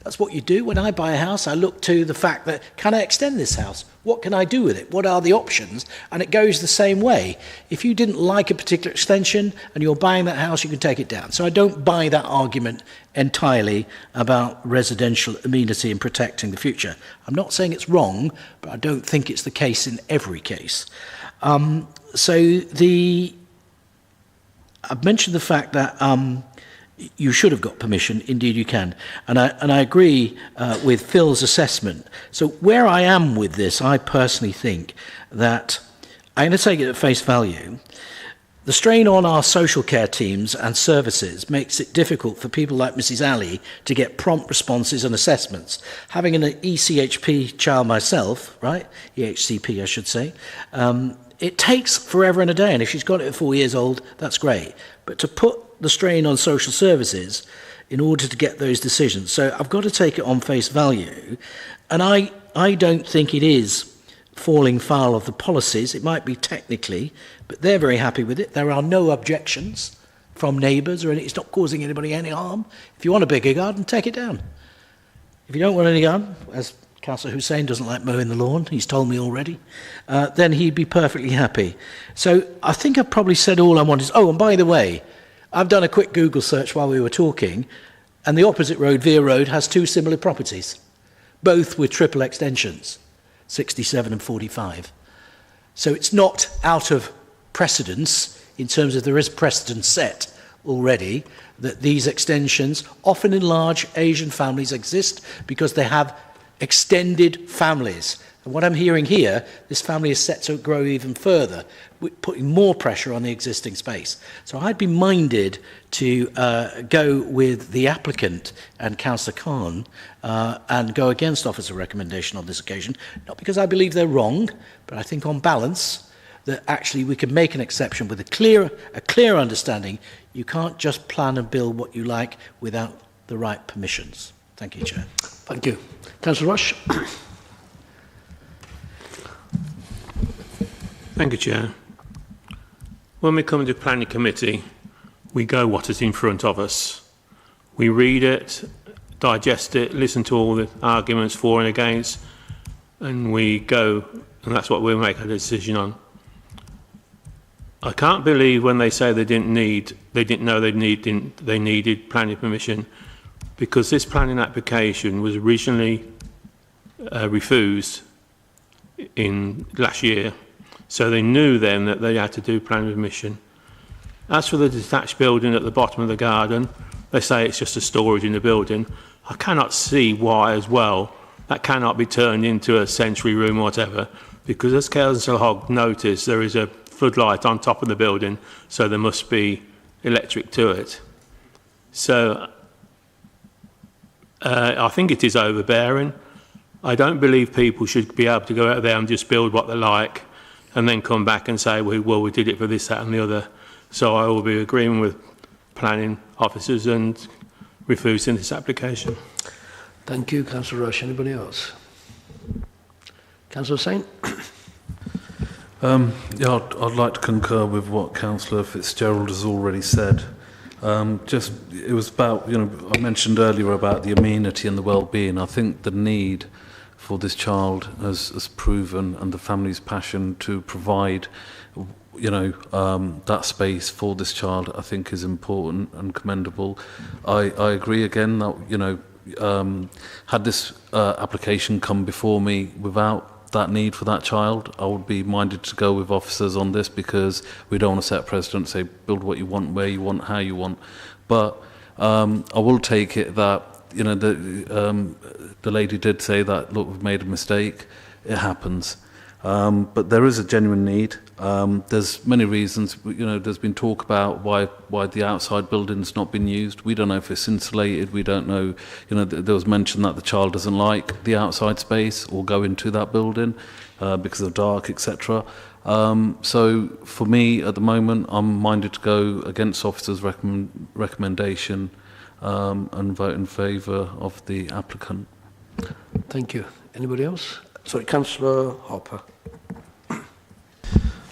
That's what you do. When I buy a house, I look to the fact that, can I extend this house? What can I do with it? What are the options? And it goes the same way. If you didn't like a particular extension and you're buying that house, you can take it down. So I don't buy that argument entirely about residential amenity and protecting the future. I'm not saying it's wrong, but I don't think it's the case in every case. I've mentioned the fact that you should have got permission. Indeed, you can. And I agree with Phil's assessment. So where I am with this, I personally think that I'm going to take it at face value. The strain on our social care teams and services makes it difficult for people like Mrs. Ali to get prompt responses and assessments. Having an ECHP child myself, right? EHCP, I should say. It takes forever and a day, and if she's got it at 4 years old, that's great. But to put the strain on social services in order to get those decisions, so I've got to take it on face value, and I don't think it is falling foul of the policies. It might be technically, but they're very happy with it. There are no objections from neighbours, or it's not causing anybody any harm. If you want a bigger garden, take it down. If you don't want any garden, as Councillor Hussain doesn't like mowing the lawn, he's told me already, then he'd be perfectly happy. So I think I've probably said all I wanted. Oh, and by the way, I've done a quick Google search while we were talking, and the opposite road, Vere Road, has two similar properties, both with triple extensions, 67 and 45. So it's not out of precedence in terms of there is precedent set already that these extensions, often in large Asian families, exist because they have extended families. And what I'm hearing here, this family is set to grow even further, putting more pressure on the existing space. So I'd be minded to go with the applicant and Councillor Khan and go against officer recommendation on this occasion, not because I believe they're wrong, but I think on balance that actually we can make an exception with a clear understanding. You can't just plan and build what you like without the right permissions. Thank you, Chair. Thank you. Councillor Rush. Thank you, Chair. When we come to planning committee, we go what is in front of us. We read it, digest it, listen to all the arguments for and against, and we go, and that's what we'll make a decision on. I can't believe when they say they didn't know they needed planning permission, because this planning application was originally refused in last year. So they knew then that they had to do planning permission. As for the detached building at the bottom of the garden, they say it's just a storage in the building. I cannot see why as well that cannot be turned into a sensory room or whatever, because as Councillor Hogg noticed, there is a floodlight on top of the building, so there must be electric to it. So I think it is overbearing. I don't believe people should be able to go out there and just build what they like and then come back and say, well, we did it for this, that and the other. So I will be agreeing with planning officers and refusing this application. Thank you, Councillor Rush. Anybody else? Councillor Saint? Yeah, I'd like to concur with what Councillor Fitzgerald has already said. It was about, I mentioned earlier about the amenity and the well-being. I think the need for this child has proven, and the family's passion to provide, that space for this child, I think is important and commendable. I agree again that, had this application come before me without that need for that child, I would be minded to go with officers on this, because we don't want to set a precedent, say build what you want, where you want, how you want. But I will take it that the lady did say that, look, we've made a mistake. It happens. But there is a genuine need. There's many reasons. There's been talk about why the outside building's not been used. We don't know if it's insulated. We don't know. There was mention that the child doesn't like the outside space or go into that building because of dark, etc. So for me, at the moment, I'm minded to go against officer's recommendation and vote in favour of the applicant. Thank you. Anybody else? Sorry, Councillor Harper.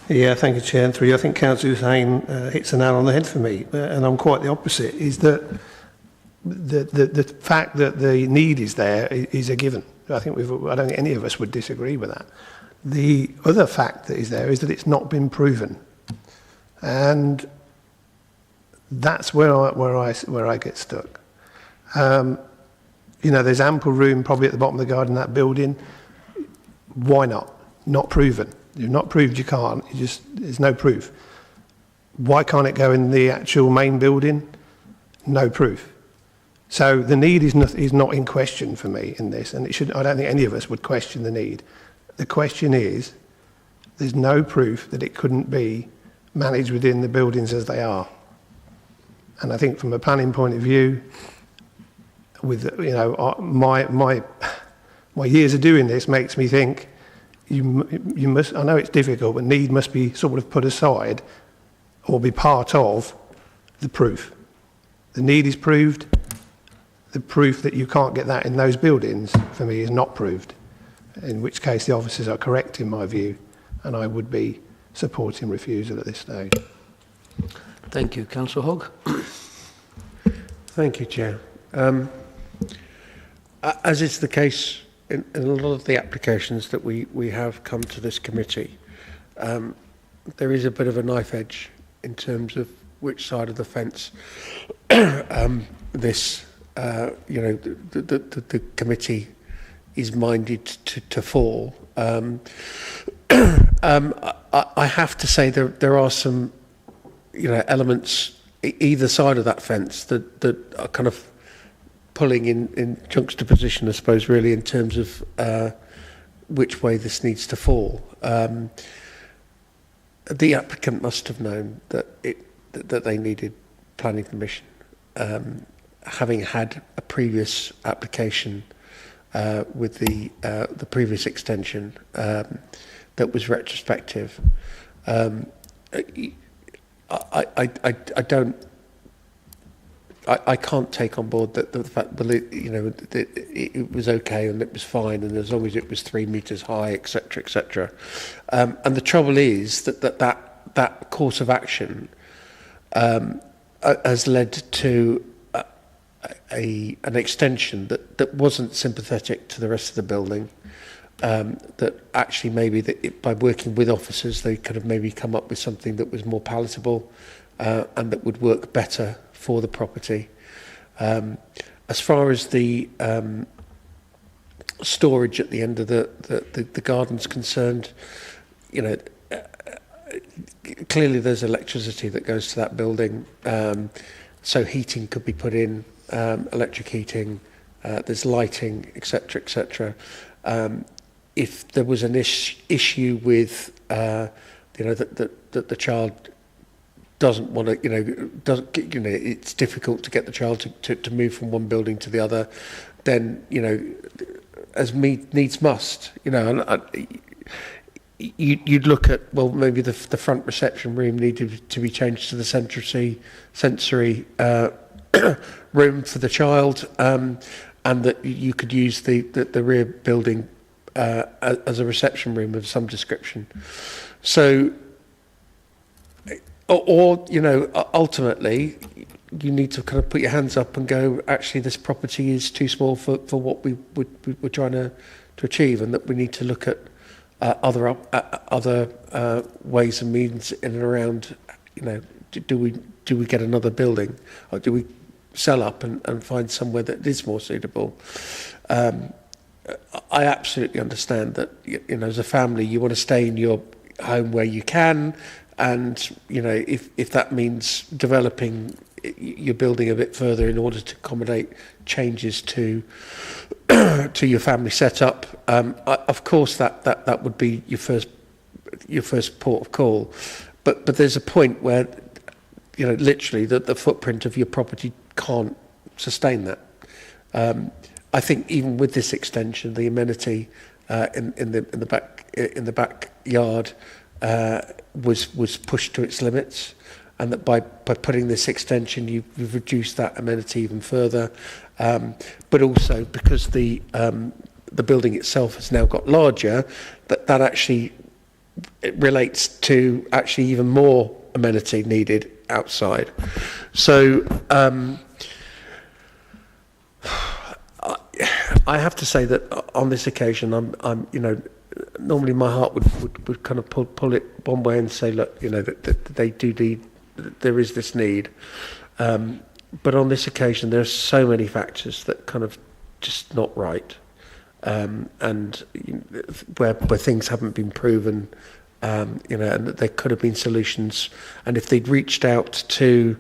Yeah, thank you, Chair. And through you, I think Councillor Hussain hits the nail on the head for me, and I'm quite the opposite, is that the fact that the need is there is a given. I don't think any of us would disagree with that. The other fact that is there is that it's not been proven. And that's where I get stuck. There's ample room probably at the bottom of the garden in that building. Why not? Not proven. You've not proved you can't. There's no proof. Why can't it go in the actual main building? No proof. So the need is not in question for me in this, and I don't think any of us would question the need. The question is, there's no proof that it couldn't be managed within the buildings as they are. And I think from a planning point of view, with my years of doing this makes me think you must. I know it's difficult, but need must be sort of put aside or be part of the proof. The need is proved. The proof that you can't get that in those buildings for me is not proved. In which case the officers are correct in my view, and I would be supporting refusal at this stage. Thank you. Councillor Hogg. Thank you, Chair. As is the case in a lot of the applications that we have come to this committee, there is a bit of a knife edge in terms of which side of the fence the committee is minded to fall. I have to say there are some elements either side of that fence that are kind of pulling in juxtaposition, I suppose, really, in terms of which way this needs to fall. The applicant must have known that they needed planning permission, having had a previous application with the previous extension that was retrospective. I can't take on board the fact that it was okay and it was fine, and as long as it was 3 meters high, etc., etc. And the trouble is that course of action has led to an extension that wasn't sympathetic to the rest of the building. That actually maybe by working with officers they could have maybe come up with something that was more palatable and that would work better for the property. As far as the storage at the end of the garden's concerned, clearly there's electricity that goes to that building, so heating could be put in, electric heating, there's lighting, etc., etc. If there was an issue with that the child doesn't want to, it's difficult to get the child to move from one building to the other, then as needs must, you'd look at, well, maybe the front reception room needed to be changed to the sensory room for the child, and that you could use the rear building as a reception room of some description. So, or ultimately, you need to kind of put your hands up and go, actually, this property is too small for what we're trying to achieve, and that we need to look at other ways and means in and around. Do we get another building, or do we sell up and find somewhere that is more suitable? I absolutely understand that, as a family, you want to stay in your home where you can, and if that means developing you're building a bit further in order to accommodate changes to to your family setup. Of course, that would be your first port of call, but there's a point where, you know, literally the footprint of your property can't sustain that. I think even with this extension, the amenity in the backyard was pushed to its limits, and that by putting this extension, you've reduced that amenity even further. But also because the building itself has now got larger, that actually it relates to actually even more amenity needed outside. So I have to say that on this occasion, I'm you know, normally my heart would kind of pull it one way and say, look, you know, that they do need, there is this need. But on this occasion, there are so many factors that kind of just not right, and you know, where things haven't been proven, you know, and that there could have been solutions. And if they'd reached out to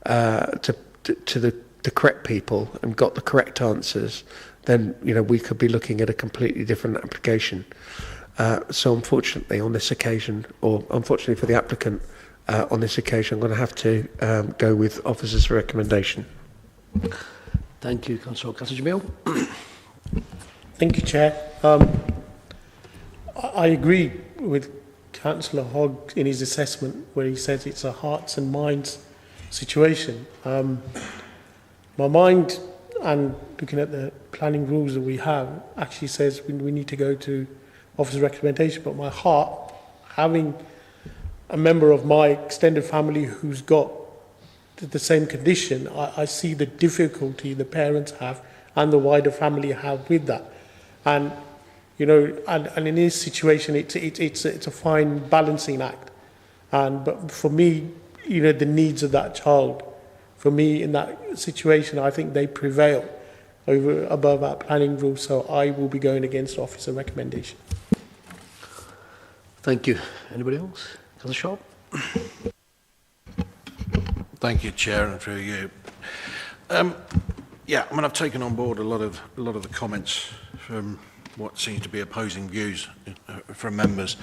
the correct people and got the correct answers, then, you know, we could be looking at a completely different application. So unfortunately on this occasion, or unfortunately for the applicant, on this occasion, I'm going to have to go with officer's recommendation. Thank you, Councillor. Councillor Jamil. Thank you, Chair. I agree with Councillor Hogg in his assessment where he says it's a hearts and minds situation. My mind, and looking at the planning rules that we have, actually says we need to go to officer's recommendation, but my heart, having a member of my extended family who's got the same condition, I see the difficulty the parents have and the wider family have with that. And, you know, and in this situation, it's a fine balancing act. But for me, you know, the needs of that child, for me in that situation, I think they prevail above our planning rules. So I will be going against officer recommendation. Thank you. Anybody else? Councillor Sharp. Thank you, Chair, and through you. Yeah, I mean, I've taken on board a lot of the comments from what seems to be opposing views from members.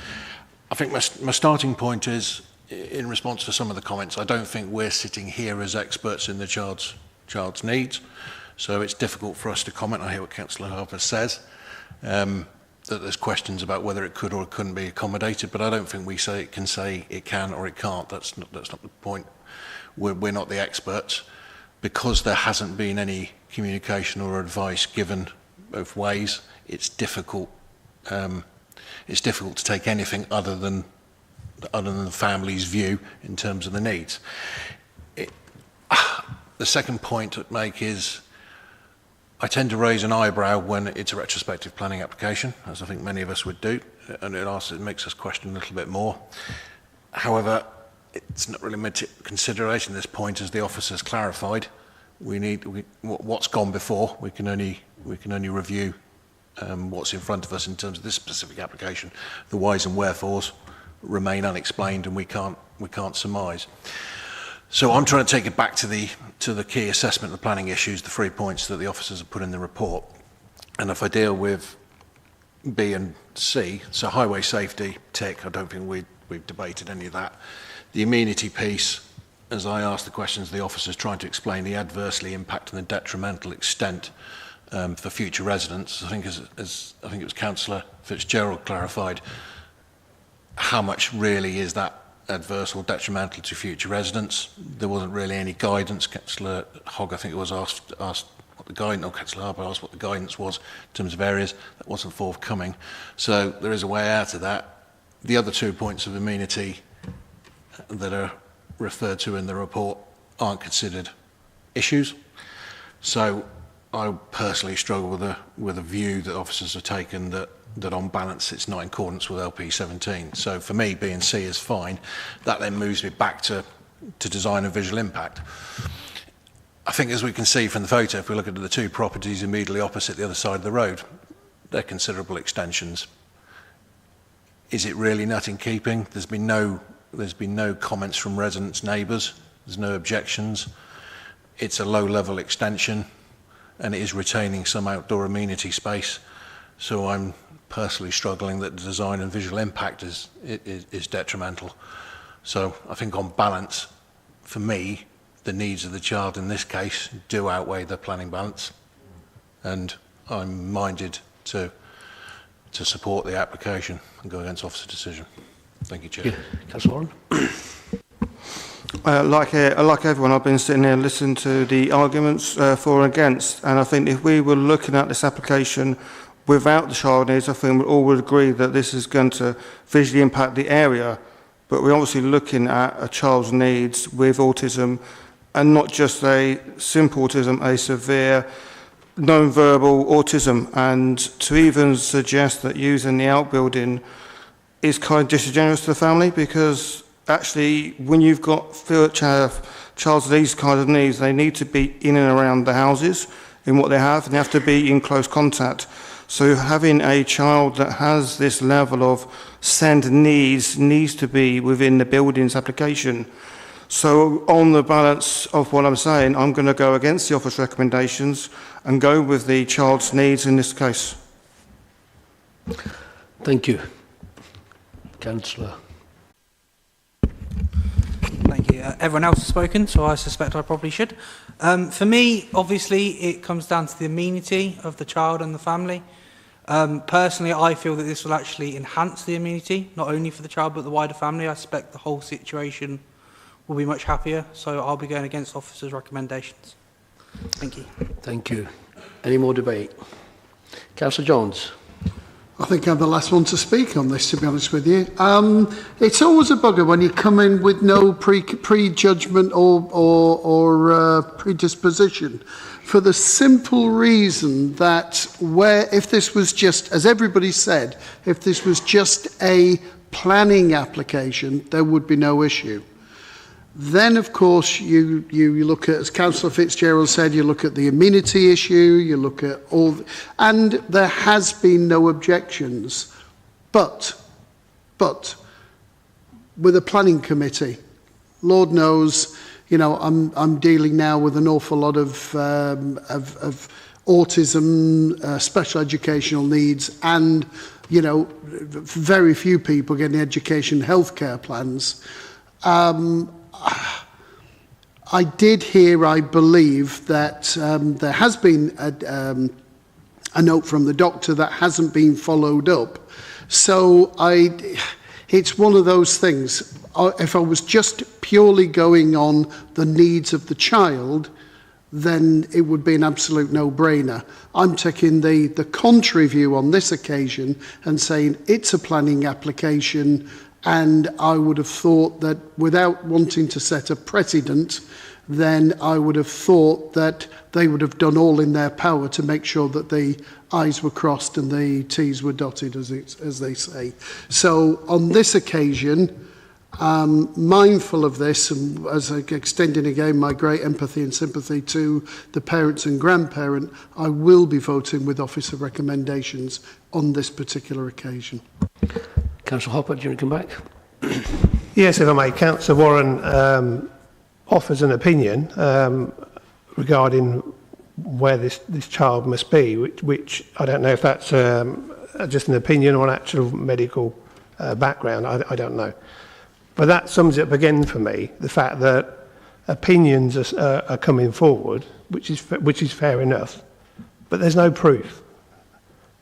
I think my starting point is, in response to some of the comments, I don't think we're sitting here as experts in the child's needs, so it's difficult for us to comment. I hear what Councillor Harper says, that there's questions about whether it could or couldn't be accommodated, but I don't think we can say it can or it can't. That's not the point. We're not the experts. Because there hasn't been any communication or advice given both ways, it's difficult to take anything other than the family's view in terms of the needs. The second point I'd make is I tend to raise an eyebrow when it's a retrospective planning application, as I think many of us would do, and it makes us question a little bit more. However, it's not really meant to consideration at this point, as the officer's clarified. What's gone before. We can only review what's in front of us in terms of this specific application. The whys and wherefores remain unexplained, and we can't surmise. So I'm trying to take it back to the key assessment of the planning issues, the 3 points that the officers have put in the report. And if I deal with B and C, so highway safety, tick, I don't think we've debated any of that. The amenity piece, as I asked the questions, the officers trying to explain the adversely impact and the detrimental extent for future residents. I think as I think it was Councillor Fitzgerald clarified, how much really is that adverse or detrimental to future residents? There wasn't really any guidance. Councillor Hogg, I think it was asked what the guidance, or Councillor Harper asked what the guidance was in terms of areas. That wasn't forthcoming. So there is a way out of that. The other 2 points of amenity that are referred to in the report aren't considered issues. So I personally struggle with a view that officers have taken that on balance it's not in accordance with LP 17. So for me, B and C is fine. That then moves me back to design and visual impact. I think, as we can see from the photo, if we look at the 2 properties immediately opposite the other side of the road, they're considerable extensions. Is it really not in keeping? There's been no comments from residents, neighbours. There's no objections. it's a low-level extension and it is retaining some outdoor amenity space. So I'm personally struggling that the design and visual impact is detrimental. So I think on balance, for me, the needs of the child in this case do outweigh the planning balance. And I'm minded to support the application and go against officer decision. Thank you, Chair. Yeah. Councillor Warren. Like everyone, I've been sitting here listening to the arguments for and against, and I think if we were looking at this application without the child needs, I think we all would agree that this is going to visually impact the area, but we're obviously looking at a child's needs with autism, and not just a simple autism, a severe non-verbal autism, and to even suggest that using the outbuilding is kind of disingenuous to the family, because actually, when you've got child's these kind of needs, they need to be in and around the houses in what they have, and they have to be in close contact. So having a child that has this level of SEND needs to be within the buildings application. So on the balance of what I'm saying, I'm going to go against the office recommendations and go with the child's needs in this case. Thank you. Councillor. Thank you. Everyone else has spoken, so I suspect I probably should. For me, obviously, it comes down to the amenity of the child and the family. Personally, I feel that this will actually enhance the amenity, not only for the child, but the wider family. I suspect the whole situation will be much happier, so I'll be going against officers' recommendations. Thank you. Thank you. Any more debate? Councillor Jones. I think I'm the last one to speak on this, to be honest with you. It's always a bugger when you come in with no prejudgment or predisposition, for the simple reason that if this was just, as everybody said, if this was just a planning application, there would be no issue. Then, of course, you look at, as Councillor Fitzgerald said, you look at the amenity issue, you look at all, and there has been no objections. But, with a planning committee, Lord knows, you know, I'm dealing now with an awful lot of autism, special educational needs, and, you know, very few people getting education healthcare plans. I did hear, I believe, that there has been a note from the doctor that hasn't been followed up. So it's one of those things. If I was just purely going on the needs of the child, then it would be an absolute no-brainer. I'm taking the contrary view on this occasion and saying it's a planning application. And I would have thought that, without wanting to set a precedent, then I would have thought that they would have done all in their power to make sure that the I's were crossed and the T's were dotted, as they say. So on this occasion, mindful of this, and as extending again my great empathy and sympathy to the parents and grandparent, I will be voting with officer recommendations on this particular occasion. Councillor Hopper, do you want to come back? Yes, if I may. Councillor Warren offers an opinion regarding where this child must be, which I don't know if that's just an opinion or an actual medical background. I don't know. But that sums it up again for me, the fact that opinions are coming forward, which is fair enough, but there's no proof.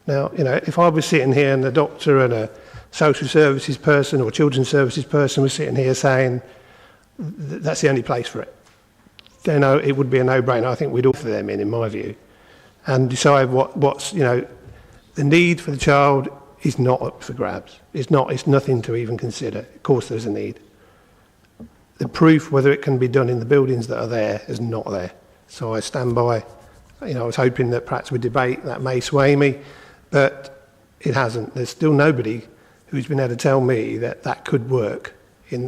Now, you know, if I was sitting here and the doctor and a social services person or children's services person was sitting here saying that's the only place for it, then it would be a no-brainer. I think we'd offer them in my view, and decide what's, you know, the need for the child is not up for grabs. It's nothing to even consider. Of course there's a need. The proof whether it can be done in the buildings that are there is not there. So I stand by, you know, I was hoping that perhaps with debate that may sway me, but it hasn't. There's still nobody who's been able to tell me that that could work,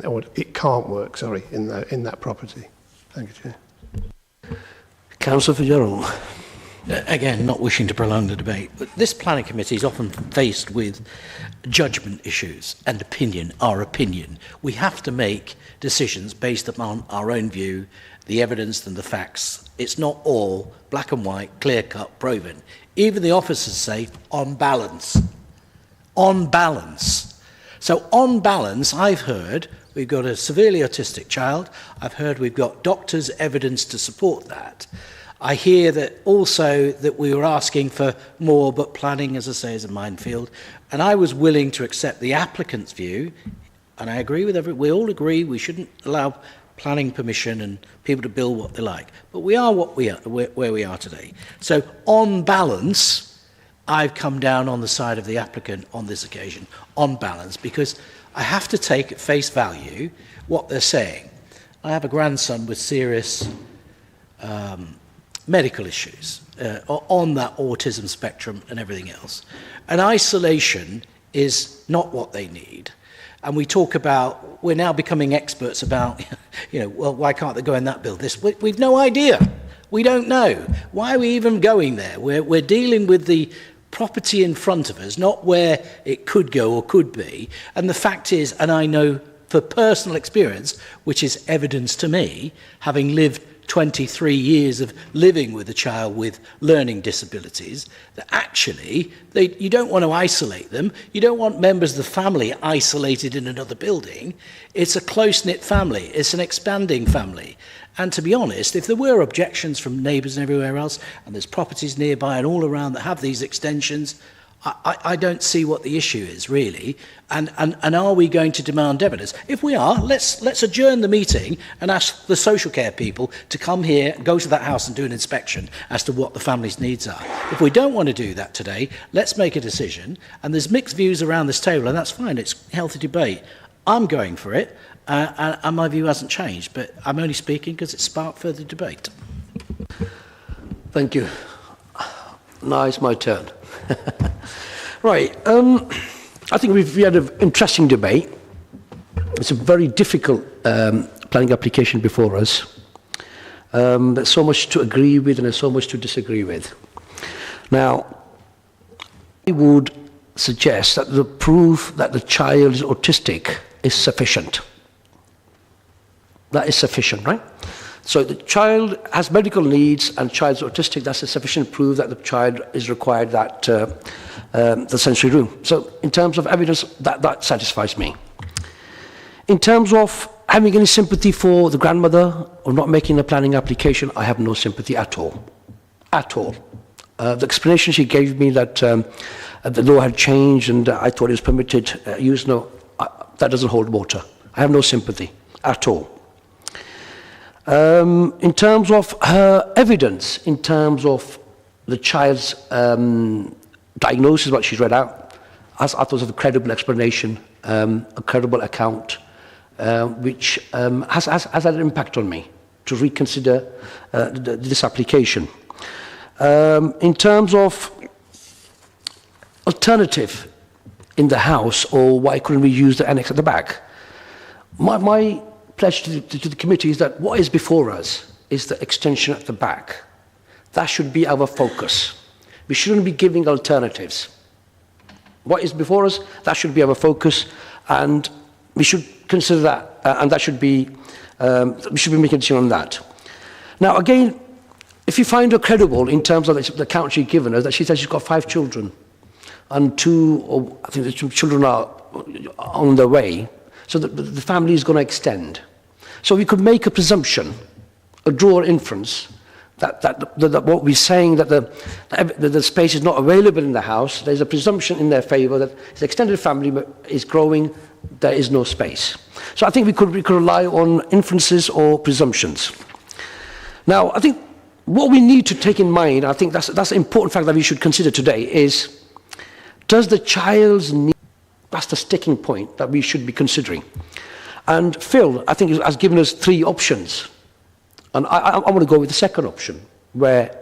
or it can't work, sorry, in that property. Thank you, Chair. Councillor Fitzgerald. Again, not wishing to prolong the debate, but this planning committee is often faced with judgment issues and our opinion. We have to make decisions based upon our own view the evidence and the facts. It's not all black and white, clear-cut, proven. Even the officers say, on balance. On balance. So on balance, I've heard we've got a severely autistic child. I've heard we've got doctors' evidence to support that. I hear that also that we were asking for more, but planning, as I say, is a minefield. And I was willing to accept the applicant's view, and I agree with we all agree we shouldn't allow planning permission and people to build what they like. But we are what we are, where we are today. So on balance, I've come down on the side of the applicant on this occasion, on balance, because I have to take at face value what they're saying. I have a grandson with serious medical issues on that autism spectrum and everything else. And isolation is not what they need. And we talk about, we're now becoming experts about, well, why can't they go in that building? We've no idea. We don't know. Why are we even going there? We're dealing with the property in front of us, not where it could go or could be. And the fact is, and I know for personal experience, which is evidence to me, having lived 23 years of living with a child with learning disabilities, that actually you don't want to isolate them. You don't want members of the family isolated in another building. It's a close-knit family. It's an expanding family. And to be honest, if there were objections from neighbours and everywhere else, and there's properties nearby and all around that have these extensions, I don't see what the issue is, really. And are we going to demand evidence? If we are, let's adjourn the meeting and ask the social care people to come here, go to that house and do an inspection as to what the family's needs are. If we don't want to do that today, let's make a decision. And there's mixed views around this table, and that's fine. It's healthy debate. I'm going for it, and my view hasn't changed. But I'm only speaking because it sparked further debate. Thank you. Now it's my turn. Right. I think we had an interesting debate. It's a very difficult planning application before us. There's so much to agree with and there's so much to disagree with. Now, I would suggest that the proof that the child is autistic is sufficient. That is sufficient, right? So the child has medical needs and child's autistic, that's a sufficient proof that the child is required that the sensory room. So in terms of evidence, that satisfies me. In terms of having any sympathy for the grandmother or not making a planning application, I have no sympathy at all. At all. The explanation she gave me that the law had changed and I thought it was permitted use, that doesn't hold water. I have no sympathy at all. In terms of her evidence, in terms of the child's diagnosis, what she's read out, I thought it was a credible explanation, a credible account, which has had an impact on me to reconsider this application. In terms of alternative in the house, or why couldn't we use the annex at the back? My pledge to the committee is that what is before us is the extension at the back. That should be our focus. We shouldn't be giving alternatives. What is before us, that should be our focus, and we should consider that, and that should be, we should be making a decision on that. Now, again, if you find her credible in terms of the account she's given us, that she says she's got 5 children, and 2, or I think the 2 children are on their way, so the family is going to extend. So we could make a presumption, draw an inference, that what we're saying, that the space is not available in the house, there's a presumption in their favour that the extended family is growing, there is no space. So I think we could rely on inferences or presumptions. Now, I think what we need to take in mind, I think that's an important fact that we should consider today, is does the child's need, that's the sticking point that we should be considering. And Phil, I think, has given us 3 options. And I want to go with the second option, where,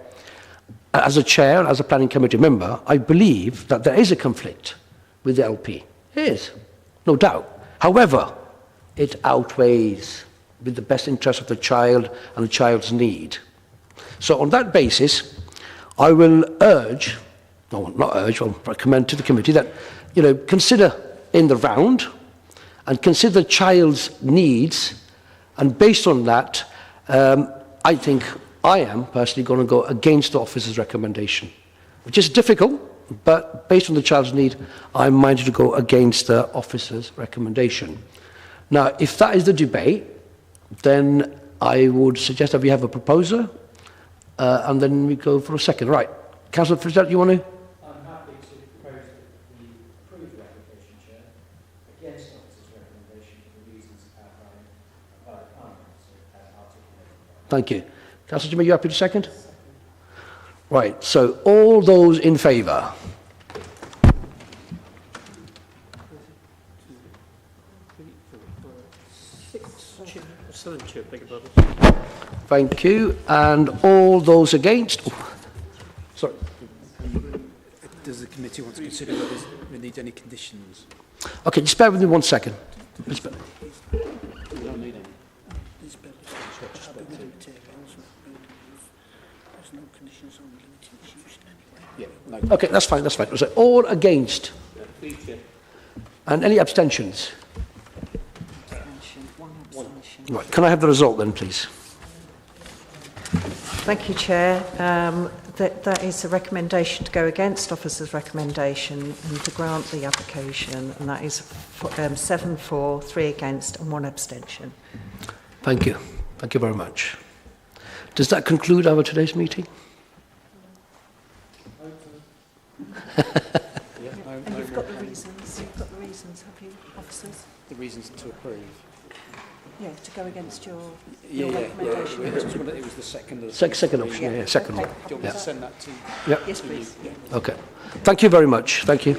as a chair and as a planning committee member, I believe that there is a conflict with the LP. There is, no doubt. However, it outweighs with the best interest of the child and the child's need. So on that basis, I will urge, no, not urge, I'll recommend to the committee that, consider in the round and consider the child's needs, and based on that, I think I am personally going to go against the officer's recommendation, which is difficult, but based on the child's need, I'm minded to go against the officer's recommendation. Now, if that is the debate, then I would suggest that we have a proposer, and then we go for a second. Right. Councillor Fitzgerald, you want to? I'm happy to propose that we approve the application, Chair, against the officer's recommendation for the reasons articulated. Thank you. Councillor Jimmy, you happy to second? Right. So all those in favour? Thank you. And all those against? Oh, sorry. Does the committee want to consider whether we need any conditions? Okay, just bear with me 1 second. Just bear- We don't need any. Yeah, no. Okay, that's fine, that's fine. So all against? And any abstentions? Right, can I have the result then, please? Thank you, Chair. That is a recommendation to go against officer's recommendation and to grant the application, and that is 7 for, 3 against and 1 abstention. Thank you. Thank you very much. Does that conclude our today's meeting? And you've got the reasons, have you, officers? The reasons to approve. Yeah, to go against your Yeah. recommendation. It was the second. Second option, yeah, second one. Do you want me to send that to? Yep. Yes, please. Okay. Thank you very much. Thank you.